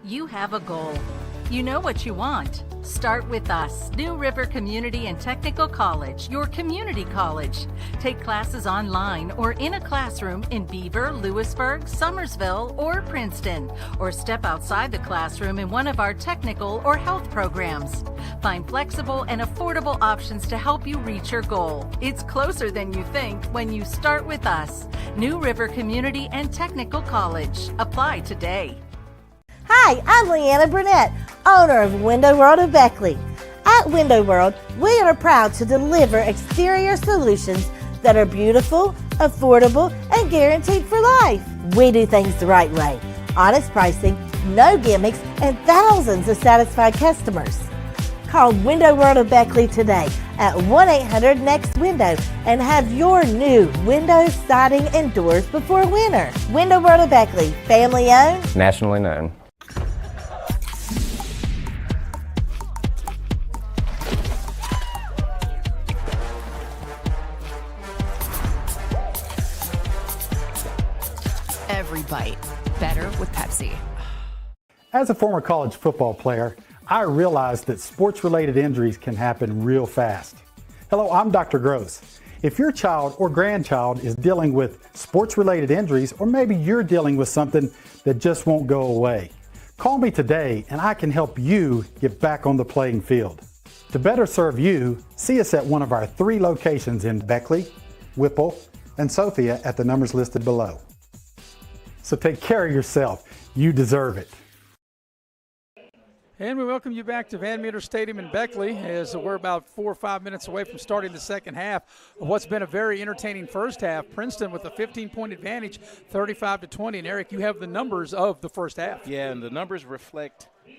You have a goal. You know what you want. Start with us, New River Community and Technical College, your community college. Take classes online or in a classroom in Beaver, Lewisburg, Summersville, or Princeton, or step outside the classroom in one of our technical or health programs. Find flexible and affordable options to help you reach your goal. It's closer than you think when you start with us, New River Community and Technical College. Apply today. Hi, I'm Leanna Burnett, owner of Window World of Beckley. At Window World, we are proud to deliver exterior solutions that are beautiful, affordable, and guaranteed for life. We do things the right way. Honest pricing, no gimmicks, and thousands of satisfied customers. Call Window World of Beckley today at 1-800-NEXT-WINDOW and have your new windows, siding, and doors before winter. Window World of Beckley, family owned, nationally known. Every bite better with Pepsi. As a former college football player, I realized that sports-related injuries can happen real fast. Hello, I'm Dr. Gross. If your child or grandchild is dealing with sports-related injuries, or maybe you're dealing with something that just won't go away, call me today and I can help you get back on the playing field. To better serve you, see us at one of our 3 locations in Beckley, Whipple, and Sophia at the numbers listed below. So take care of yourself. You deserve it. And we welcome you back to Van Meter Stadium in Beckley as we're about 4 or 5 minutes away from starting the second half of what's been a very entertaining first half. Princeton with a 15-point advantage, 35-20. And Eric, you have the numbers of the first half. Yeah, and the numbers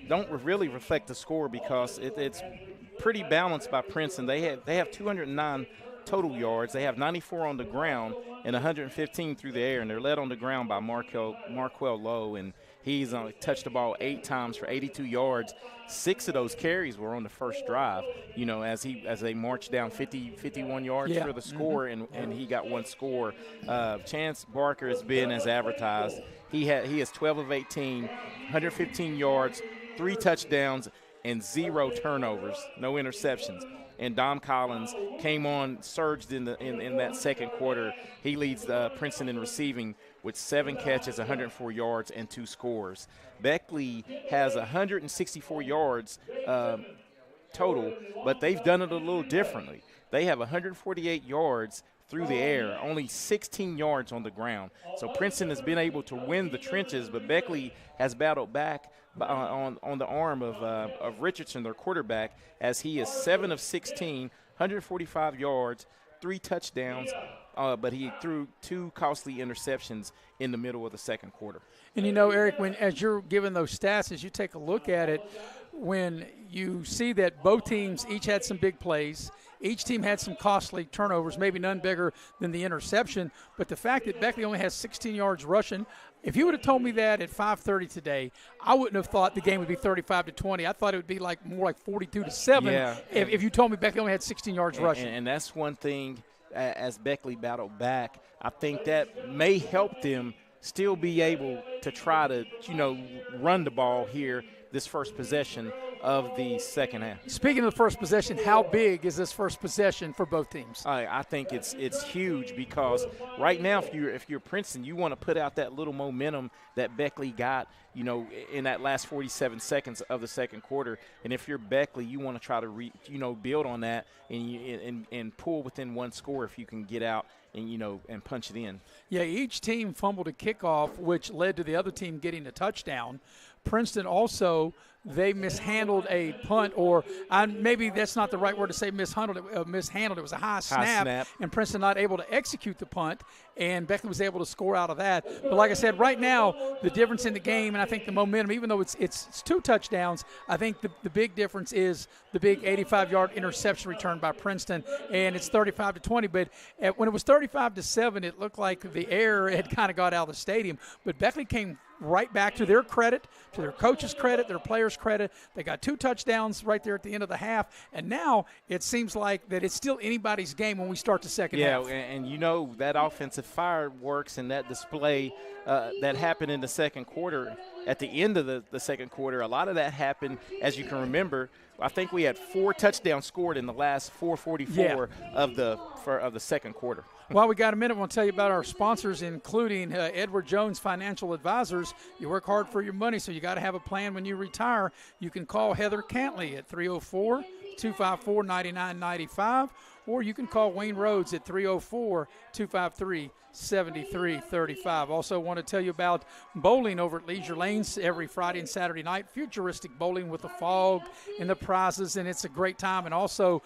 don't really reflect the score because it's pretty balanced by Princeton. They have 209 total yards. They have 94 on the ground and 115 through the air, and they're led on the ground by Marquell Lowe, and he's touched the ball 8 times for 82 yards. 6 of those carries were on the first drive, as they marched down 51 yards for the score, and he got 1 score. Chance Barker has been as advertised. He has 12 of 18, 115 yards, 3 touchdowns, and 0 turnovers, no interceptions. And Dom Collins came on, surged in that second quarter. He leads Princeton in receiving with 7 catches, 104 yards, and 2 scores. Beckley has 164 yards total, but they've done it a little differently. They have 148 yards through the air, only 16 yards on the ground. So Princeton has been able to win the trenches, but Beckley has battled back on the arm of Richardson, their quarterback, as he is 7 of 16, 145 yards, 3 touchdowns, but he threw 2 costly interceptions in the middle of the second quarter. And you know, Eric, as you're giving those stats, as you take a look at it, when you see that both teams each had some big plays, each team had some costly turnovers, maybe none bigger than the interception, but the fact that Beckley only has 16 yards rushing, if you would have told me that at 5:30 today, I wouldn't have thought the game would be 35-20. I thought it would be more like 42-7 if you told me Beckley only had 16 yards rushing. And that's one thing, as Beckley battled back, I think that may help them still be able to try to, run the ball here this first possession of the second half. Speaking of the first possession, how big is this first possession for both teams? I think it's huge because right now, if you're Princeton, you want to put out that little momentum that Beckley got, in that last 47 seconds of the second quarter. And if you're Beckley, you want to try to build on that and pull within one score if you can get out and punch it in. Yeah, each team fumbled a kickoff, which led to the other team getting a touchdown. Princeton also, they mishandled a punt, or maybe that's not the right word to say mishandled. It was a high snap, and Princeton not able to execute the punt, and Beckley was able to score out of that. But like I said, right now, the difference in the game, and I think the momentum, even though it's 2 touchdowns, I think the big difference is the big 85-yard interception return by Princeton, and it's 35-20. But when it was 35-7, it looked like the air had kind of got out of the stadium. But Beckley came right back to their credit, to their coach's credit, their players' credit. They got 2 touchdowns right there at the end of the half, and now it seems like that it's still anybody's game when we start the second half. Yeah, and that offensive fireworks and that display that happened in the second quarter, at the end of the second quarter, a lot of that happened, as you can remember. I think we had 4 touchdowns scored in the last 4:44 of the second quarter. While we got a minute, we'll tell you about our sponsors, including Edward Jones Financial Advisors. You work hard for your money, so you got to have a plan when you retire. You can call Heather Cantley at 304-254-9995, or you can call Wayne Rhodes at 304-253-7335. Also want to tell you about bowling over at Leisure Lanes every Friday and Saturday night. Futuristic bowling with the fog and the prizes, and it's a great time. And also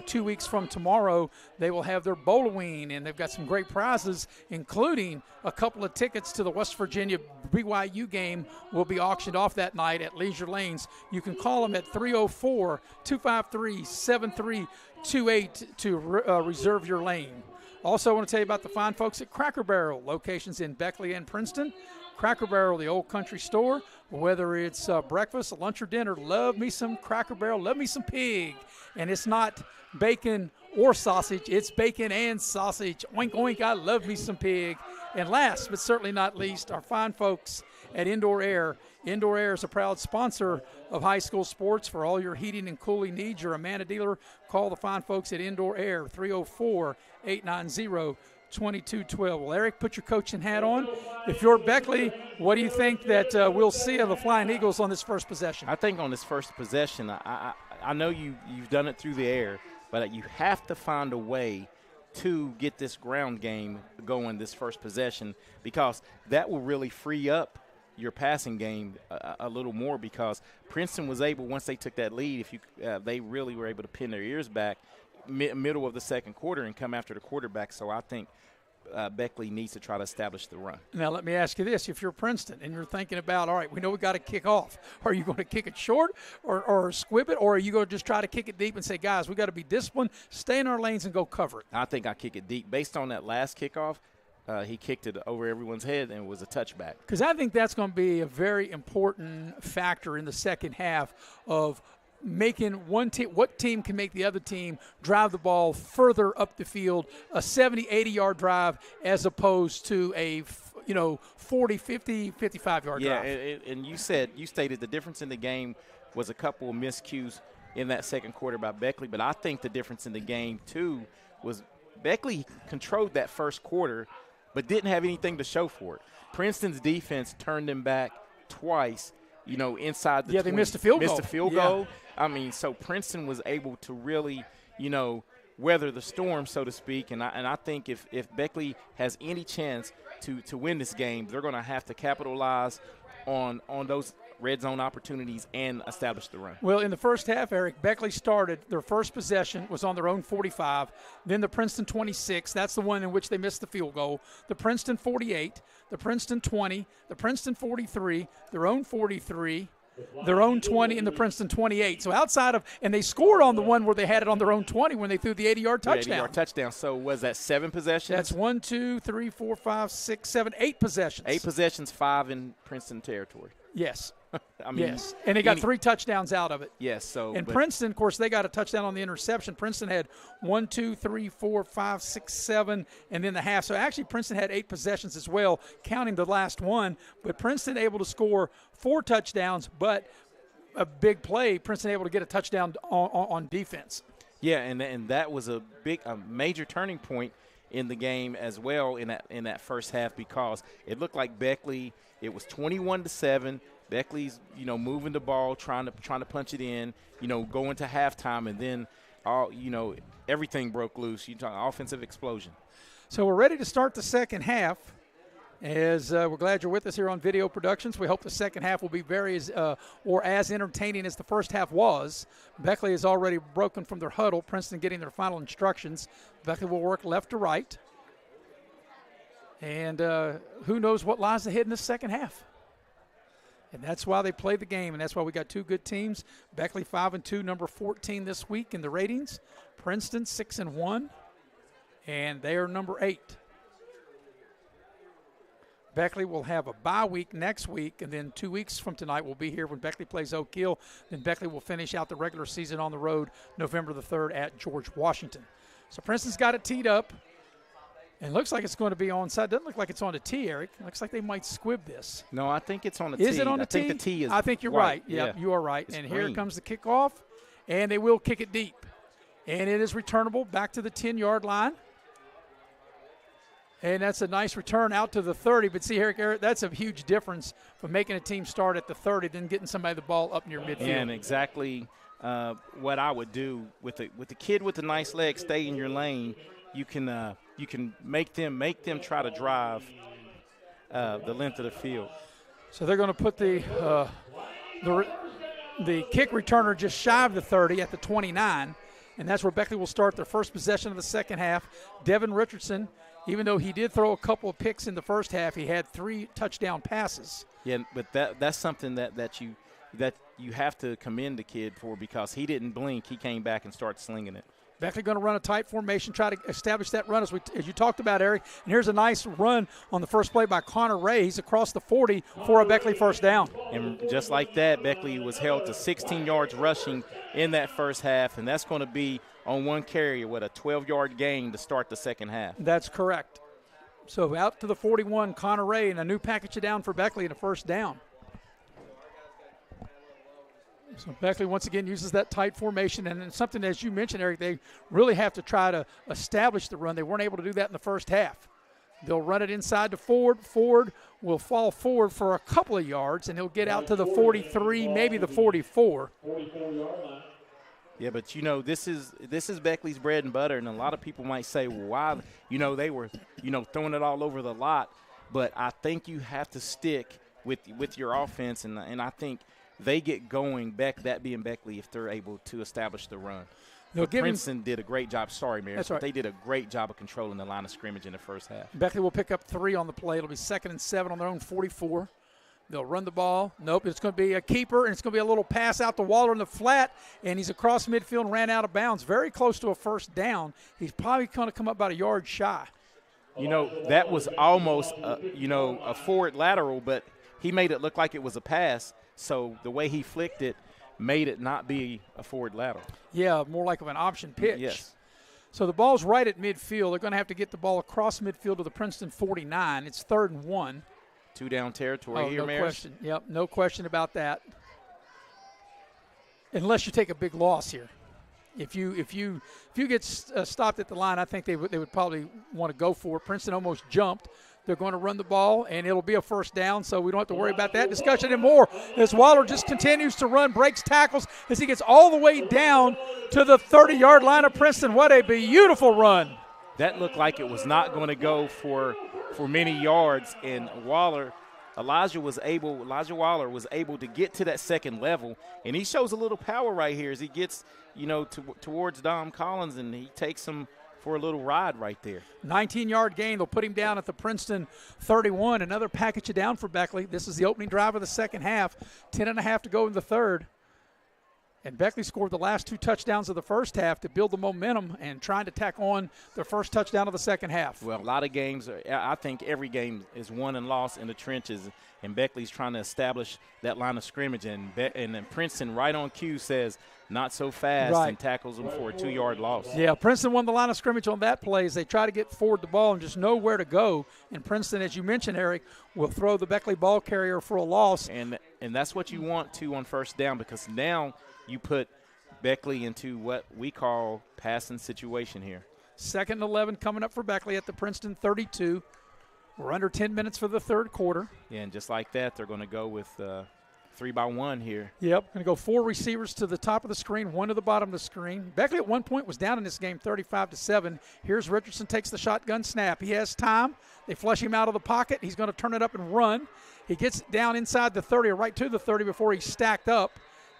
2 weeks from tomorrow, they will have their Bowloween, and they've got some great prizes, including a couple of tickets to the West Virginia BYU game will be auctioned off that night at Leisure Lanes. You can call them at 304-253-7328 to reserve your lane. Also, I want to tell you about the fine folks at Cracker Barrel, locations in Beckley and Princeton. Cracker Barrel, the old country store. Whether it's breakfast, lunch, or dinner, love me some Cracker Barrel, love me some pig. And it's not bacon or sausage, it's bacon and sausage. Oink, oink, I love me some pig. And last but certainly not least, our fine folks at Indoor Air. Indoor Air is a proud sponsor of high school sports. For all your heating and cooling needs, you're a Amana dealer. Call the fine folks at Indoor Air, 304-890-2212. Well, Eric, put your coaching hat on. If you're Beckley, what do you think that we'll see of the Flying Eagles on this first possession? I think on this first possession, I know you've done it through the air, but you have to find a way to get this ground game going this first possession, because that will really free up your passing game a little more, because Princeton was able, once they took that lead, they really were able to pin their ears back middle of the second quarter and come after the quarterback. So I think Beckley needs to try to establish the run. Now let me ask you this. If you're Princeton and you're thinking about, all right, we know we got to kick off, are you going to kick it short or squib it, or are you going to just try to kick it deep and say, guys, we got to be disciplined, stay in our lanes, and go cover it? I think I kick it deep. Based on that last kickoff, he kicked it over everyone's head and it was a touchback. Because I think that's going to be a very important factor in the second half of making one team, what team can make the other team drive the ball further up the field, a 70, 80-yard drive as opposed to a 40, 50, 55-yard drive. Yeah, and you stated the difference in the game was a couple of miscues in that second quarter by Beckley, but I think the difference in the game, too, was Beckley controlled that first quarter but didn't have anything to show for it. Princeton's defense turned them back twice, inside the 20. They missed a field goal. Missed a field goal. I mean, so Princeton was able to really, weather the storm, so to speak. And I think if Beckley has any chance to win this game, they're going to have to capitalize on those red zone opportunities and establish the run. Well, in the first half, Eric, Beckley started. Their first possession was on their own 45. Then the Princeton 26. That's the one in which they missed the field goal. The Princeton 48, the Princeton 20, the Princeton 43, their own 43, their own 20, and the Princeton 28. So outside of – and they scored on the one where they had it on their own 20 when they threw the 80-yard touchdown. 80-yard touchdown. So was that 7 possessions? That's 1, 2, 3, 4, 5, 6, 7, 8 possessions. 8 possessions, 5 in Princeton territory. Yes. I mean, yes, and they got 3 touchdowns out of it. Yes. So and Princeton, of course, they got a touchdown on the interception. Princeton had 1, 2, 3, 4, 5, 6, 7, and then the half. So actually, Princeton had 8 possessions as well, counting the last one. But Princeton able to score 4 touchdowns, but a big play. Princeton able to get a touchdown on defense. Yeah, and that was a major turning point in the game as well in that first half, because it looked like Beckley. It was 21-7. Beckley's, moving the ball, trying to punch it in, going to halftime, and then everything broke loose. You talk offensive explosion. So we're ready to start the second half. As we're glad you're with us here on Video Productions. We hope the second half will be as entertaining as the first half was. Beckley has already broken from their huddle. Princeton getting their final instructions. Beckley will work left to right. And who knows what lies ahead in the second half. And that's why they play the game, and that's why we got 2 good teams. Beckley 5-2, number 14 this week in the ratings. Princeton 6-1, and they are number 8. Beckley will have a bye week next week, and then 2 weeks from tonight we'll be here when Beckley plays Oak Hill. Then Beckley will finish out the regular season on the road November the 3rd at George Washington. So Princeton's got it teed up, and looks like it's going to be onside. Doesn't look like it's on a tee, Eric. Looks like they might squib this. No, I think it's on a tee. Is it on a tee? I think the tee is I think you're right. Yeah, you are right. And here comes the kickoff, and they will kick it deep. And it is returnable back to the 10-yard line. And that's a nice return out to the 30. But see, Eric, that's a huge difference from making a team start at the 30 than getting somebody the ball up near midfield. And exactly what I would do with the kid with the nice leg, stay in your lane. You can make them try to drive the length of the field. So they're going to put the kick returner just shy of the 30 at the 29, and that's where Beckley will start their first possession of the second half. Devin Richardson, even though he did throw a couple of picks in the first half, he had 3 touchdown passes. Yeah, but that's something that you have to commend the kid for, because he didn't blink. He came back and started slinging it. Beckley going to run a tight formation, try to establish that run as you talked about, Eric. And here's a nice run on the first play by Connor Ray. He's across the 40 for a Beckley first down. And just like that, Beckley was held to 16 yards rushing in that first half, and that's going to be on one carry with a 12-yard gain to start the second half. That's correct. So out to the 41, Connor Ray, and a new package down for Beckley and a first down. So Beckley once again uses that tight formation, and it's something, as you mentioned, Eric, they really have to try to establish the run. They weren't able to do that in the first half. They'll run it inside to Ford. Ford will fall forward for a couple of yards, and he'll get out to the 43, maybe the 44. Yeah, but this is Beckley's bread and butter, and a lot of people might say, well, why? They were throwing it all over the lot, but I think you have to stick with your offense, and I think they get going, that being Beckley, if they're able to establish the run. Princeton did a great job. Sorry, Mayor. That's right. They did a great job of controlling the line of scrimmage in the first half. Beckley will pick up 3 on the play. It'll be 2nd and 7 on their own 44. They'll run the ball. Nope, it's going to be a keeper, and it's going to be a little pass out to Waller in the flat, and he's across midfield and ran out of bounds. Very close to a first down. He's probably going to come up about a yard shy. That was almost, a forward lateral, but he made it look like it was a pass. So the way he flicked it made it not be a forward lateral. Yeah, more like of an option pitch. Yes. So the ball's right at midfield. They're going to have to get the ball across midfield to the Princeton 49. It's 3rd and 1. 2 down territory here, Mayor. No question. Yep, no question about that. Unless you take a big loss here. If you get stopped at the line, I think they would probably want to go for it. Princeton almost jumped. They're going to run the ball, and it'll be a first down, so we don't have to worry about that discussion anymore. As Waller just continues to run, breaks tackles as he gets all the way down to the 30-yard line of Princeton. What a beautiful run. That looked like it was not going to go for many yards, and Waller Elijah Waller was able to get to that second level, and he shows a little power right here as he gets, towards Dom Collins, and he takes him for a little ride right there. 19-yard gain. They'll put him down at the Princeton 31. Another package it down for Beckley. This is the opening drive of the second half. 10.5 to go in the third. And Beckley scored the last 2 touchdowns of the first half to build the momentum and trying to tack on their first touchdown of the second half. Well, a lot of games, I think every game is won and lost in the trenches, and Beckley's trying to establish that line of scrimmage. And then Princeton right on cue says, not so fast, right, and tackles them for a 2-yard loss. Yeah, Princeton won the line of scrimmage on that play as they try to get forward the ball and just know where to go. And Princeton, as you mentioned, Eric, will throw the Beckley ball carrier for a loss. And that's what you want to on first down, because now you put Beckley into what we call passing situation here. 2nd and 11 coming up for Beckley at the Princeton 32. We're under 10 minutes for the third quarter. Yeah, and just like that, they're going to go with 3-by-1 here. Yep, going to go 4 receivers to the top of the screen, 1 to the bottom of the screen. Beckley at one point was down in this game 35-7. Here's Richardson, takes the shotgun snap. He has time. They flush him out of the pocket. He's going to turn it up and run. He gets down inside the 30 or right to the 30 before he's stacked up.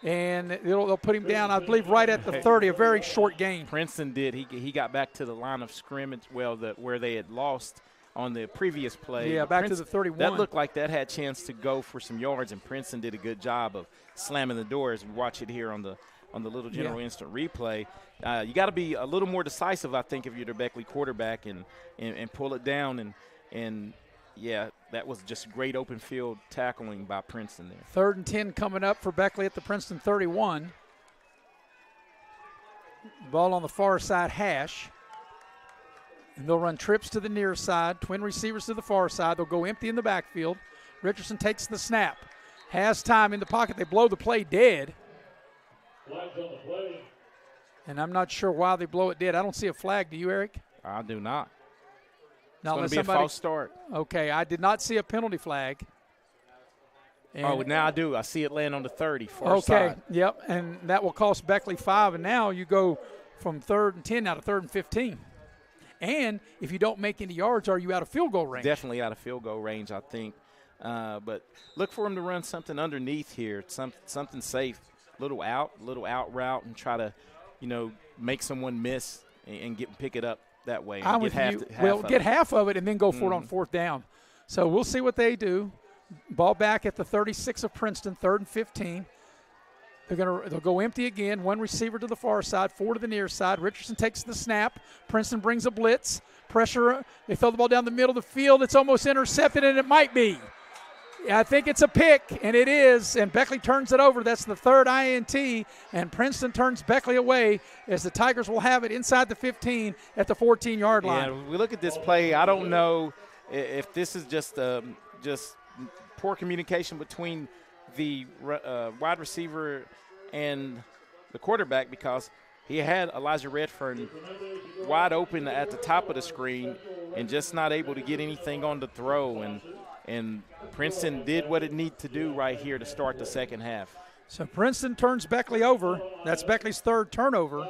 And they'll put him down, I believe, right at the 30, a very short gain. Princeton did. He got back to the line of scrimmage, where they had lost on the previous play. Yeah, back to the 31. That looked like that had a chance to go for some yards, and Princeton did a good job of slamming the door as we watch it here on the Little General Instant Replay. You got to be a little more decisive, I think, if you're the Beckley quarterback and pull it down and yeah, that was just great open field tackling by Princeton there. 3rd and 10 coming up for Beckley at the Princeton 31. Ball on the far side hash. And they'll run trips to the near side, twin receivers to the far side. They'll go empty in the backfield. Richardson takes the snap. Has time in the pocket. They blow the play dead. And I'm not sure why they blow it dead. I don't see a flag. Do you, Eric? I do not. Now, it's going to be a false start. Okay, I did not see a penalty flag. And now I do. I see it laying on the 30, far side. Okay, yep, and that will cost Beckley 5, and now you go from 3rd and 10 now to 3rd and 15. And if you don't make any yards, are you out of field goal range? Definitely out of field goal range, I think. But look for him to run something underneath here, something safe, little out route, and try to, make someone miss and pick it up that way. I'm with you. Get half of it and then go for it on 4th down. So we'll see what they do. Ball back at the 36 of Princeton, 3rd and 15. They'll go empty again. 1 receiver to the far side, 4 to the near side. Richardson takes the snap. Princeton brings a blitz. Pressure. They throw the ball down the middle of the field. It's almost intercepted, and it might be. I think it's a pick, and it is, and Beckley turns it over. That's the 3rd INT, and Princeton turns Beckley away as the Tigers will have it inside the 15 at the 14-yard line. Yeah, when we look at this play, I don't know if this is just poor communication between the wide receiver and the quarterback, because he had Elijah Redfern wide open at the top of the screen and just not able to get anything on the throw, and Princeton did what it needed to do right here to start the second half. So Princeton turns Beckley over. That's Beckley's 3rd turnover.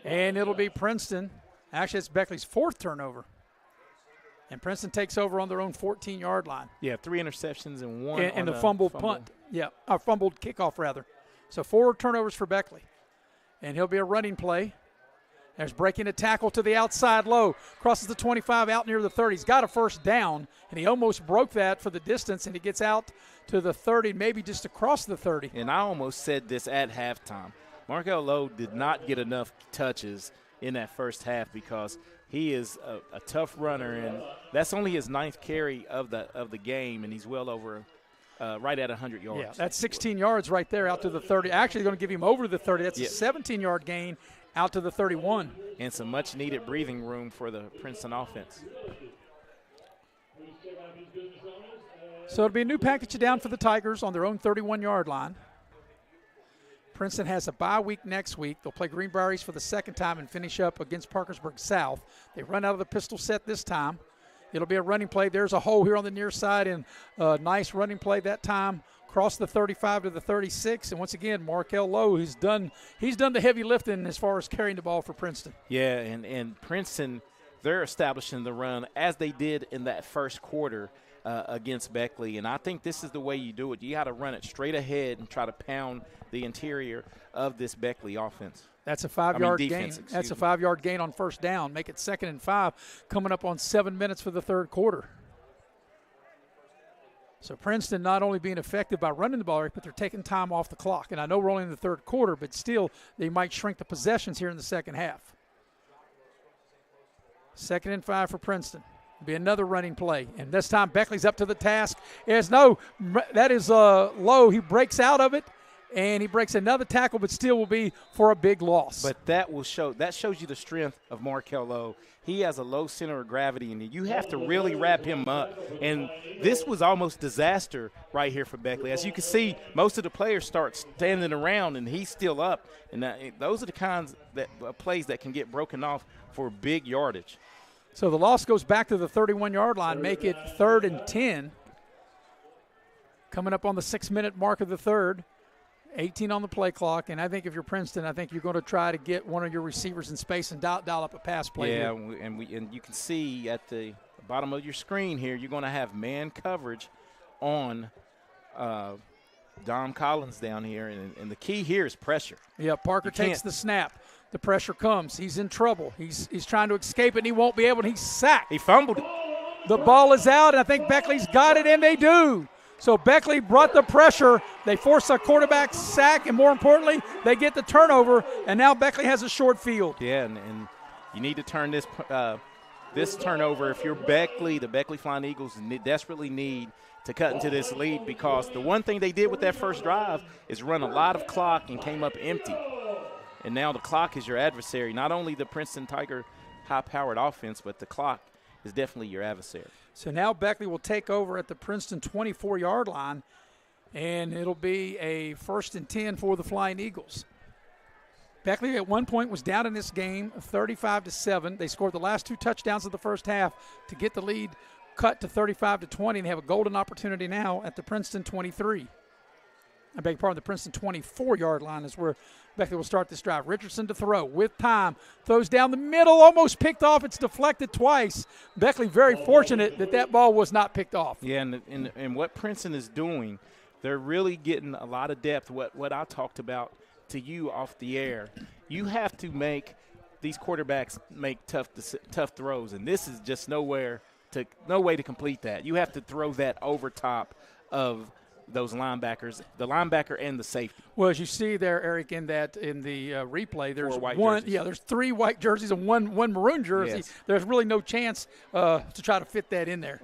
And it'll be Princeton. Actually, it's Beckley's 4th turnover. And Princeton takes over on their own 14-yard line. Yeah, 3 interceptions and 1 and the fumbled punt. Yeah, fumbled kickoff, rather. So 4 turnovers for Beckley. And he'll be a running play. There's breaking a tackle to the outside low. Crosses the 25 out near the 30. He's got a first down, and he almost broke that for the distance, and he gets out to the 30, maybe just across the 30. And I almost said this at halftime. Markel Lowe did not get enough touches in that first half because he is a tough runner, and that's only his 9th carry of the game, and he's well over right at 100 yards. Yeah, that's 16 yards right there out to the 30. Actually, going to give him over the 30. That's a 17-yard gain out to the 31. And some much-needed breathing room for the Princeton offense. So it'll be a new package down for the Tigers on their own 31-yard line. Princeton has a bye week next week. They'll play Greenbrier for the 2nd time and finish up against Parkersburg South. They run out of the pistol set this time. It'll be a running play. There's a hole here on the near side, and a nice running play that time. Cross the 35 to the 36, and once again, Markel Lowe, he's done the heavy lifting as far as carrying the ball for Princeton. Yeah, and Princeton they're establishing the run as they did in that first quarter against Beckley. And I think this is the way you do it. You got to run it straight ahead and try to pound the interior of this Beckley offense. That's a 5-yard gain. That's a 5-yard gain on first down. Make it 2nd and 5, coming up on 7 minutes for the third quarter. So Princeton not only being effective by running the ball, but they're taking time off the clock. And I know we're only in the third quarter, but still they might shrink the possessions here in the second half. 2nd and 5 for Princeton. Be another running play. And this time Beckley's up to the task. That is low. He breaks out of it, and he breaks another tackle, but still will be for a big loss. But that shows you the strength of Markel Lowe. He has a low center of gravity, and you have to really wrap him up. And this was almost disaster right here for Beckley. As you can see, most of the players start standing around, and he's still up. And those are the kinds of plays that can get broken off for big yardage. So the loss goes back to the 31-yard line, make it 3rd and 10. Coming up on the 6-minute mark of the third. 18 on the play clock, and I think if you're Princeton, I think you're going to try to get one of your receivers in space and dial up a pass play. Yeah, and you can see at the bottom of your screen here, you're going to have man coverage on Dom Collins down here, and the key here is pressure. Yeah, Parker takes the snap. The pressure comes. He's in trouble. He's trying to escape it, and he won't be able to. He's sacked. He fumbled it. The ball is out, and I think Beckley's got it, and they do. So Beckley brought the pressure. They force a quarterback sack, and more importantly, they get the turnover, and now Beckley has a short field. Yeah, and you need to turn this turnover. If you're Beckley, the Beckley Flying Eagles desperately need to cut into this lead, because the one thing they did with that first drive is run a lot of clock and came up empty. And now the clock is your adversary. Not only the Princeton Tiger high-powered offense, but the clock is definitely your adversary. So now Beckley will take over at the Princeton 24-yard line, and it'll be a 1st and 10 for the Flying Eagles. Beckley at one point was down in this game 35-7. They scored the last 2 touchdowns of the first half to get the lead cut to 35-20, and they have a golden opportunity now at the Princeton 23. I beg your pardon, the Princeton 24-yard line is where Beckley will start this drive. Richardson to throw with time. Throws down the middle, almost picked off. It's deflected twice. Beckley very fortunate that ball was not picked off. Yeah, and what Princeton is doing, they're really getting a lot of depth. What I talked about to you off the air, you have to make these quarterbacks make tough throws, and this is just no way to complete that. You have to throw that over top of those linebackers, the linebacker and the safety. Well, as you see there, Eric, in the replay, there's 4 white one. jerseys. Yeah, there's 3 white jerseys and one maroon jersey. Yes. There's really no chance to try to fit that in there.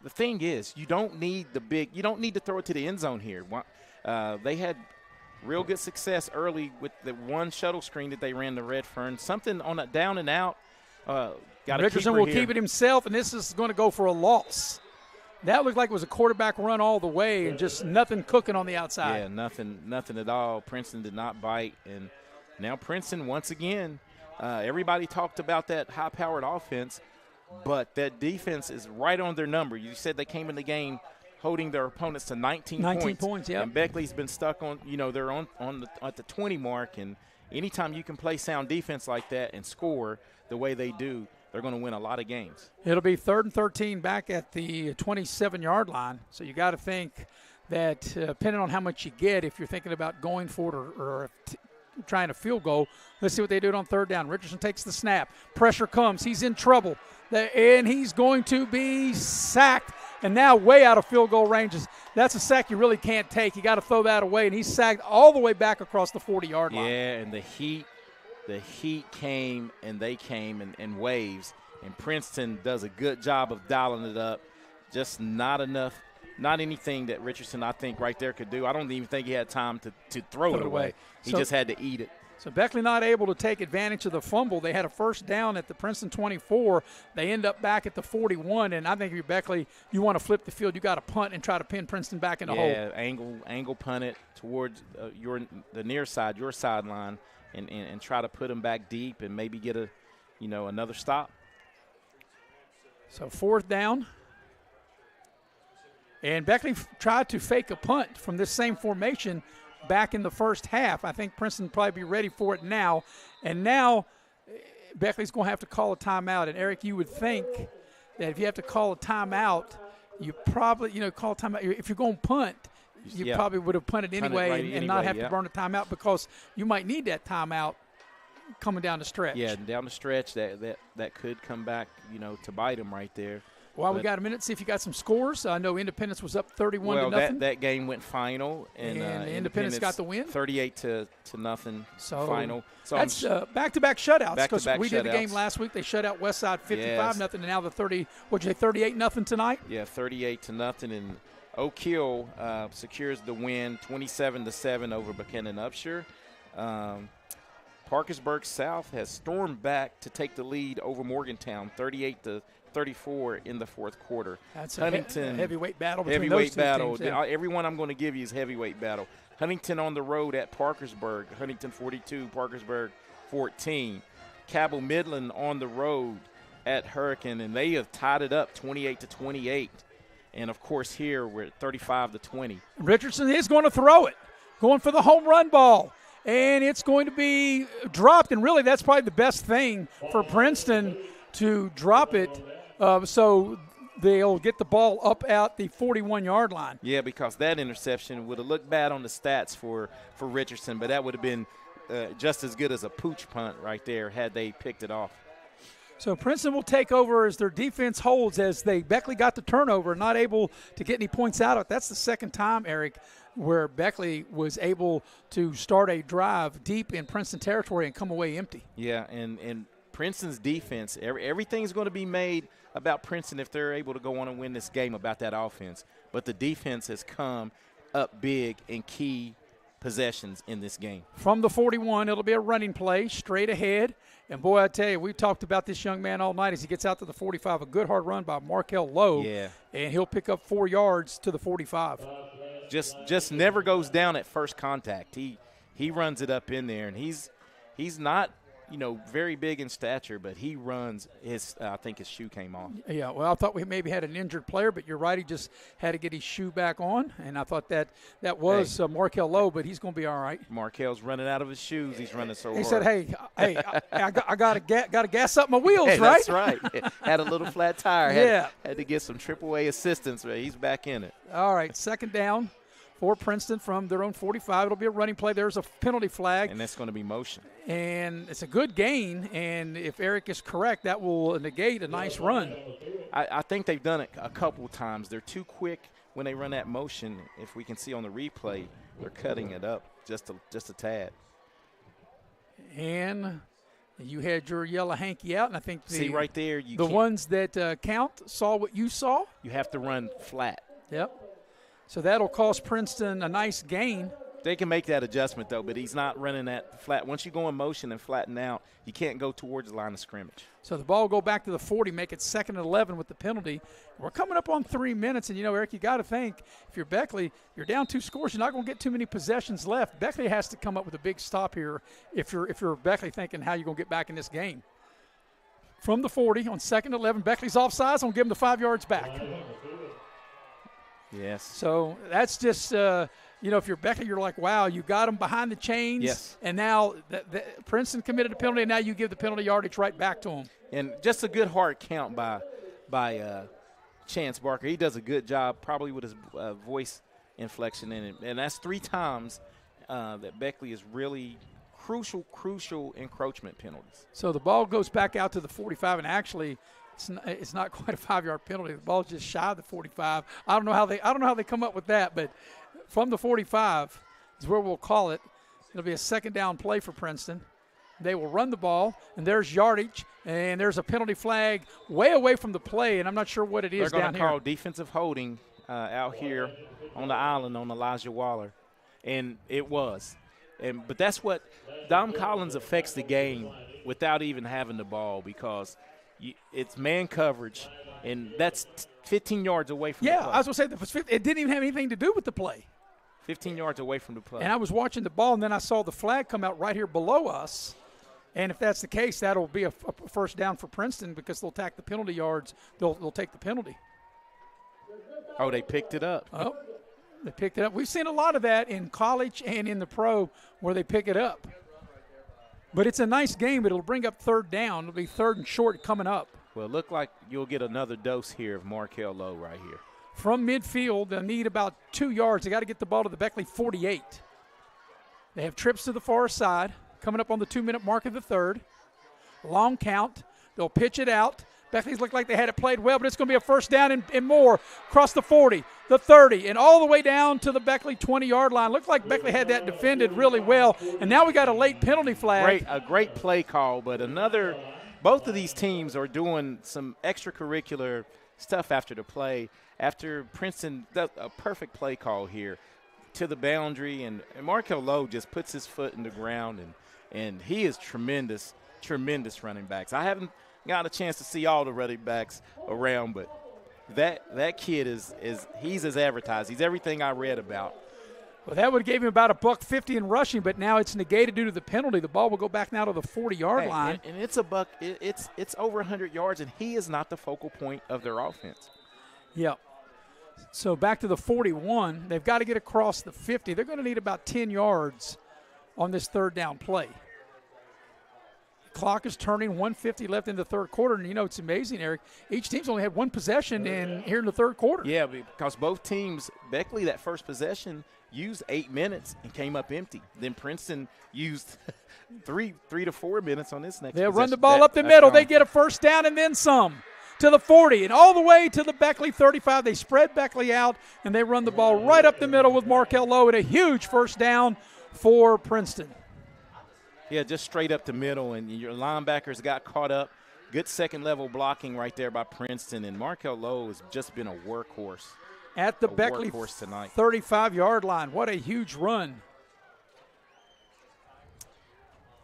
The thing is, you don't need to throw it to the end zone here. They had real good success early with the one shuttle screen that they ran to Redfern. Something on a down and out. Richardson will keep it himself, and this is going to go for a loss. That looked like it was a quarterback run all the way and just nothing cooking on the outside. Yeah, nothing at all. Princeton did not bite, and now Princeton once again, everybody talked about that high-powered offense, but that defense is right on their number. You said they came in the game holding their opponents to 19 points. 19 points, yeah. And Beckley's been stuck on, they're at the 20 mark, and anytime you can play sound defense like that and score the way they do, they're going to win a lot of games. It'll be 3rd and 13 back at the 27-yard line. So you got to think that depending on how much you get, if you're thinking about going for it or trying a field goal, let's see what they do on 3rd down. Richardson takes the snap. Pressure comes. He's in trouble. And he's going to be sacked. And now way out of field goal ranges. That's a sack you really can't take. You got to throw that away. And he's sacked all the way back across the 40-yard line. Yeah, and the heat came, and they came in waves, and Princeton does a good job of dialing it up. Just not enough, not anything that Richardson, I think, right there could do. I don't even think he had time to throw it away. He just had to eat it. So Beckley not able to take advantage of the fumble. They had a 1st down at the Princeton 24. They end up back at the 41, and I think if you're Beckley, you want to flip the field. You got to punt and try to pin Princeton back in the hole. Yeah, angle punt it towards the near side, your sideline. And try to put them back deep and maybe get another stop. So 4th down. And Beckley tried to fake a punt from this same formation back in the first half. I think Princeton will probably be ready for it now. And now Beckley's going to have to call a timeout. And, Eric, you would think that if you have to call a timeout, you probably, call a timeout. If you're going to punt, you probably would have punted anyway and not have to burn a timeout because you might need that timeout coming down the stretch. Yeah, down the stretch, that could come back, to bite him right there. Well, we got a minute. See if you got some scores. I know Independence was up 31 to nothing. That game went final, and Independence got the win, 38 to nothing. Final. So that's back-to-back shutouts because we did the game last week. They shut out Westside 55 nothing, and now the 38 nothing tonight. Yeah, 38 to nothing, and Oak Hill secures the win, 27-7 over Buchanan Upshur. Parkersburg South has stormed back to take the lead over Morgantown, 38-34 in the fourth quarter. That's Huntington, a heavyweight battle between those two teams. Yeah. Everyone I'm going to give you is heavyweight battle. Huntington on the road at Parkersburg. Huntington 42, Parkersburg 14. Cabell Midland on the road at Hurricane, and they have tied it up 28-28. And, of course, here we're at 35-20. Richardson is going to throw it, going for the home run ball. And it's going to be dropped, and really that's probably the best thing for Princeton to drop it so they'll get the ball up at the 41-yard line. Yeah, because that interception would have looked bad on the stats for Richardson, but that would have been just as good as a pooch punt right there had they picked it off. So Princeton will take over as their defense holds as Beckley got the turnover, not able to get any points out of it. That's the second time, Eric, where Beckley was able to start a drive deep in Princeton territory and come away empty. Yeah, and Princeton's defense, everything's going to be made about Princeton if they're able to go on and win this game about that offense. But the defense has come up big in key possessions in this game. From the 41, it'll be a running play straight ahead. And, boy, I tell you, we've talked about this young man all night as he gets out to the 45. A good hard run by Markel Lowe. Yeah. And he'll pick up 4 yards to the 45. Just never goes down at first contact. He runs it up in there, and he's not – very big in stature, but he runs I think his shoe came off. Yeah, well, I thought we maybe had an injured player, but you're right. He just had to get his shoe back on, and I thought that was Markel Lowe, but he's going to be all right. Markel's running out of his shoes. He's running so hard. He said, hey, I got to gas up my wheels, right? That's right. Had a little flat tire. Had to get some AAA assistance, but he's back in it. All right, second down for Princeton from their own 45. It'll be a running play. There's a penalty flag. And that's going to be motion. And it's a good gain, and if Eric is correct, that will negate a nice run. I think they've done it a couple times. They're too quick when they run that motion. If we can see on the replay, they're cutting it up just a tad. And you had your yellow hanky out, and I think see right there, the ones that count saw what you saw. You have to run flat. Yep. So that'll cost Princeton a nice gain. They can make that adjustment, though, but he's not running that flat. Once you go in motion and flatten out, you can't go towards the line of scrimmage. So the ball will go back to the 40, make it 2nd and 11 with the penalty. We're coming up on 3 minutes, and, Eric, you got to think, if you're Beckley, you're down 2 scores, you're not going to get too many possessions left. Beckley has to come up with a big stop here if you're Beckley thinking how you're going to get back in this game. From the 40 on 2nd and 11, Beckley's offsides. I'm going to give him the 5 yards back. Yes. So that's just, if you're Beckley, you're like, wow, you got him behind the chains. Yes. And now Princeton committed a penalty, and now you give the penalty yardage right back to him. And just a good hard count by Chance Barker. He does a good job, probably with his voice inflection in it. And that's 3 times that Beckley is really crucial encroachment penalties. So the ball goes back out to the 45, and actually – it's not quite a 5-yard penalty. The ball's just shy of the 45. I don't know how they come up with that, but from the 45 is where we'll call it. It'll be a 2nd down play for Princeton. They will run the ball, and there's yardage, and there's a penalty flag way away from the play, and I'm not sure what it is down here. They're going to call defensive holding out here on the island on Elijah Waller, and it was. But that's what Dom Collins affects the game without even having the ball because it's man coverage, and that's 15 yards away from the play. Yeah, I was going to say, it didn't even have anything to do with the play. 15 yards away from the play. And I was watching the ball, and then I saw the flag come out right here below us. And if that's the case, that'll be a first down for Princeton because they'll tack the penalty yards. They'll take the penalty. Oh, they picked it up. Oh, they picked it up. We've seen a lot of that in college and in the pro where they pick it up. But it's a nice game, but it'll bring up third down. It'll be third and short coming up. Well, it looked like you'll get another dose here of Markel Lowe right here. From midfield, they'll need about 2 yards. They got to get the ball to the Beckley 48. They have trips to the far side, coming up on the 2-minute mark of the third. Long count. They'll pitch it out. Beckley's looked like they had it played well, but it's going to be a first down and more. Across the 40, the 30, and all the way down to the Beckley 20-yard line. Looked like Beckley had that defended really well, and now we got a late penalty flag. A great play call, but both of these teams are doing some extracurricular stuff after the play. After Princeton does a perfect play call here to the boundary, and Markel Lowe just puts his foot in the ground, and he is tremendous running backs. I haven't got a chance to see all the running backs around, but that kid he's as advertised. He's everything I read about. Well, that would have gave him about $150 in rushing, but now it's negated due to the penalty. The ball will go back now to the 40-yard line. And it's a buck. It's over 100 yards, and he is not the focal point of their offense. Yep. So back to the 41. They've got to get across the 50. They're going to need about 10 yards on this third down play. Clock is turning, 1:50 left in the third quarter. And, it's amazing, Eric. Each team's only had one possession here in the third quarter. Yeah, because both teams, Beckley, that first possession, used 8 minutes and came up empty. Then Princeton used 3 to 4 minutes on this next They'll possession. run the ball up the middle. They get a first down and then some. To the 40 and all the way to the Beckley 35. They spread Beckley out, and they run the ball right up the middle with Markel Lowe, and a huge first down for Princeton. Yeah, just straight up the middle, and your linebackers got caught up. Good second-level blocking right there by Princeton, and Markel Lowe has just been a workhorse. At the Beckley 35-yard line. What a huge run.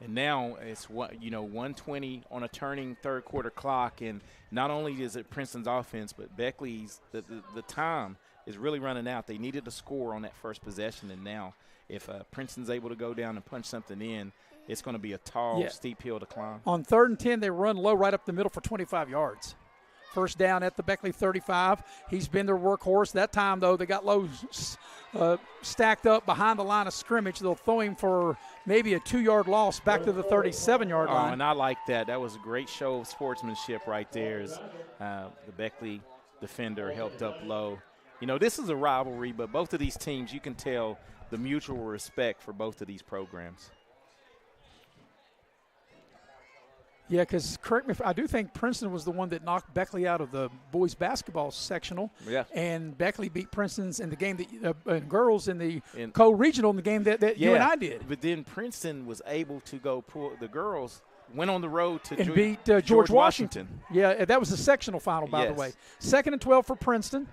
And now it's 1:20 on a turning third quarter clock, and not only is it Princeton's offense, but Beckley's the time is really running out. They needed to score on that first possession, and now if Princeton's able to go down and punch something in, it's going to be a tall, steep hill to climb. On 3rd and 10, they run Low right up the middle for 25 yards. First down at the Beckley 35. He's been their workhorse. That time, though, they got Lowe stacked up behind the line of scrimmage. They'll throw him for maybe a 2-yard loss back to the 37-yard line. And I like that. That was a great show of sportsmanship right there as the Beckley defender helped up Lowe. This is a rivalry, but both of these teams, you can tell the mutual respect for both of these programs. Yeah, because correct me if I do think Princeton was the one that knocked Beckley out of the boys basketball sectional. Yeah. And Beckley beat Princeton's in the game that girls in the co-regional in the game that you and I did. But then Princeton was able to go pull the girls. Went on the road to beat George Washington. Yeah, that was the sectional final, by the way. 2nd and 12 for Princeton.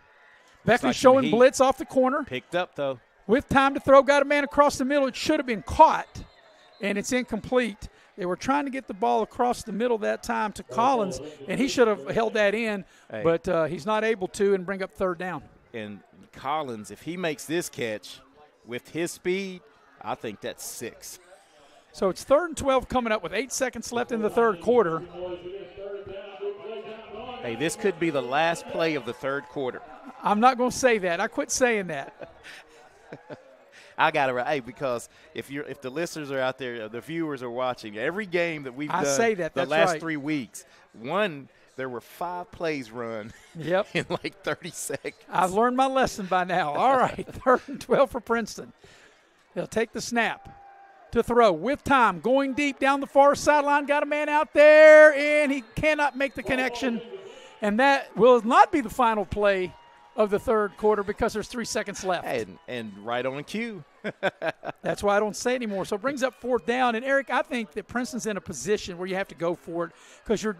Beckley showing blitz off the corner. Picked up though. With time to throw, got a man across the middle. It should have been caught, and it's incomplete. They were trying to get the ball across the middle that time to Collins, and he should have held that in, but he's not able to and bring up third down. And Collins, if he makes this catch with his speed, I think that's 6. So it's 3rd and 12 coming up with 8 seconds left in the third quarter. Hey, this could be the last play of the third quarter. I'm not going to say that. I quit saying that. I got it because if the listeners are out there, the viewers are watching every game that we've done the last 3 weeks. There were 5 plays run in like 30 seconds. I've learned my lesson by now. All right, 3rd and 12 for Princeton. They'll take the snap to throw with time, going deep down the far sideline. Got a man out there, and he cannot make the connection. And that will not be the final play of the third quarter because there's 3 seconds left. And right on cue. That's why I don't say it anymore. So it brings up 4th down. And, Eric, I think that Princeton's in a position where you have to go for it because you're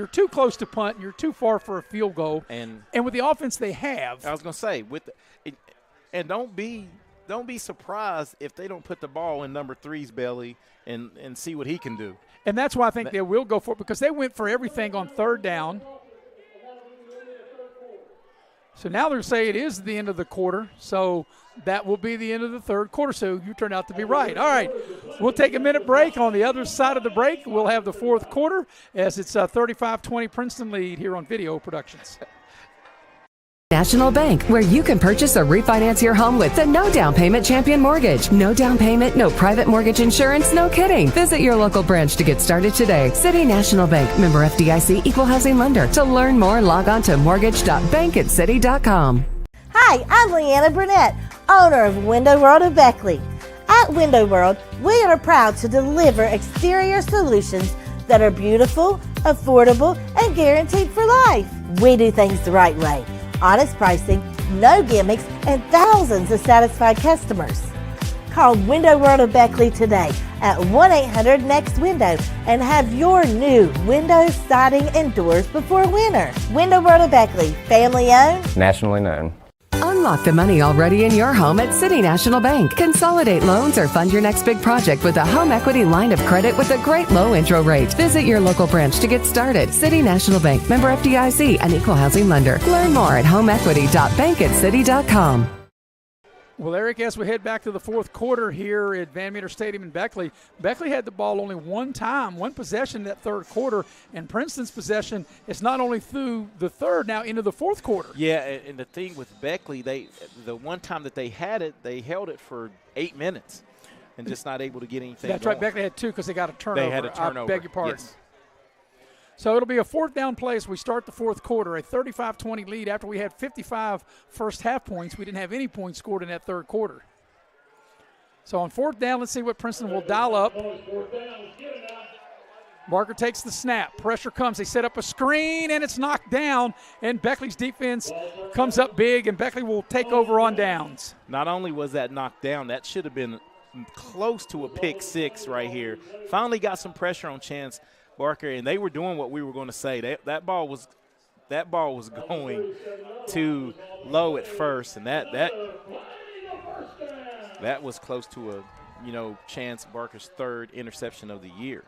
too close to punt and you're too far for a field goal. And with the offense they have. I was going to say, and don't be surprised if they don't put the ball in number 3's belly and see what he can do. And that's why I think they will go for it because they went for everything on 3rd down. So now they're saying it is the end of the quarter, so that will be the end of the third quarter. So you turned out to be right. All right, we'll take a minute break. On the other side of the break, we'll have the fourth quarter as it's a 35-20 Princeton lead here on Video Productions. National Bank, where you can purchase or refinance your home with the no down payment champion mortgage. No down payment, no private mortgage insurance, no kidding. Visit your local branch to get started today. City National Bank, member FDIC, equal housing lender. To learn more, log on to mortgage.bankatcity.com. Hi, I'm Leanna Burnett, owner of Window World of Beckley. At Window World, we are proud to deliver exterior solutions that are beautiful, affordable, and guaranteed for life. We do things the right way. Honest pricing, no gimmicks, and thousands of satisfied customers. Call Window World of Beckley today at 1-800-NEXT-WINDOW and have your new windows, siding, and doors before winter. Window World of Beckley, family owned, nationally known. Unlock the money already in your home at City National Bank. Consolidate loans or fund your next big project with a home equity line of credit with a great low intro rate. Visit your local branch to get started. City National Bank, member FDIC, an equal housing lender. Learn more at homeequity.bankatcity.com. Well, Eric, as we head back to the fourth quarter here at Van Meter Stadium in Beckley, Beckley had the ball only one possession in that third quarter, and Princeton's possession is not only through the third, now into the fourth quarter. Yeah, and the thing with Beckley, the one time that they had it, they held it for 8 minutes and just not able to get anything That's going. right, Beckley had two because they got a turnover. They had a turnover. I beg your pardon. Yes. So it'll be a fourth down play as we start the fourth quarter, a 35-20 lead after we had 55 first half points. We didn't have any points scored in that third quarter. So on fourth down, let's see what Princeton will dial up. Barker takes the snap. Pressure comes. They set up a screen, and it's knocked down, and Beckley's defense comes up big, and Beckley will take over on downs. Not only was that knocked down, that should have been close to a pick six right here. Finally got some pressure on Chance Barker, and they were doing what we were going to say. That ball was going too low at first, and that was close to a Chance Barker's third interception of the year.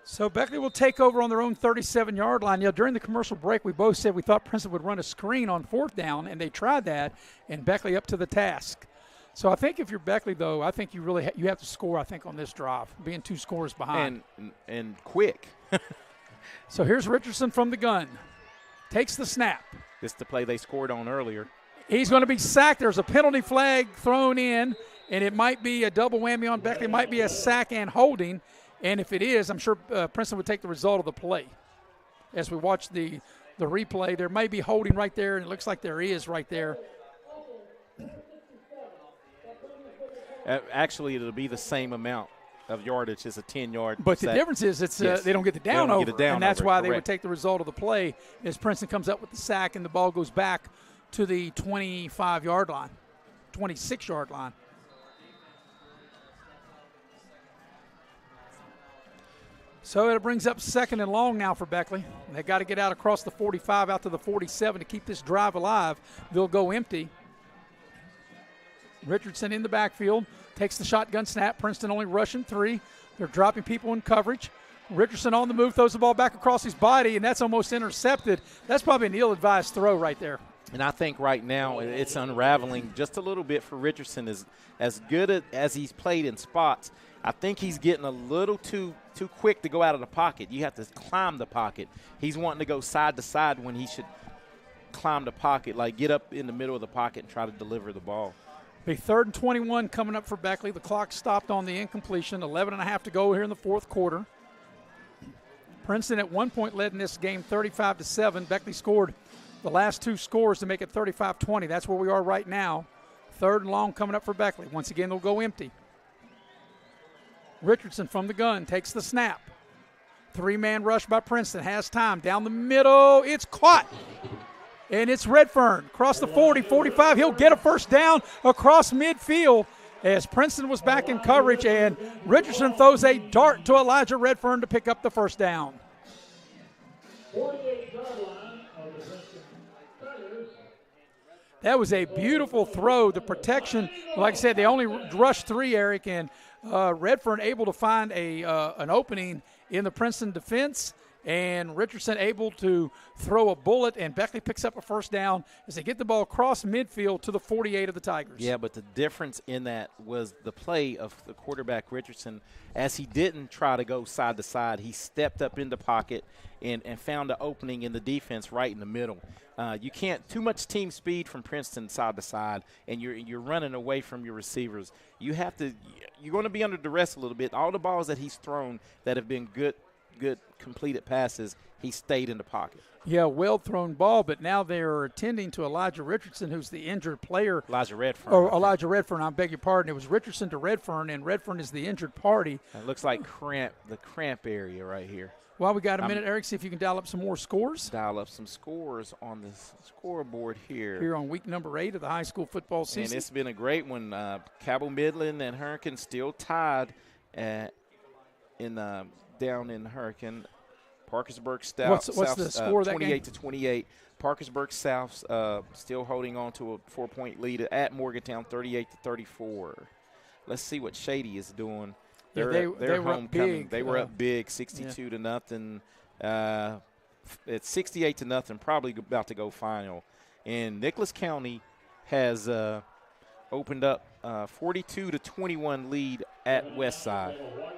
So Beckley will take over on their own 37-yard line. During the commercial break, we both said we thought Princeton would run a screen on fourth down, and they tried that, and Beckley up to the task. So I think if you're Beckley, though, I think you really you have to score, I think, on this drive, being 2 scores behind. And quick. So here's Richardson from the gun. Takes the snap. This is the play they scored on earlier. He's going to be sacked. There's a penalty flag thrown in, and it might be a double whammy on Beckley. It might be a sack and holding. And if it is, I'm sure Princeton would take the result of the play. As we watch the replay, there may be holding right there, and it looks like there is right there. Actually, it'll be the same amount of yardage as a 10-yard But sack. the difference is they don't get the down over, and that's why they would take the result of the play as Princeton comes up with the sack and the ball goes back to the 25-yard line, 26-yard line. So it brings up second and long now for Beckley. They got to get out across the 45 out to the 47 to keep this drive alive. They'll go empty. Richardson in the backfield, takes the shotgun snap. Princeton only rushing 3. They're dropping people in coverage. Richardson on the move, throws the ball back across his body, and that's almost intercepted. That's probably an ill-advised throw right there. And I think right now it's unraveling just a little bit for Richardson. As good as he's played in spots, I think he's getting a little too quick to go out of the pocket. You have to climb the pocket. He's wanting to go side to side when he should climb the pocket, like get up in the middle of the pocket and try to deliver the ball. A 3rd and 21 coming up for Beckley. The clock stopped on the incompletion. 11.5 to go here in the fourth quarter. Princeton at one point led in this game 35-7. Beckley scored the last 2 scores to make it 35-20. That's where we are right now. 3rd and long coming up for Beckley. Once again, they'll go empty. Richardson from the gun takes the snap. 3-man rush by Princeton. Has time. Down the middle. It's caught. And it's Redfern across the 40, 45. He'll get a first down across midfield as Princeton was back in coverage, and Richardson throws a dart to Elijah Redfern to pick up the first down. That was a beautiful throw. The protection, like I said, they only rushed 3, Eric, and Redfern able to find an opening in the Princeton defense and Richardson able to throw a bullet, and Beckley picks up a first down as they get the ball across midfield to the 48 of the Tigers. Yeah, but the difference in that was the play of the quarterback Richardson. As he didn't try to go side to side, he stepped up in the pocket and found an opening in the defense right in the middle. You can't too much team speed from Princeton side to side, and you're running away from your receivers. You're going to be under duress a little bit. All the balls that he's thrown that have been good completed passes, he stayed in the pocket. Yeah, well-thrown ball, but now they're attending to Elijah Richardson, who's the injured player. Elijah Redfern. Oh, Elijah Redfern, I beg your pardon. It was Richardson to Redfern, and Redfern is the injured party. It looks like the cramp area right here. Well, we got a minute, Eric. See if you can dial up some more scores. Dial up some scores on the scoreboard here. Here on week number 8 of the high school football season. And it's been a great one. Cabell Midland and Hurricane still tied down in Hurricane. Parkersburg South. What's the score of that game? 28-28. Parkersburg South still holding on to a 4-point lead at Morgantown, 38-34. Let's see what Shady is doing. They're homecoming. They were up big, 62 to nothing. It's 68 to nothing. Probably about to go final. And Nicholas County has opened up 42-21 lead at Westside.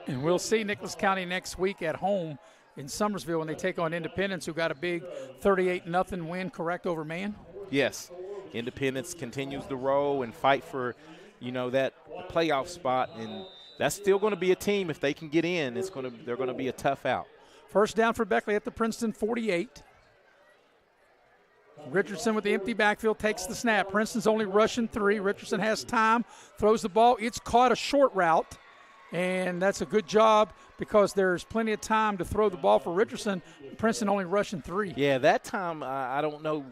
And we'll see Nicholas County next week at home in Summersville when they take on Independence, who got a big 38-0 win, correct, over Man? Yes. Independence continues to roll and fight for, that playoff spot, and that's still going to be a team. If they can get in, they're going to be a tough out. First down for Beckley at the Princeton 48. Richardson with the empty backfield takes the snap. Princeton's only rushing 3. Richardson has time, throws the ball. It's caught a short route, and that's a good job because there's plenty of time to throw the ball for Richardson. Princeton only rushing 3. Yeah, that time I don't know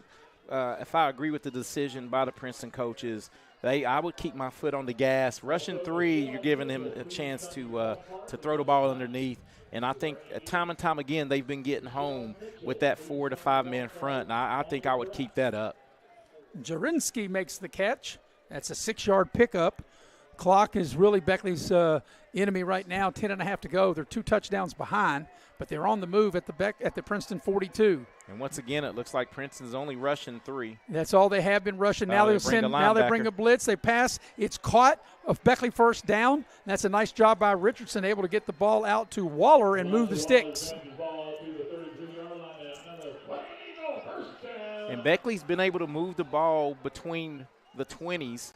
if I agree with the decision by the Princeton coaches. I would keep my foot on the gas. Rushing 3, you're giving him a chance to throw the ball underneath. And I think time and time again they've been getting home with that 4 to 5 man front, and I think I would keep that up. Jarinsky makes the catch. That's a 6-yard pickup. Clock is really Beckley's enemy right now, 10.5 to go. They're 2 touchdowns behind, but they're on the move at the Princeton 42. And once again, it looks like Princeton's only rushing 3. That's all they have been rushing. Now they bring a blitz. They pass. It's caught. Of Beckley first down. That's a nice job by Richardson, able to get the ball out to Waller and move the sticks. And Beckley's been able to move the ball between the 20s.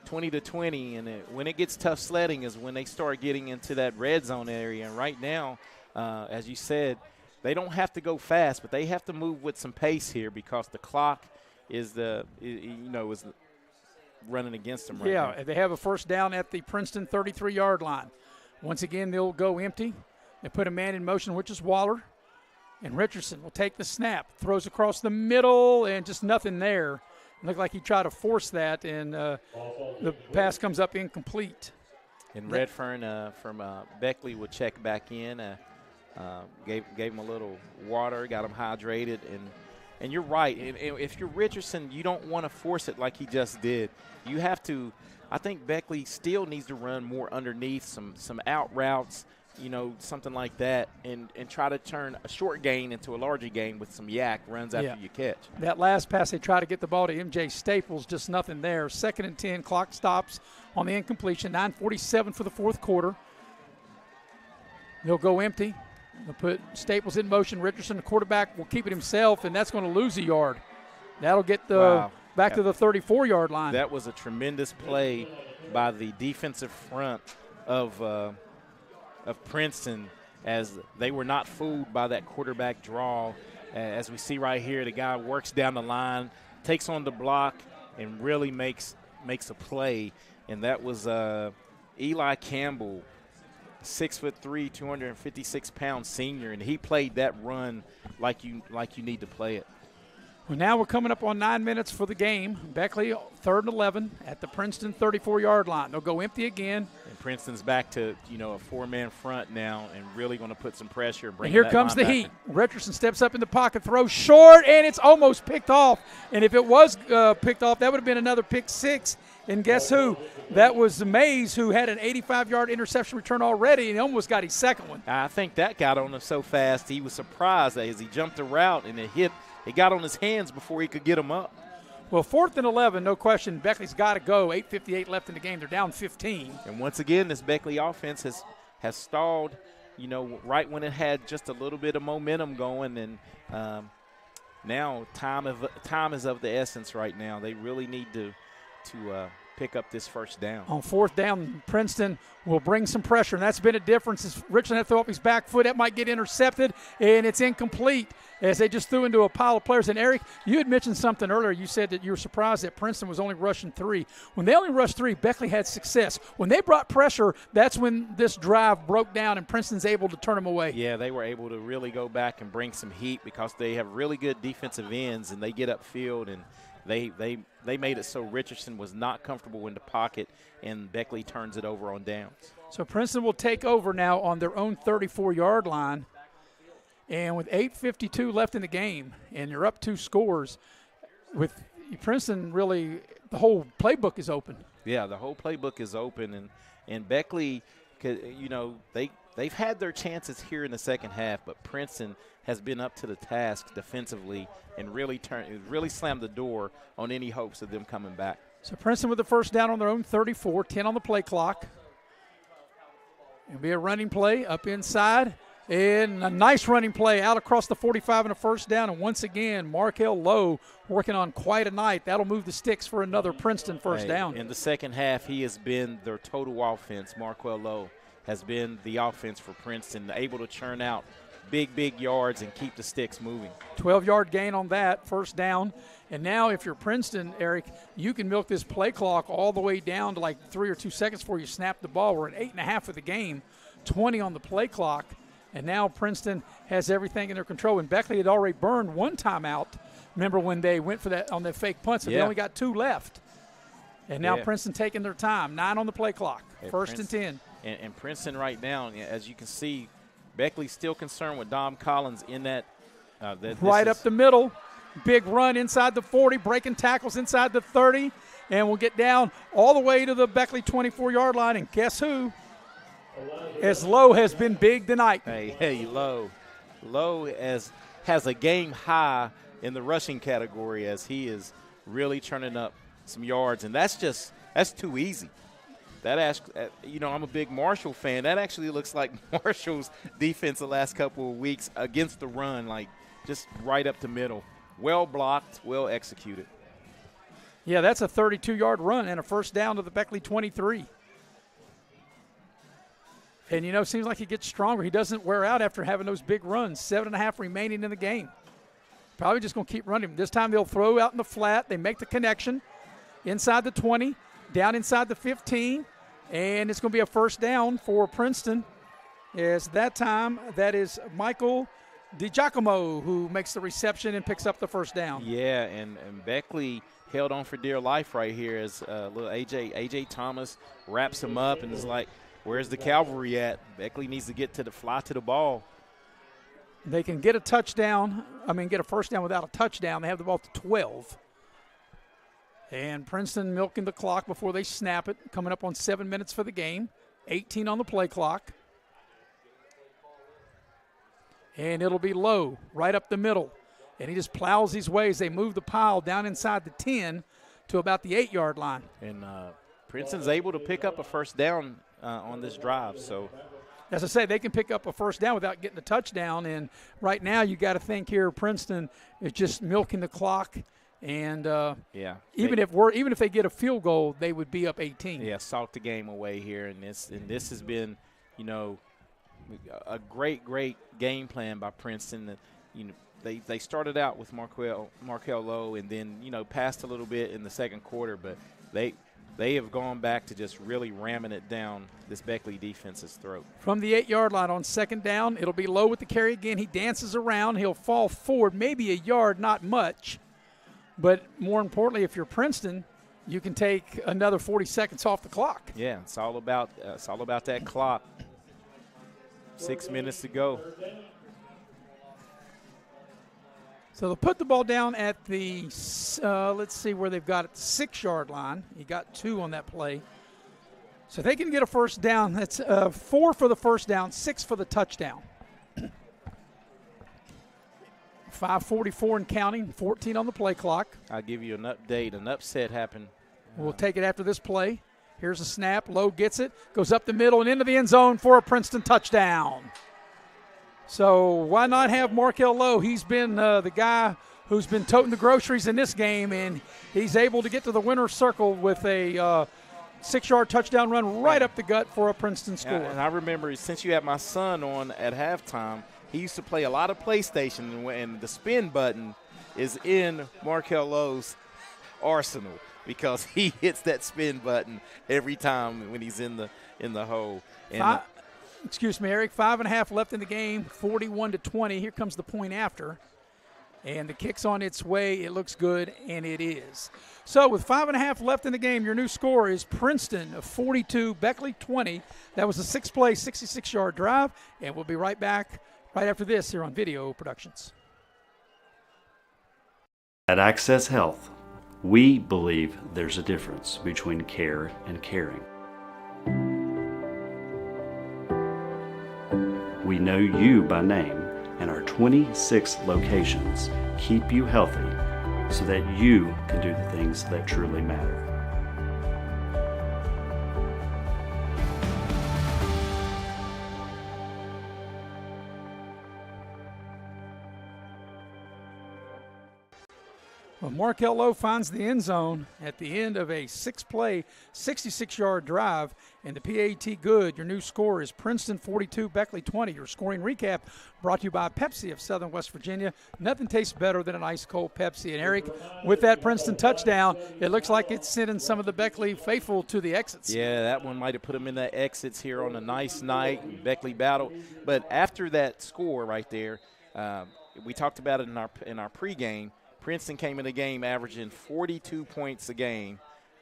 20 to 20, and when it gets tough sledding is when they start getting into that red zone area. And right now, as you said, they don't have to go fast, but they have to move with some pace here because the clock is running against them right now. Yeah, they have a first down at the Princeton 33-yard line. Once again, they'll go empty. They put a man in motion, which is Waller, and Richardson will take the snap, throws across the middle, and just nothing there. Looked like he tried to force that, and the pass comes up incomplete. And Redfern from Beckley would check back in, gave him a little water, got him hydrated, and you're right. And if you're Richardson, you don't want to force it like he just did. You have to. I think Beckley still needs to run more underneath, some out routes, something like that, and try to turn a short gain into a larger gain with some yak runs after you catch. That last pass, they try to get the ball to M.J. Staples, just nothing there. 2nd and 10, clock stops on the incompletion. 9:47 for the fourth quarter. They'll go empty. They'll put Staples in motion. Richardson, the quarterback, will keep it himself, and that's going to lose a yard. That'll get back to the 34-yard line. That was a tremendous play by the defensive front of Princeton, as they were not fooled by that quarterback draw. As we see right here, the guy works down the line, takes on the block, and really makes a play. And that was Eli Campbell, 6'3", 256-pound senior, and he played that run like you need to play it. Well, now we're coming up on 9 minutes for the game. Beckley, 3rd and 11 at the Princeton 34-yard line. They'll go empty again. And Princeton's back to, a 4-man front now and really going to put some pressure. And here comes the heat. Richardson steps up in the pocket, throws short, and it's almost picked off. And if it was picked off, that would have been another pick 6. And guess who? That was Mays, who had an 85-yard interception return already, and he almost got his second one. I think that got on him so fast he was surprised as he jumped the route and it got on his hands before he could get him up. Well, 4th and 11, no question. Beckley's got to go. 8:58 left in the game. They're down 15. And once again, this Beckley offense has stalled, right when it had just a little bit of momentum going. And now time is of the essence right now. They really need to pick up this first down. On 4th down, Princeton will bring some pressure, and that's been a difference. As Richland had to throw up his back foot, that might get intercepted, and it's incomplete as they just threw into a pile of players. And, Eric, you had mentioned something earlier. You said that you were surprised that Princeton was only rushing 3. When they only rushed 3, Beckley had success. When they brought pressure, that's when this drive broke down, and Princeton's able to turn them away. Yeah, they were able to really go back and bring some heat because they have really good defensive ends, and they get upfield, and they made it so Richardson was not comfortable in the pocket, and Beckley turns it over on downs. So Princeton will take over now on their own 34-yard line. And with 8:52 left in the game, and you're up 2 scores, with Princeton really the whole playbook is open. Yeah, the whole playbook is open, and Beckley, they've had their chances here in the second half, but Princeton has been up to the task defensively and really slammed the door on any hopes of them coming back. So Princeton with the first down on their own 34, 10 on the play clock. It'll be a running play up inside. And a nice running play out across the 45 and a first down. And once again, Markel Lowe working on quite a night. That'll move the sticks for another Princeton first down. In the second half, he has been their total offense. Markel Lowe has been the offense for Princeton, able to churn out big yards and keep the sticks moving. 12-yard gain on that, first down. And now if you're Princeton, Eric, you can milk this play clock all the way down to like 3 or 2 seconds before you snap the ball. We're at 8.5 of the game, 20 on the play clock. And now Princeton has everything in their control. And Beckley had already burned 1 timeout. Remember when they went for that on the fake punt, so they only got 2 left. And now Princeton taking their time, 9 on the play clock, first and 10. And Princeton right now, as you can see, Beckley's still concerned with Dom Collins in that. Right up the middle, big run inside the 40, breaking tackles inside the 30. And we'll get down all the way to the Beckley 24-yard line. And guess who? As Lowe has been big tonight. Hey, Lowe. Lowe has a game high in the rushing category as he is really turning up some yards, and that's too easy. I'm a big Marshall fan. That actually looks like Marshall's defense the last couple of weeks against the run, like just right up the middle. Well blocked, well executed. Yeah, that's a 32-yard run and a first down to the Beckley 23. And, it seems like he gets stronger. He doesn't wear out after having those big runs. 7.5 remaining in the game. Probably just going to keep running. This time they'll throw out in the flat. They make the connection inside the 20, down inside the 15, and it's going to be a first down for Princeton. As that time, that is Michael DiGiacomo who makes the reception and picks up the first down. Yeah, and Beckley held on for dear life right here as little A.J. Thomas wraps him up and is like, where's the cavalry at? Beckley needs to get fly to the ball. They can get a touchdown. Get a first down without a touchdown. They have the ball to 12. And Princeton milking the clock before they snap it. Coming up on 7 minutes for the game. 18 on the play clock. And it'll be Lowe right up the middle. And he just plows these ways. They move the pile down inside the 10 to about the 8-yard line. And Princeton's able to pick up a first down on this drive. So, as I say, they can pick up a first down without getting a touchdown. And right now you got to think here Princeton is just milking the clock. And even if they get a field goal, they would be up 18. Yeah, salt the game away here. And this has been, a great game plan by Princeton. They started out with Markel Lowe and then passed a little bit in the second quarter, but they have gone back to just really ramming it down this Beckley defense's throat. From the 8-yard line on second down, it'll be Lowe with the carry again. He dances around. He'll fall forward, maybe a yard, not much. But more importantly, if you're Princeton, you can take another 40 seconds off the clock. Yeah, it's all about that clock. 6 minutes to go. So they'll put the ball down at the, let's see where they've got it, the 6-yard line. He got 2 on that play. So they can get a first down. That's 4 for the first down, 6 for the touchdown. 5:44 and counting, 14 on the play clock. I'll give you an update. An upset happened. We'll take it after this play. Here's a snap. Lowe gets it, goes up the middle and into the end zone for a Princeton touchdown. So why not have Markel Lowe? He's been the guy who's been toting the groceries in this game, and he's able to get to the winner's circle with a 6-yard touchdown run right up the gut for a Princeton score. And I remember, since you had my son on at halftime, he used to play a lot of PlayStation, and the spin button is in Markel Lowe's arsenal because he hits that spin button every time when he's in the hole. And excuse me, Eric, 5.5 left in the game, 41-20. Here comes the point after. And the kick's on its way. It looks good, and it is. So with 5.5 left in the game, your new score is Princeton 42, Beckley 20. That was a 6-play, 66-yard drive, and we'll be right back right after this here on Video Productions. At Access Health, we believe there's a difference between care and caring. We know you by name, and our 26 locations keep you healthy so that you can do the things that truly matter. Well, Markel Lowe finds the end zone at the end of a 6-play, 66-yard drive, and the PAT good. Your new score is Princeton 42, Beckley 20. Your scoring recap brought to you by Pepsi of Southern West Virginia. Nothing tastes better than an ice-cold Pepsi. And, Eric, with that Princeton touchdown, it looks like it's sending some of the Beckley faithful to the exits. Yeah, that one might have put them in the exits here on a nice night, Beckley battle. But after that score right there, we talked about it in our pregame. Princeton came in the game averaging 42 points a game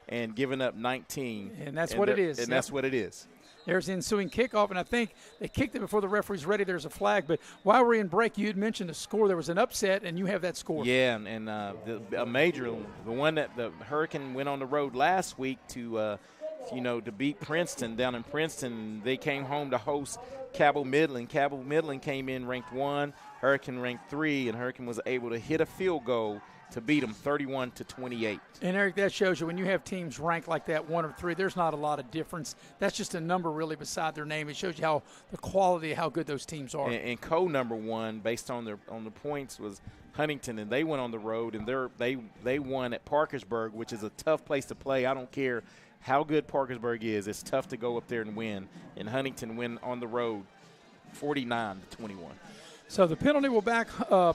and giving up 19. And that's what it is. And that's what it is. There's the ensuing kickoff, and I think they kicked it before the referee's ready. There's a flag. But while we're in break, you had mentioned the score. There was an upset, and you have that score. Yeah, and a major, the one that the Hurricane went on the road last week to beat Princeton down in Princeton. They came home to host Cabell Midland. Cabell Midland came in ranked 1, Hurricane ranked 3, and Hurricane was able to hit a field goal to beat them 31-28. And, Eric, that shows you when you have teams ranked like that, 1 or 3, there's not a lot of difference. That's just a number really beside their name. It shows you how the quality of how good those teams are. And co-number 1, based on the points, was Huntington, and they went on the road, and they won at Parkersburg, which is a tough place to play. I don't care how good Parkersburg is. It's tough to go up there and win. And Huntington win on the road 49-21. So the penalty will back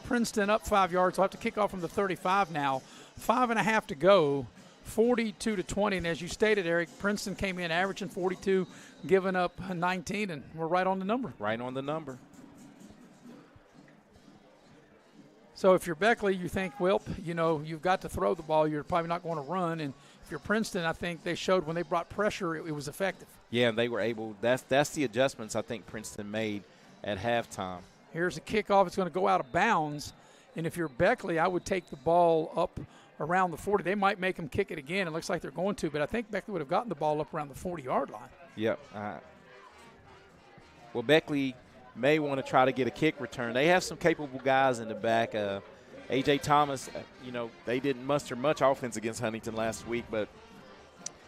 Princeton up 5 yards. They'll have to kick off from the 35 now. 5.5 to go, 42-20. And as you stated, Eric, Princeton came in averaging 42, giving up 19, and we're right on the number. Right on the number. So if you're Beckley, you think, well, you've got to throw the ball. You're probably not going to run. And if you're Princeton, I think they showed when they brought pressure, it was effective. Yeah, and they were able. That's the adjustments I think Princeton made at halftime. Here's a kickoff. It's going to go out of bounds. And if you're Beckley, I would take the ball up around the 40. They might make them kick it again. It looks like they're going to, but I think Beckley would have gotten the ball up around the 40-yard line. Yep. Well, Beckley may want to try to get a kick return. They have some capable guys in the back. A.J. Thomas, they didn't muster much offense against Huntington last week, but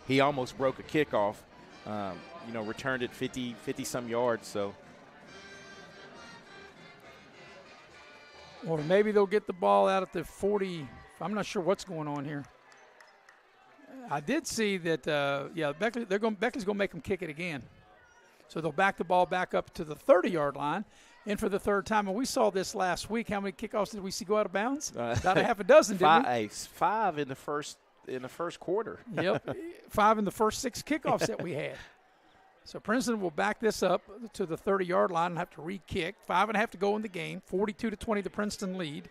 he almost broke a kickoff, returned it 50-some yards. So. Or maybe they'll get the ball out at the 40. I'm not sure what's going on here. I did see that, Beckley's going to make them kick it again. So they'll back the ball back up to the 30-yard line. And for the third time, and we saw this last week, how many kickoffs did we see go out of bounds? About a half a dozen, didn't we? 5 in the first quarter. Yep, 5 in the first 6 kickoffs that we had. So Princeton will back this up to the 30-yard line and have to re-kick. 5.5 to go in the game. 42-20 the Princeton lead.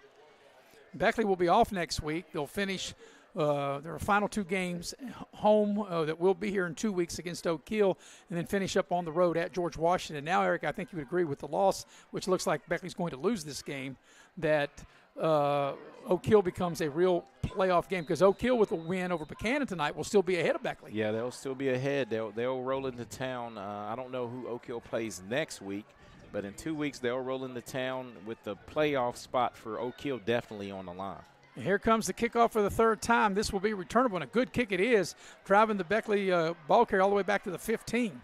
Beckley will be off next week. They'll finish their final 2 games home that will be here in 2 weeks against Oak Hill, and then finish up on the road at George Washington. Now, Eric, I think you would agree with the loss, which looks like Beckley's going to lose this game, that Oak Hill becomes a real playoff game, because Oak Hill with a win over Buchanan tonight will still be ahead of Beckley. Yeah, they'll still be ahead. They'll roll into town. I don't know who Oak Hill plays next week, but in 2 weeks they'll roll into town with the playoff spot for Oak Hill definitely on the line. And here comes the kickoff for the third time. This will be returnable, and a good kick it is, driving the Beckley ball carrier all the way back to the 15.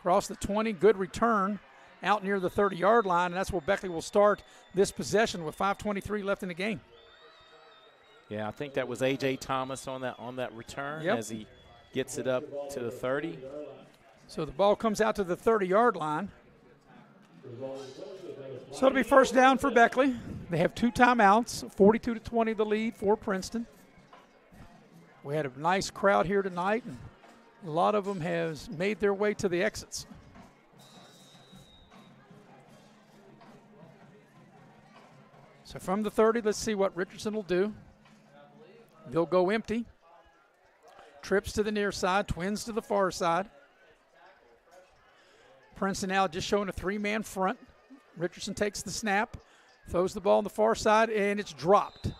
Across the 20, good return out near the 30-yard line, and that's where Beckley will start this possession with 5:23 left in the game. Yeah, I think that was A.J. Thomas on that return as he gets it up to the 30. So the ball comes out to the 30-yard line. So it'll be first down for Beckley. They have 2 timeouts, 42-20 the lead for Princeton. We had a nice crowd here tonight, and a lot of them has made their way to the exits. So from the 30, let's see what Richardson will do. They'll go empty. Trips to the near side, twins to the far side. Princeton now just showing a 3-man front. Richardson takes the snap, throws the ball on the far side, and it's dropped.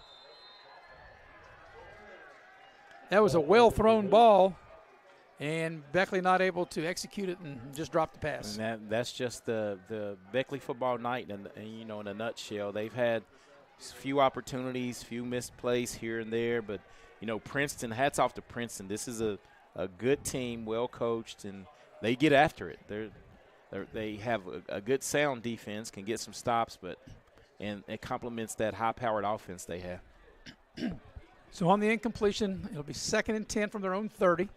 That was a well-thrown ball, and Beckley not able to execute it and just dropped the pass. And that's just the Beckley football night, and in a nutshell. They've had few opportunities, few missed plays here and there, but Princeton, hats off to Princeton. This is a good team, well coached, and they get after it. They have a good sound defense, can get some stops, and it complements that high-powered offense they have. So on the incompletion, it'll be 2nd and 10 from their own 30.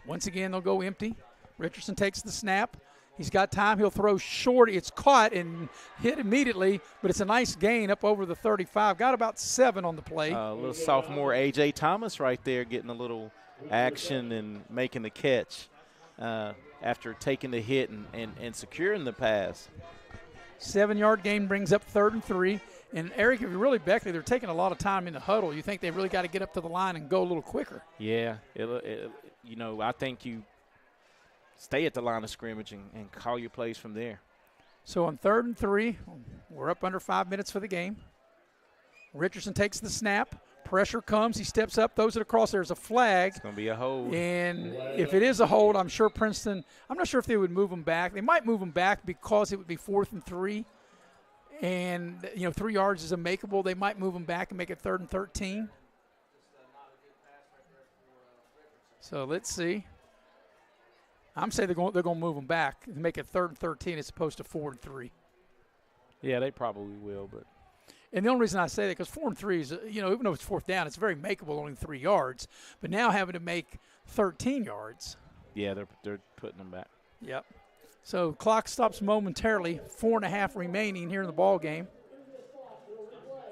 Once again, they'll go empty. Richardson takes the snap. He's got time. He'll throw short. It's caught and hit immediately, but it's a nice gain up over the 35. Got about 7 on the play. A little sophomore A.J. Thomas right there getting a little action and making the catch after taking the hit and securing the pass. 7-yard gain brings up 3rd and 3. And, Eric, if you're really Beckley, they're taking a lot of time in the huddle. You think they've really got to get up to the line and go a little quicker. Yeah. I think you stay at the line of scrimmage and call your plays from there. So on 3rd and 3, we're up under 5 minutes for the game. Richardson takes the snap. Pressure comes. He steps up, throws it across. There's a flag. It's going to be a hold. And if it is a hold, I'm sure Princeton – I'm not sure if they would move them back. They might move them back because it would be 4th and 3. And, 3 yards is unmakeable. They might move them back and make it 3rd and 13. So let's see. I'm saying they're going to move them back and make it 3rd and 13 as opposed to 4 and 3. Yeah, they probably will. And the only reason I say that, because 4 and 3 is, even though it's 4th down, it's very makeable, only 3 yards. But now having to make 13 yards. Yeah, they're putting them back. Yep. So clock stops momentarily. 4.5 remaining here in the ball game.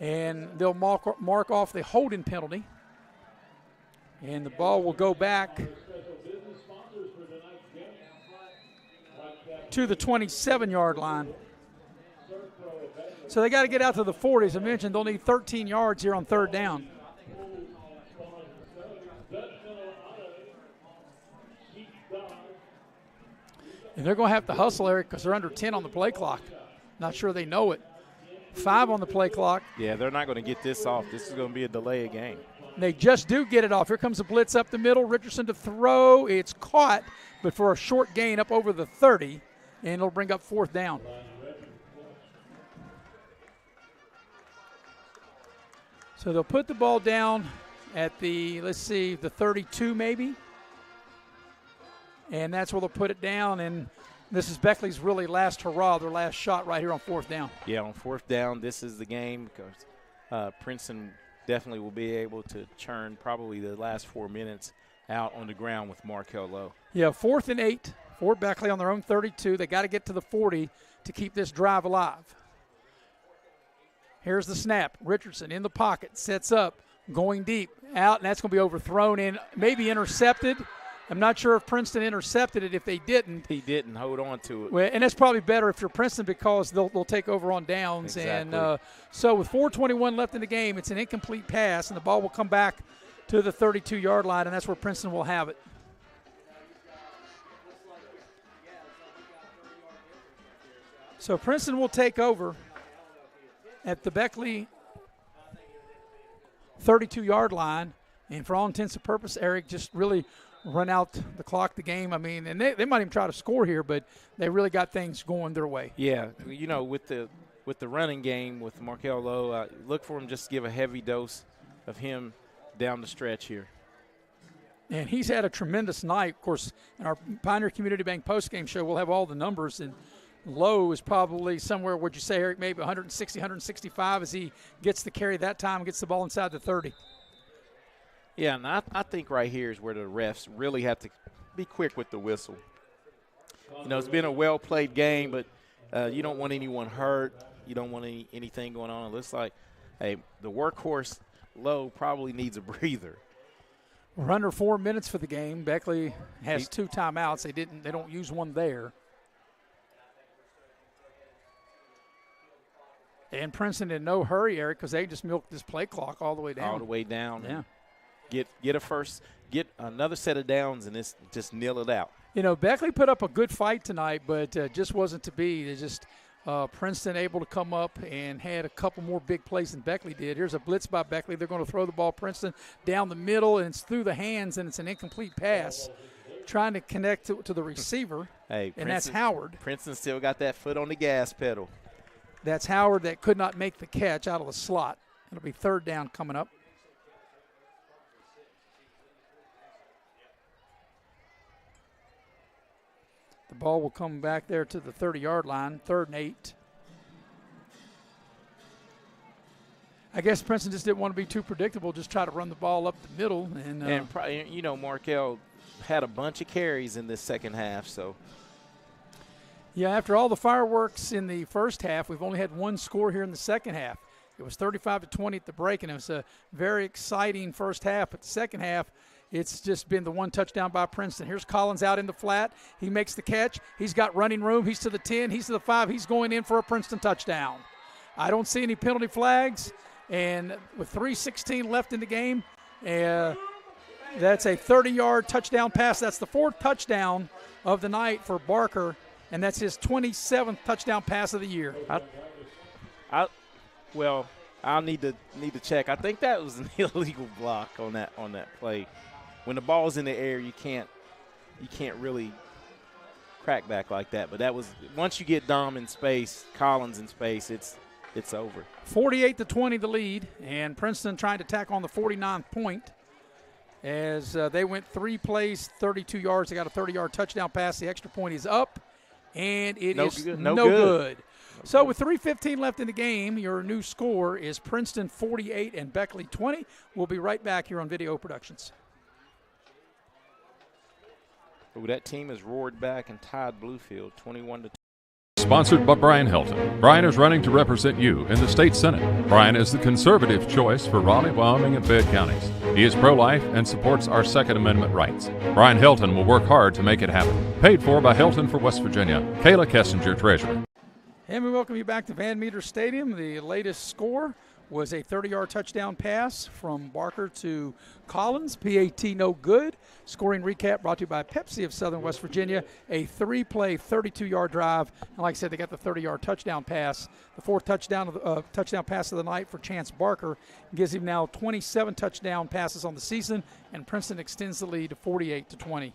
And they'll mark off the holding penalty. And the ball will go back to the 27-yard line. So they got to get out to the 40. As I mentioned, they'll need 13 yards here on 3rd down. And they're going to have to hustle, Eric, because they're under 10 on the play clock. Not sure they know it. 5 on the play clock. Yeah, they're not going to get this off. This is going to be a delay of game. They just do get it off. Here comes a blitz up the middle. Richardson to throw. It's caught, but for a short gain up over the 30, and it'll bring up 4th down. So they'll put the ball down at the, the 32 maybe. And that's where they'll put it down. And this is Beckley's really last hurrah, their last shot right here on 4th down. Yeah, on 4th down, this is the game because Princeton definitely will be able to churn probably the last 4 minutes out on the ground with Markel Lowe. Yeah, 4th and 8 for Beckley on their own 32. They got to get to the 40 to keep this drive alive. Here's the snap. Richardson in the pocket, sets up, going deep, out, and that's going to be overthrown and maybe intercepted. I'm not sure if Princeton intercepted it. If they didn't. He didn't hold on to it. Well, and that's probably better if you're Princeton because they'll take over on downs. Exactly. And so with 4:21 left in the game, it's an incomplete pass, and the ball will come back to the 32-yard line, and that's where Princeton will have it. So Princeton will take over at the Beckley 32-yard line. And for all intents and purposes, Eric, just really run out the clock, the game. I mean, and they might even try to score here, but they really got things going their way. Yeah, with the running game with Markel Lowe, look for him just to give a heavy dose of him down the stretch here. And he's had a tremendous night. Of course, in our Pioneer Community Bank postgame show, we'll have all the numbers. And Lowe is probably somewhere, would you say, Eric, maybe 160, 165 as he gets the carry that time and gets the ball inside the 30. Yeah, and I think right here is where the refs really have to be quick with the whistle. It's been a well-played game, but you don't want anyone hurt. You don't want anything going on. It looks like, hey, the workhorse Lowe probably needs a breather. We're under 4 minutes for the game. Beckley has 2 timeouts. They don't use one there. And Princeton in no hurry, Eric, because they just milked this play clock all the way down. All the way down. Yeah. Get another set of downs and just kneel it out. Beckley put up a good fight tonight, but just wasn't to be. They just Princeton able to come up and had a couple more big plays than Beckley did. Here's a blitz by Beckley. They're going to throw the ball Princeton down the middle, and it's through the hands, and it's an incomplete pass. Trying to connect to the receiver, and that's Howard. Princeton still got that foot on the gas pedal. That's Howard that could not make the catch out of the slot. It'll be 3rd down coming up. The ball will come back there to the 30-yard line, 3rd and 8. I guess Princeton just didn't want to be too predictable, just try to run the ball up the middle. And Markel had a bunch of carries in this second half. So, yeah, after all the fireworks in the first half, we've only had one score here in the second half. It was 35-20 at the break, and it was a very exciting first half. But the second half, it's just been the one touchdown by Princeton. Here's Collins out in the flat. He makes the catch. He's got running room. He's to the 10. He's to the 5. He's going in for a Princeton touchdown. I don't see any penalty flags. And with 3:16 left in the game, that's a 30-yard touchdown pass. That's the 4th touchdown of the night for Barker, and that's his 27th touchdown pass of the year. I'll need to check. I think that was an illegal block on that play. When the ball's in the air, you can't really crack back like that. But that was once you get Dom in space, Collins in space, it's over. 48-20 the lead, and Princeton trying to tack on the 49th point as they went 3 plays, 32 yards. They got a 30-yard touchdown pass. The extra point is up, and it is no good. So with 3:15 left in the game, your new score is Princeton 48 and Beckley 20. We'll be right back here on Video Productions. That team has roared back and tied Bluefield 21-20. Sponsored by Brian Helton. Brian is running to represent you in the state senate. Brian is the conservative choice for Raleigh, Wyoming, and Fayette counties. He is pro-life and supports our Second Amendment rights. Brian Helton will work hard to make it happen. Paid for by Helton for West Virginia. Kayla Kessinger, Treasurer. And we welcome you back to Van Meter Stadium. The latest score was a 30-yard touchdown pass from Barker to Collins. PAT no good. Scoring recap brought to you by Pepsi of Southern West Virginia. A 3-play, 32-yard drive. And like I said, they got the 30-yard touchdown pass. The 4th touchdown pass of the night for Chance Barker gives him now 27 touchdown passes on the season, and Princeton extends the lead to 48-20.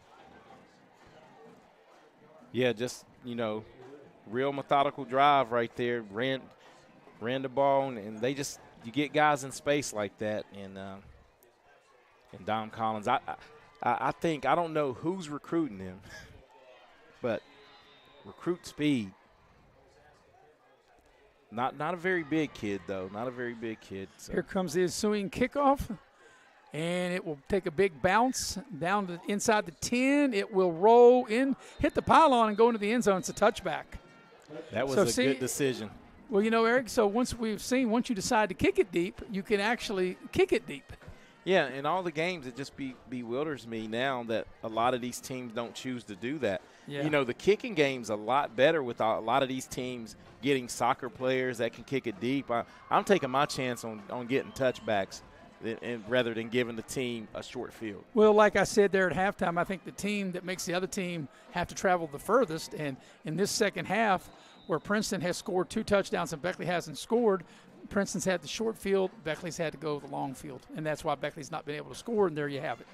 Yeah, just, real methodical drive right there. Ran the ball, and you get guys in space like that, and Dom Collins. I think, I don't know who's recruiting him, but recruit speed. Not a very big kid, though. Not a very big kid. So. Here comes the ensuing kickoff, and it will take a big bounce down to inside the 10. It will roll in, hit the pylon, and go into the end zone. It's a touchback. That was a good decision. Well, Eric, so once you decide to kick it deep, you can actually kick it deep. Yeah, in all the games, it just bewilders me now that a lot of these teams don't choose to do that. Yeah. The kicking game's a lot better with a lot of these teams getting soccer players that can kick it deep. I'm taking my chance on getting touchbacks rather than giving the team a short field. Well, like I said there at halftime, I think the team that makes the other team have to travel the furthest, and in this second half, where Princeton has scored 2 touchdowns and Beckley hasn't scored, Princeton's had the short field. Beckley's had to go the long field, and that's why Beckley's not been able to score, and there you have it.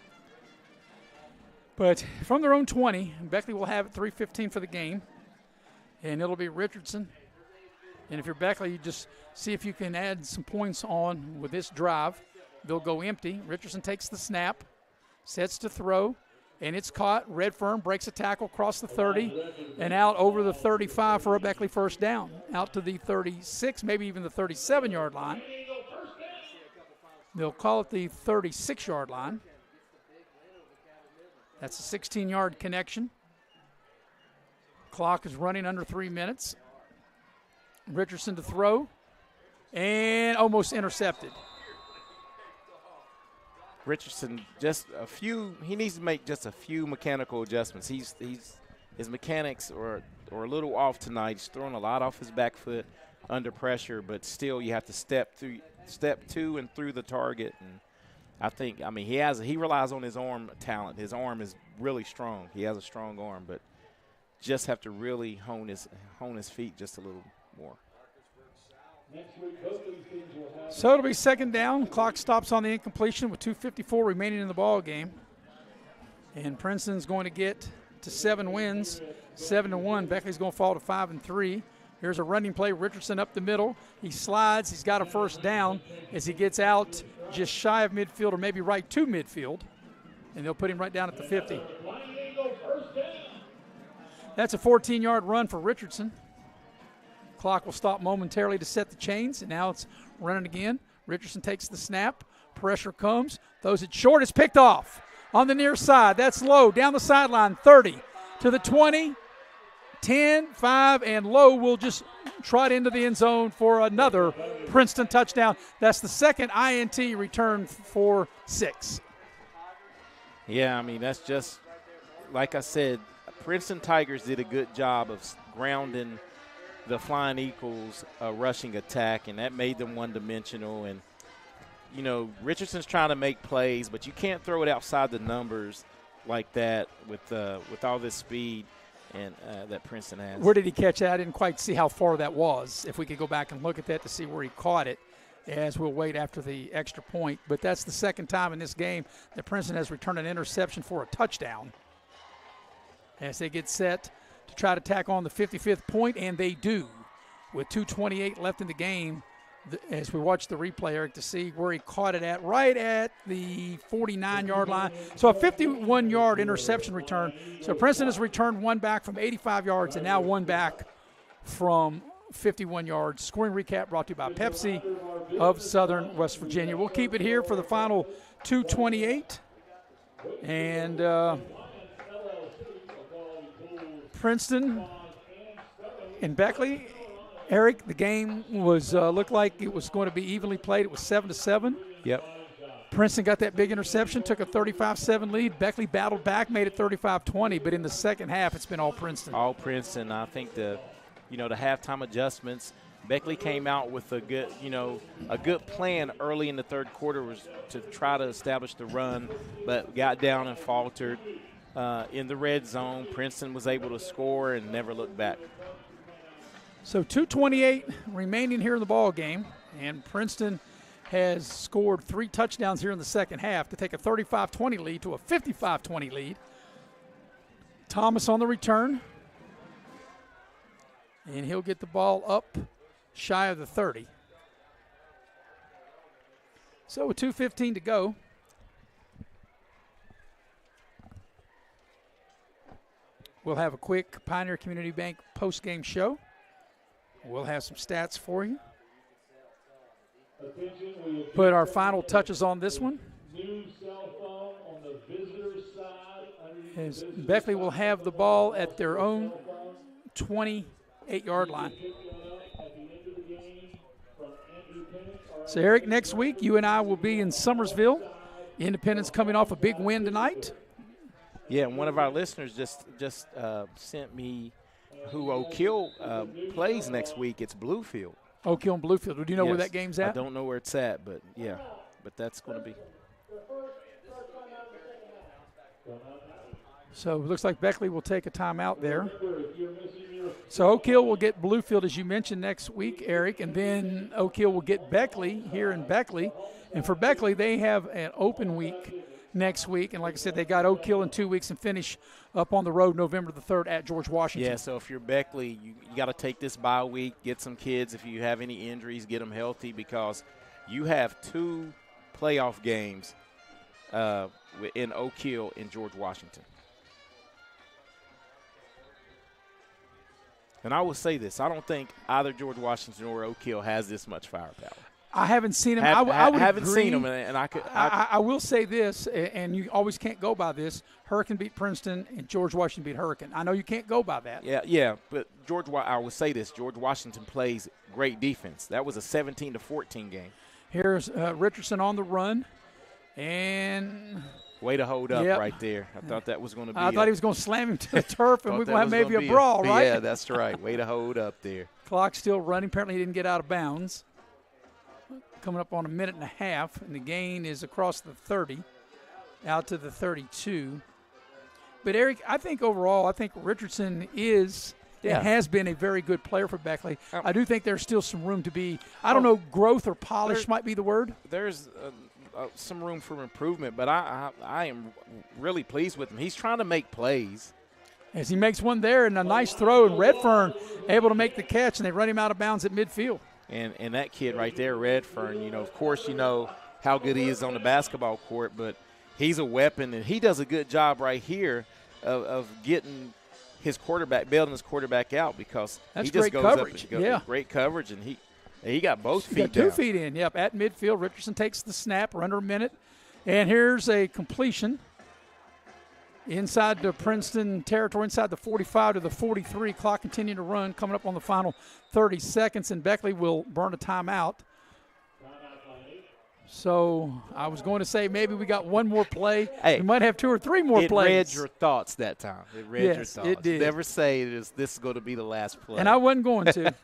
But from their own 20, Beckley will have it 3:15 for the game, and it'll be Richardson. And if you're Beckley, you just see if you can add some points on with this drive. They'll go empty. Richardson takes the snap, sets to throw, and it's caught. Redfern breaks a tackle across the 30 and out over the 35 for a Beckley first down. Out to the 36, maybe even the 37-yard line. They'll call it the 36-yard line. That's a 16-yard connection. Clock is running under 3 minutes. Richardson to throw, and almost intercepted. Richardson, he needs to make just a few mechanical adjustments. His mechanics are a little off tonight. He's throwing a lot off his back foot under pressure, but still you have to step to and through the target. And he relies on his arm talent. His arm is really strong. He has a strong arm, but just have to really hone his feet just a little more. So it'll be second down. Clock stops on the incompletion with 2:54 remaining in the ball game. And Princeton's going to get to 7 wins, 7-1. Beckley's going to fall to 5-3. Here's a running play. Richardson up the middle. He slides. He's got a first down as he gets out just shy of midfield, or maybe right to midfield. And they'll put him right down at the 50. That's a 14-yard run for Richardson. Clock will stop momentarily to set the chains, and now it's running again. Richardson takes the snap. Pressure comes. Throws it short. It's picked off on the near side. That's Lowe down the sideline. 30 to the 20, 10, 5, and Lowe will just trot into the end zone for another Princeton touchdown. That's the second INT return for 6. Yeah, that's just, like I said, Princeton Tigers did a good job of grounding the Flying Eagles' rushing attack, and that made them one-dimensional. And, Richardson's trying to make plays, but you can't throw it outside the numbers like that with all this speed and that Princeton has. Where did he catch that? I didn't quite see how far that was. If we could go back and look at that to see where he caught it, as we'll wait after the extra point. But that's the second time in this game that Princeton has returned an interception for a touchdown. As they get set to try to tack on the 55th point, and they do, with 2:28 left in the game. As we watch the replay, Eric, to see where he caught it at, right at the 49-yard line. So a 51-yard interception return. So Princeton has returned one back from 85 yards and now one back from 51 yards. Scoring recap brought to you by Pepsi of Southern West Virginia. We'll keep it here for the final 2:28. And Princeton and Beckley. Eric, the game was looked like it was going to be evenly played. It was 7-7. Yep. Princeton got that big interception, took a 35-7 lead. Beckley battled back, made it 35-20. But in the second half, it's been all Princeton. All Princeton. I think the halftime adjustments. Beckley came out with a good plan early in the third quarter, was to try to establish the run, but got down and faltered in the red zone. Princeton was able to score and never looked back. So 2:28 remaining here in the ball game, and Princeton has scored 3 touchdowns here in the second half to take a 35-20 lead to a 55-20 lead. Thomas on the return, and he'll get the ball up shy of the 30. So with 2:15 to go, we'll have a quick Pioneer Community Bank post-game show. We'll have some stats for you. Put our final touches on this one. As Beckley will have the ball at their own 28-yard line. So, Eric, next week you and I will be in Summersville. Independence coming off a big win tonight. Yeah, and one of our listeners just sent me who Oak Hill plays next week. It's Bluefield. Oak Hill and Bluefield. Do you know where that game's at? I don't know where it's at, but that's going to be. So it looks like Beckley will take a timeout there. So Oak Hill will get Bluefield, as you mentioned, next week, Eric, and then Oak Hill will get Beckley here in Beckley. And for Beckley, they have an open week next week. And like I said, they got Oak Hill in 2 weeks and finish up on the road November the 3rd at George Washington. Yeah, so if you're Beckley, you got to take this bye week, get some kids. If you have any injuries, get them healthy, because you have 2 playoff games in Oak Hill and George Washington. And I will say this, I don't think either George Washington or Oak Hill has this much firepower. I haven't seen him. I would haven't agree. seen him, and I will say this, and you always can't go by this. Hurricane beat Princeton, and George Washington beat Hurricane. I know you can't go by that. Yeah, but I will say this, George Washington plays great defense. That was a 17-14 game. Here's Richardson on the run, and way to hold up right there. I thought that was going to be. I thought he was going to slam him to the turf, and we're going to have maybe a brawl, right? Yeah, that's right. Way to hold up there. Clock still running. Apparently, he didn't get out of bounds. Coming up on a minute and a half, and the gain is across the 30, out to the 32. But, Eric, I think overall, Richardson is and has been a very good player for Beckley. I do think there's still some room to be, I don't know, growth or polish might be the word. There's some room for improvement, but I am really pleased with him. He's trying to make plays. As he makes one there, and a nice throw, and Redfern able to make the catch, and they run him out of bounds at midfield. And that kid right there, Redfern, of course you know how good he is on the basketball court, but he's a weapon, and he does a good job right here of getting his quarterback, bailing his quarterback out, because he just goes coverage. up and great coverage, and he got both feet got 2 feet in, at midfield. Richardson takes the snap, we're under a minute, and here's a completion inside the Princeton territory, inside the 45 to the 43. Clock continuing to run, coming up on the final 30 seconds, and Beckley will burn a timeout. So I was going to say maybe we got one more play. Hey, we might have 2 or 3 more plays. It read your thoughts that time. It read your thoughts. It did. Never say this is going to be the last play. And I wasn't going to.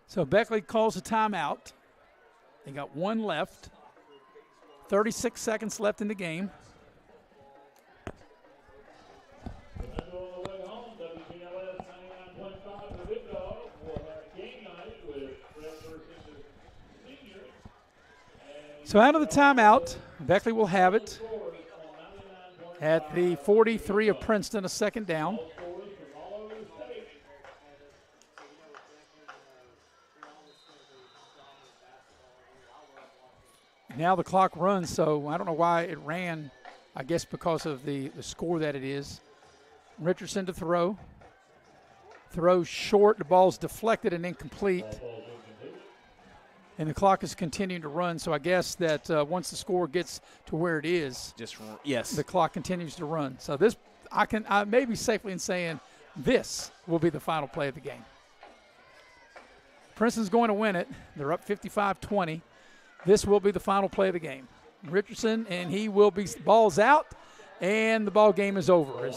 So Beckley calls a timeout. They got 1 left. 36 seconds left in the game. So out of the timeout, Beckley will have it at the 43 of Princeton, a second down. Now the clock runs, so I don't know why it ran. I guess because of the score that it is. Richardson to throw. Throws short. The ball's deflected and incomplete. And the clock is continuing to run, so I guess that once the score gets to where it is, the clock continues to run. So this, I may be safely in saying this will be the final play of the game. Princeton's going to win it. They're up 55-20. This will be the final play of the game. Richardson, and he will be balls out, and the ball game is over.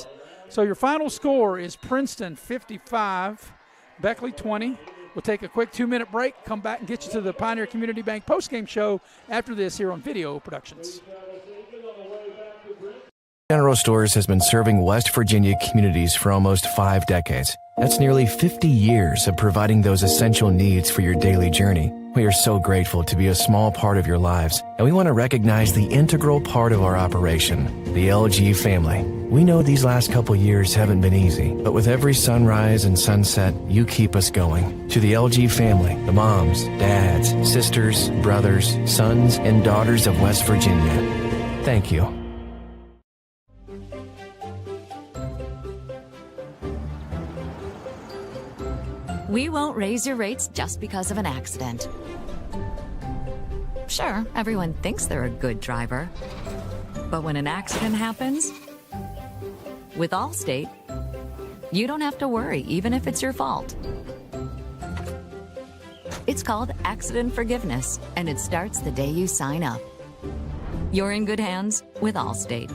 So your final score is Princeton 55, Beckley 20. We'll take a quick 2-minute break, come back and get you to the Pioneer Community Bank postgame show after this here on Video Productions. General Stores has been serving West Virginia communities for almost 5 decades. That's nearly 50 years of providing those essential needs for your daily journey. We are so grateful to be a small part of your lives, and we want to recognize the integral part of our operation, the LG family. We know these last couple years haven't been easy, but with every sunrise and sunset, you keep us going. To the LG family, the moms, dads, sisters, brothers, sons, and daughters of West Virginia, thank you. We won't raise your rates just because of an accident. Sure, everyone thinks they're a good driver. But when an accident happens, with Allstate, you don't have to worry, even if it's your fault. It's called accident forgiveness, and it starts the day you sign up. You're in good hands with Allstate.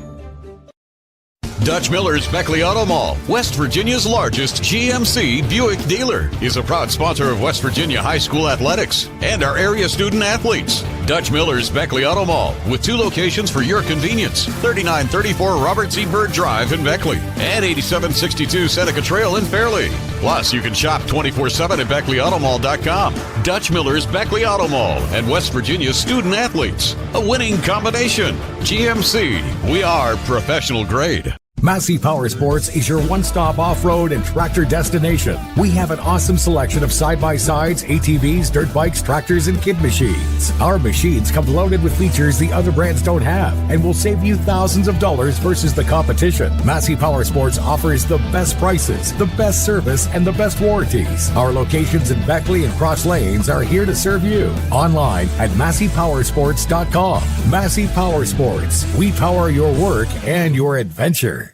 Dutch Miller's Beckley Auto Mall, West Virginia's largest GMC Buick dealer, is a proud sponsor of West Virginia High School athletics and our area student athletes. Dutch Miller's Beckley Auto Mall, with 2 locations for your convenience. 3934 Robert Z. Byrd Drive in Beckley and 8762 Seneca Trail in Fairleigh. Plus, you can shop 24/7 at BeckleyAutomall.com. Dutch Miller's Beckley Auto Mall and West Virginia's student athletes. A winning combination. GMC, we are professional grade. Massey Power Sports is your one-stop off-road and tractor destination. We have an awesome selection of side-by-sides, ATVs, dirt bikes, tractors, and kid machines. Our machines come loaded with features the other brands don't have and will save you thousands of dollars versus the competition. Massey Power Sports offers the best prices, the best service, and the best warranties. Our locations in Beckley and Cross Lanes are here to serve you. Online at MasseyPowersports.com. Massey Power Sports. We power your work and your adventure.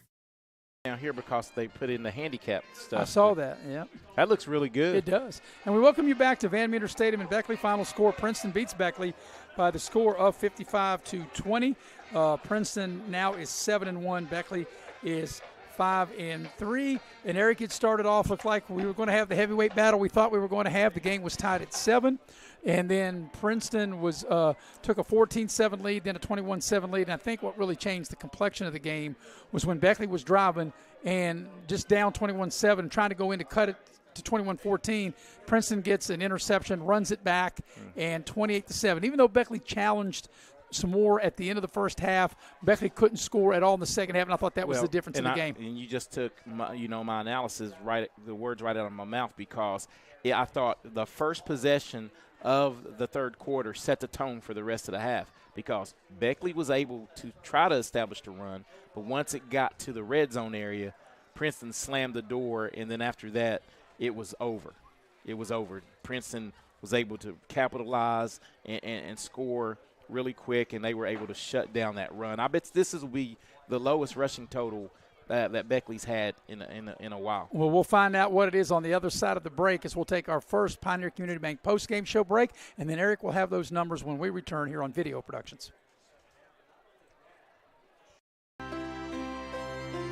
Down here because they put in the handicap stuff. I saw that, yeah. That looks really good. It does. And we welcome you back to Van Meter Stadium in Beckley. Final score, Princeton beats Beckley by the score of 55-20. Princeton now is 7-1. Beckley is 5-3. And Eric, it started off, looked like we were going to have the heavyweight battle we thought we were going to have. The game was tied at 7. And then Princeton was took a 14-7 lead, then a 21-7 lead. And I think what really changed the complexion of the game was when Beckley was driving and just down 21-7, trying to go in to cut it to 21-14. Princeton gets an interception, runs it back, and 28-7. Even though Beckley challenged some more at the end of the first half, Beckley couldn't score at all in the second half, and I thought that was the difference in the game. And you just took my analysis the words right out of my mouth, because I thought the first possession of the third quarter set the tone for the rest of the half, because Beckley was able to try to establish the run, but once it got to the red zone area, Princeton slammed the door, and then after that, it was over. It was over. Princeton was able to capitalize and score really quick, and they were able to shut down that run. I bet this will be the lowest rushing total that Beckley's had in a while. Well, we'll find out what it is on the other side of the break, as we'll take our first Pioneer Community Bank post-game show break, and then Eric will have those numbers when we return here on Video Productions.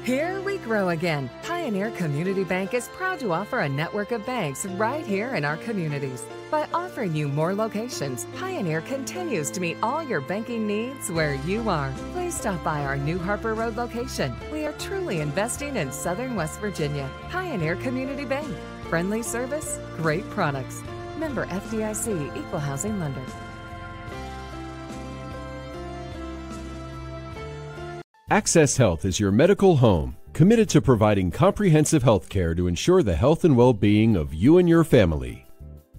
Here we grow again. Pioneer Community Bank is proud to offer a network of banks right here in our communities. By offering you more locations, Pioneer continues to meet all your banking needs where you are. Please stop by our New Harper Road location. We are truly investing in Southern West Virginia. Pioneer Community Bank. Friendly service, great products. Member FDIC, Equal Housing Lender. Access Health is your medical home, committed to providing comprehensive health care to ensure the health and well-being of you and your family.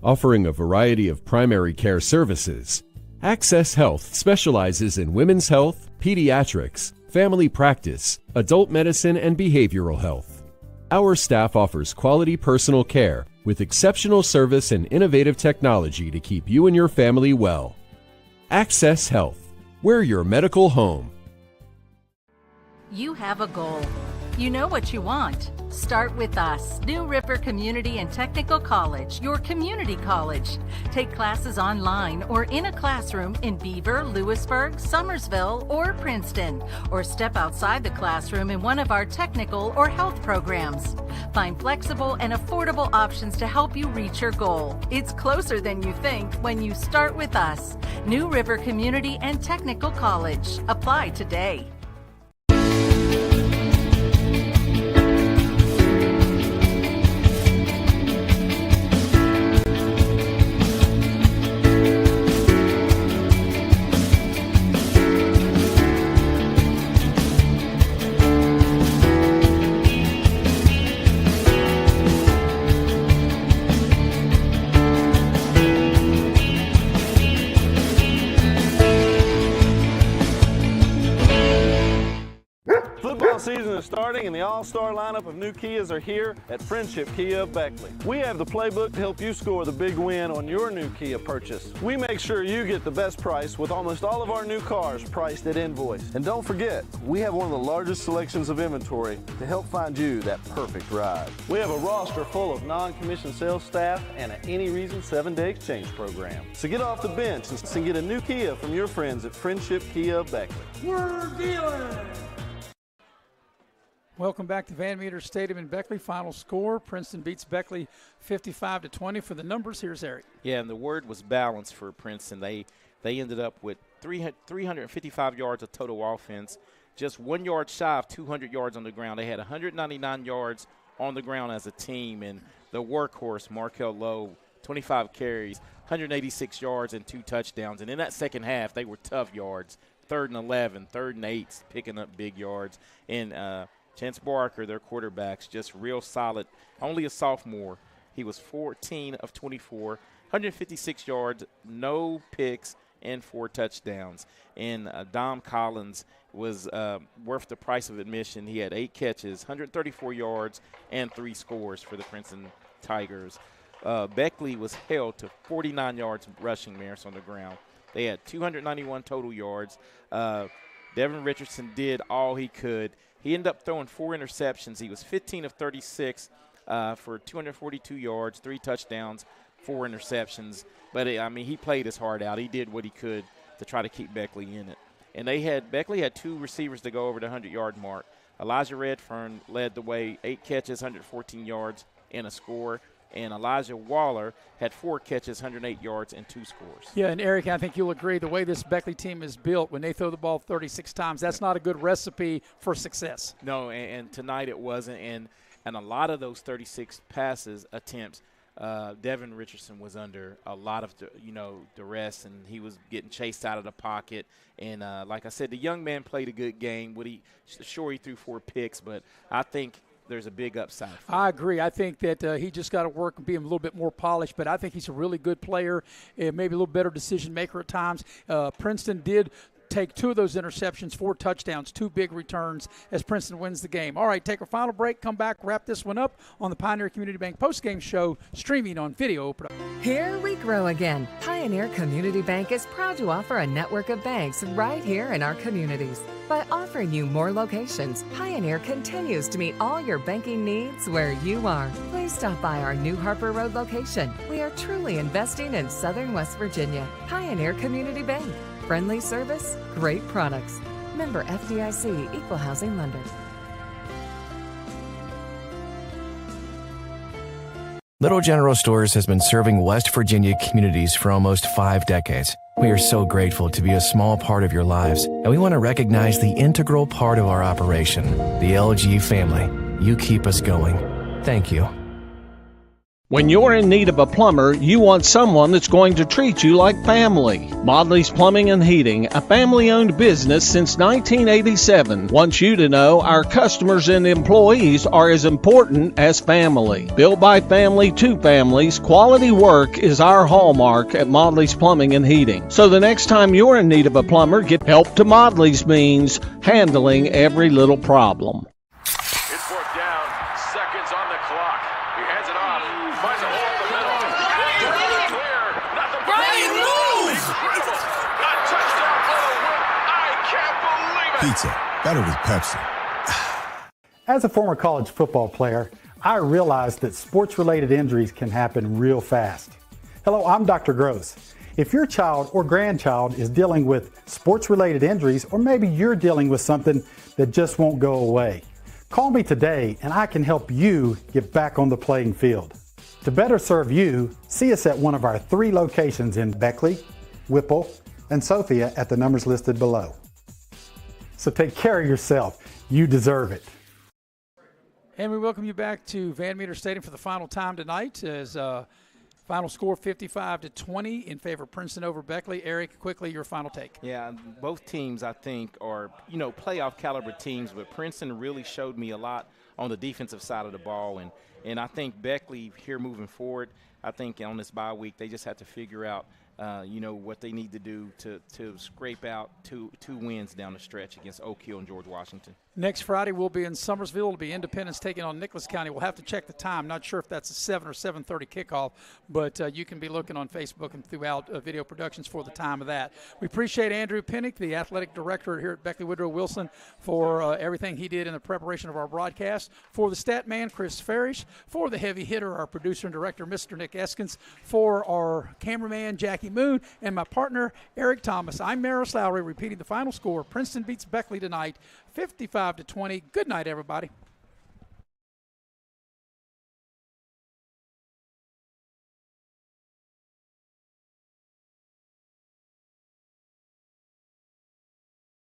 Offering a variety of primary care services, Access Health specializes in women's health, pediatrics, family practice, adult medicine, and behavioral health. Our staff offers quality personal care with exceptional service and innovative technology to keep you and your family well. Access Health, we're your medical home. You have a goal. You know what you want. Start with us. New River Community and Technical College, your community college. Take classes online or in a classroom in Beaver, Lewisburg, Summersville, or Princeton, or step outside the classroom in one of our technical or health programs. Find flexible and affordable options to help you reach your goal. It's closer than you think when you start with us. New River Community and Technical College. Apply today. Season is starting and the all-star lineup of new Kias are here at Friendship Kia of Beckley. We have the playbook to help you score the big win on your new Kia purchase. We make sure you get the best price with almost all of our new cars priced at invoice. And don't forget, we have one of the largest selections of inventory to help find you that perfect ride. We have a roster full of non-commissioned sales staff and an any reason 7-day exchange program. So get off the bench and get a new Kia from your friends at Friendship Kia of Beckley. We're dealing! Welcome back to Van Meter Stadium in Beckley. Final score, Princeton beats Beckley 55-20. For the numbers, here's Eric. Yeah, and the word was balance for Princeton. They They ended up with 355 yards of total offense, just 1 yard shy of 200 yards on the ground. They had 199 yards on the ground as a team, and the workhorse, Markel Lowe, 25 carries, 186 yards and 2 touchdowns. And in that second half, they were tough yards, 3rd and 11, 3rd and 8, picking up big yards. And Chance Barker, their quarterback's just real solid, only a sophomore. He was 14 of 24, 156 yards, no picks, and 4 touchdowns. And Dom Collins was worth the price of admission. He had 8 catches, 134 yards, and 3 scores for the Princeton Tigers. Beckley was held to 49 yards rushing, Maris, on the ground. They had 291 total yards. Devin Richardson did all he could. He ended up throwing 4 interceptions. He was 15 of 36 for 242 yards, 3 touchdowns, 4 interceptions. But, he played his heart out. He did what he could to try to keep Beckley in it. And Beckley had 2 receivers to go over the 100-yard mark. Elijah Redfern led the way, 8 catches, 114 yards, and a score. And Elijah Waller had 4 catches, 108 yards, and 2 scores. Yeah, and Eric, I think you'll agree, the way this Beckley team is built, when they throw the ball 36 times, that's not a good recipe for success. No, and tonight it wasn't. And a lot of those 36 passes attempts, Devin Richardson was under a lot of, duress, and he was getting chased out of the pocket. And like I said, the young man played a good game. He threw 4 picks, but I think there's a big upside. I agree. I think that he just got to work and be a little bit more polished, but I think he's a really good player and maybe a little better decision maker at times. Princeton did take 2 of those interceptions, 4 touchdowns, 2 big returns as Princeton wins the game. All right, take our final break, come back, wrap this one up on the Pioneer Community Bank postgame show, streaming on video. Here we grow again. Pioneer Community Bank is proud to offer a network of banks right here in our communities. By offering you more locations, Pioneer continues to meet all your banking needs where you are. Please stop by our New Harper Road location. We are truly investing in Southern West Virginia. Pioneer Community Bank. Friendly service, great products. Member FDIC, Equal Housing Lender. Little General Stores has been serving West Virginia communities for almost 5 decades. We are so grateful to be a small part of your lives, and we want to recognize the integral part of our operation, the LG family. You keep us going. Thank you. When you're in need of a plumber, you want someone that's going to treat you like family. Modley's Plumbing and Heating, a family-owned business since 1987, wants you to know our customers and employees are as important as family. Built by family to families, quality work is our hallmark at Modley's Plumbing and Heating. So the next time you're in need of a plumber, get help to Modley's means handling every little problem. It's 4th down, seconds on the clock. He hands it off, finds a hole in the middle. Clear, nothing but incredible. A touchdown for the win. I can't believe it. Pizza, better with Pepsi. As a former college football player, I realized that sports-related injuries can happen real fast. Hello, I'm Dr. Gross. If your child or grandchild is dealing with sports-related injuries, or maybe you're dealing with something that just won't go away, call me today and I can help you get back on the playing field. To better serve you, see us at one of our 3 locations in Beckley, Whipple, and Sophia at the numbers listed below. So take care of yourself. You deserve it. And we welcome you back to Van Meter Stadium for the final time tonight as final score 55-20 in favor of Princeton over Beckley. Eric, quickly, your final take. Yeah, both teams, I think, are, playoff caliber teams, but Princeton really showed me a lot on the defensive side of the ball. And I think Beckley here moving forward, I think on this bye week, they just have to figure out, what they need to do to scrape out two wins down the stretch against Oak Hill and George Washington. Next Friday, we'll be in Summersville. It'll be Independence taking on Nicholas County. We'll have to check the time. Not sure if that's a 7 or 7:30 kickoff, but you can be looking on Facebook and throughout Video Productions for the time of that. We appreciate Andrew Pinnick, the athletic director here at Beckley Woodrow Wilson, for everything he did in the preparation of our broadcast. For the stat man, Chris Farish. For the heavy hitter, our producer and director, Mr. Nick Eskins. For our cameraman, Jackie Moon, and my partner, Eric Thomas. I'm Maris Lowry, repeating the final score. Princeton beats Beckley tonight, 55-20. Good night, everybody.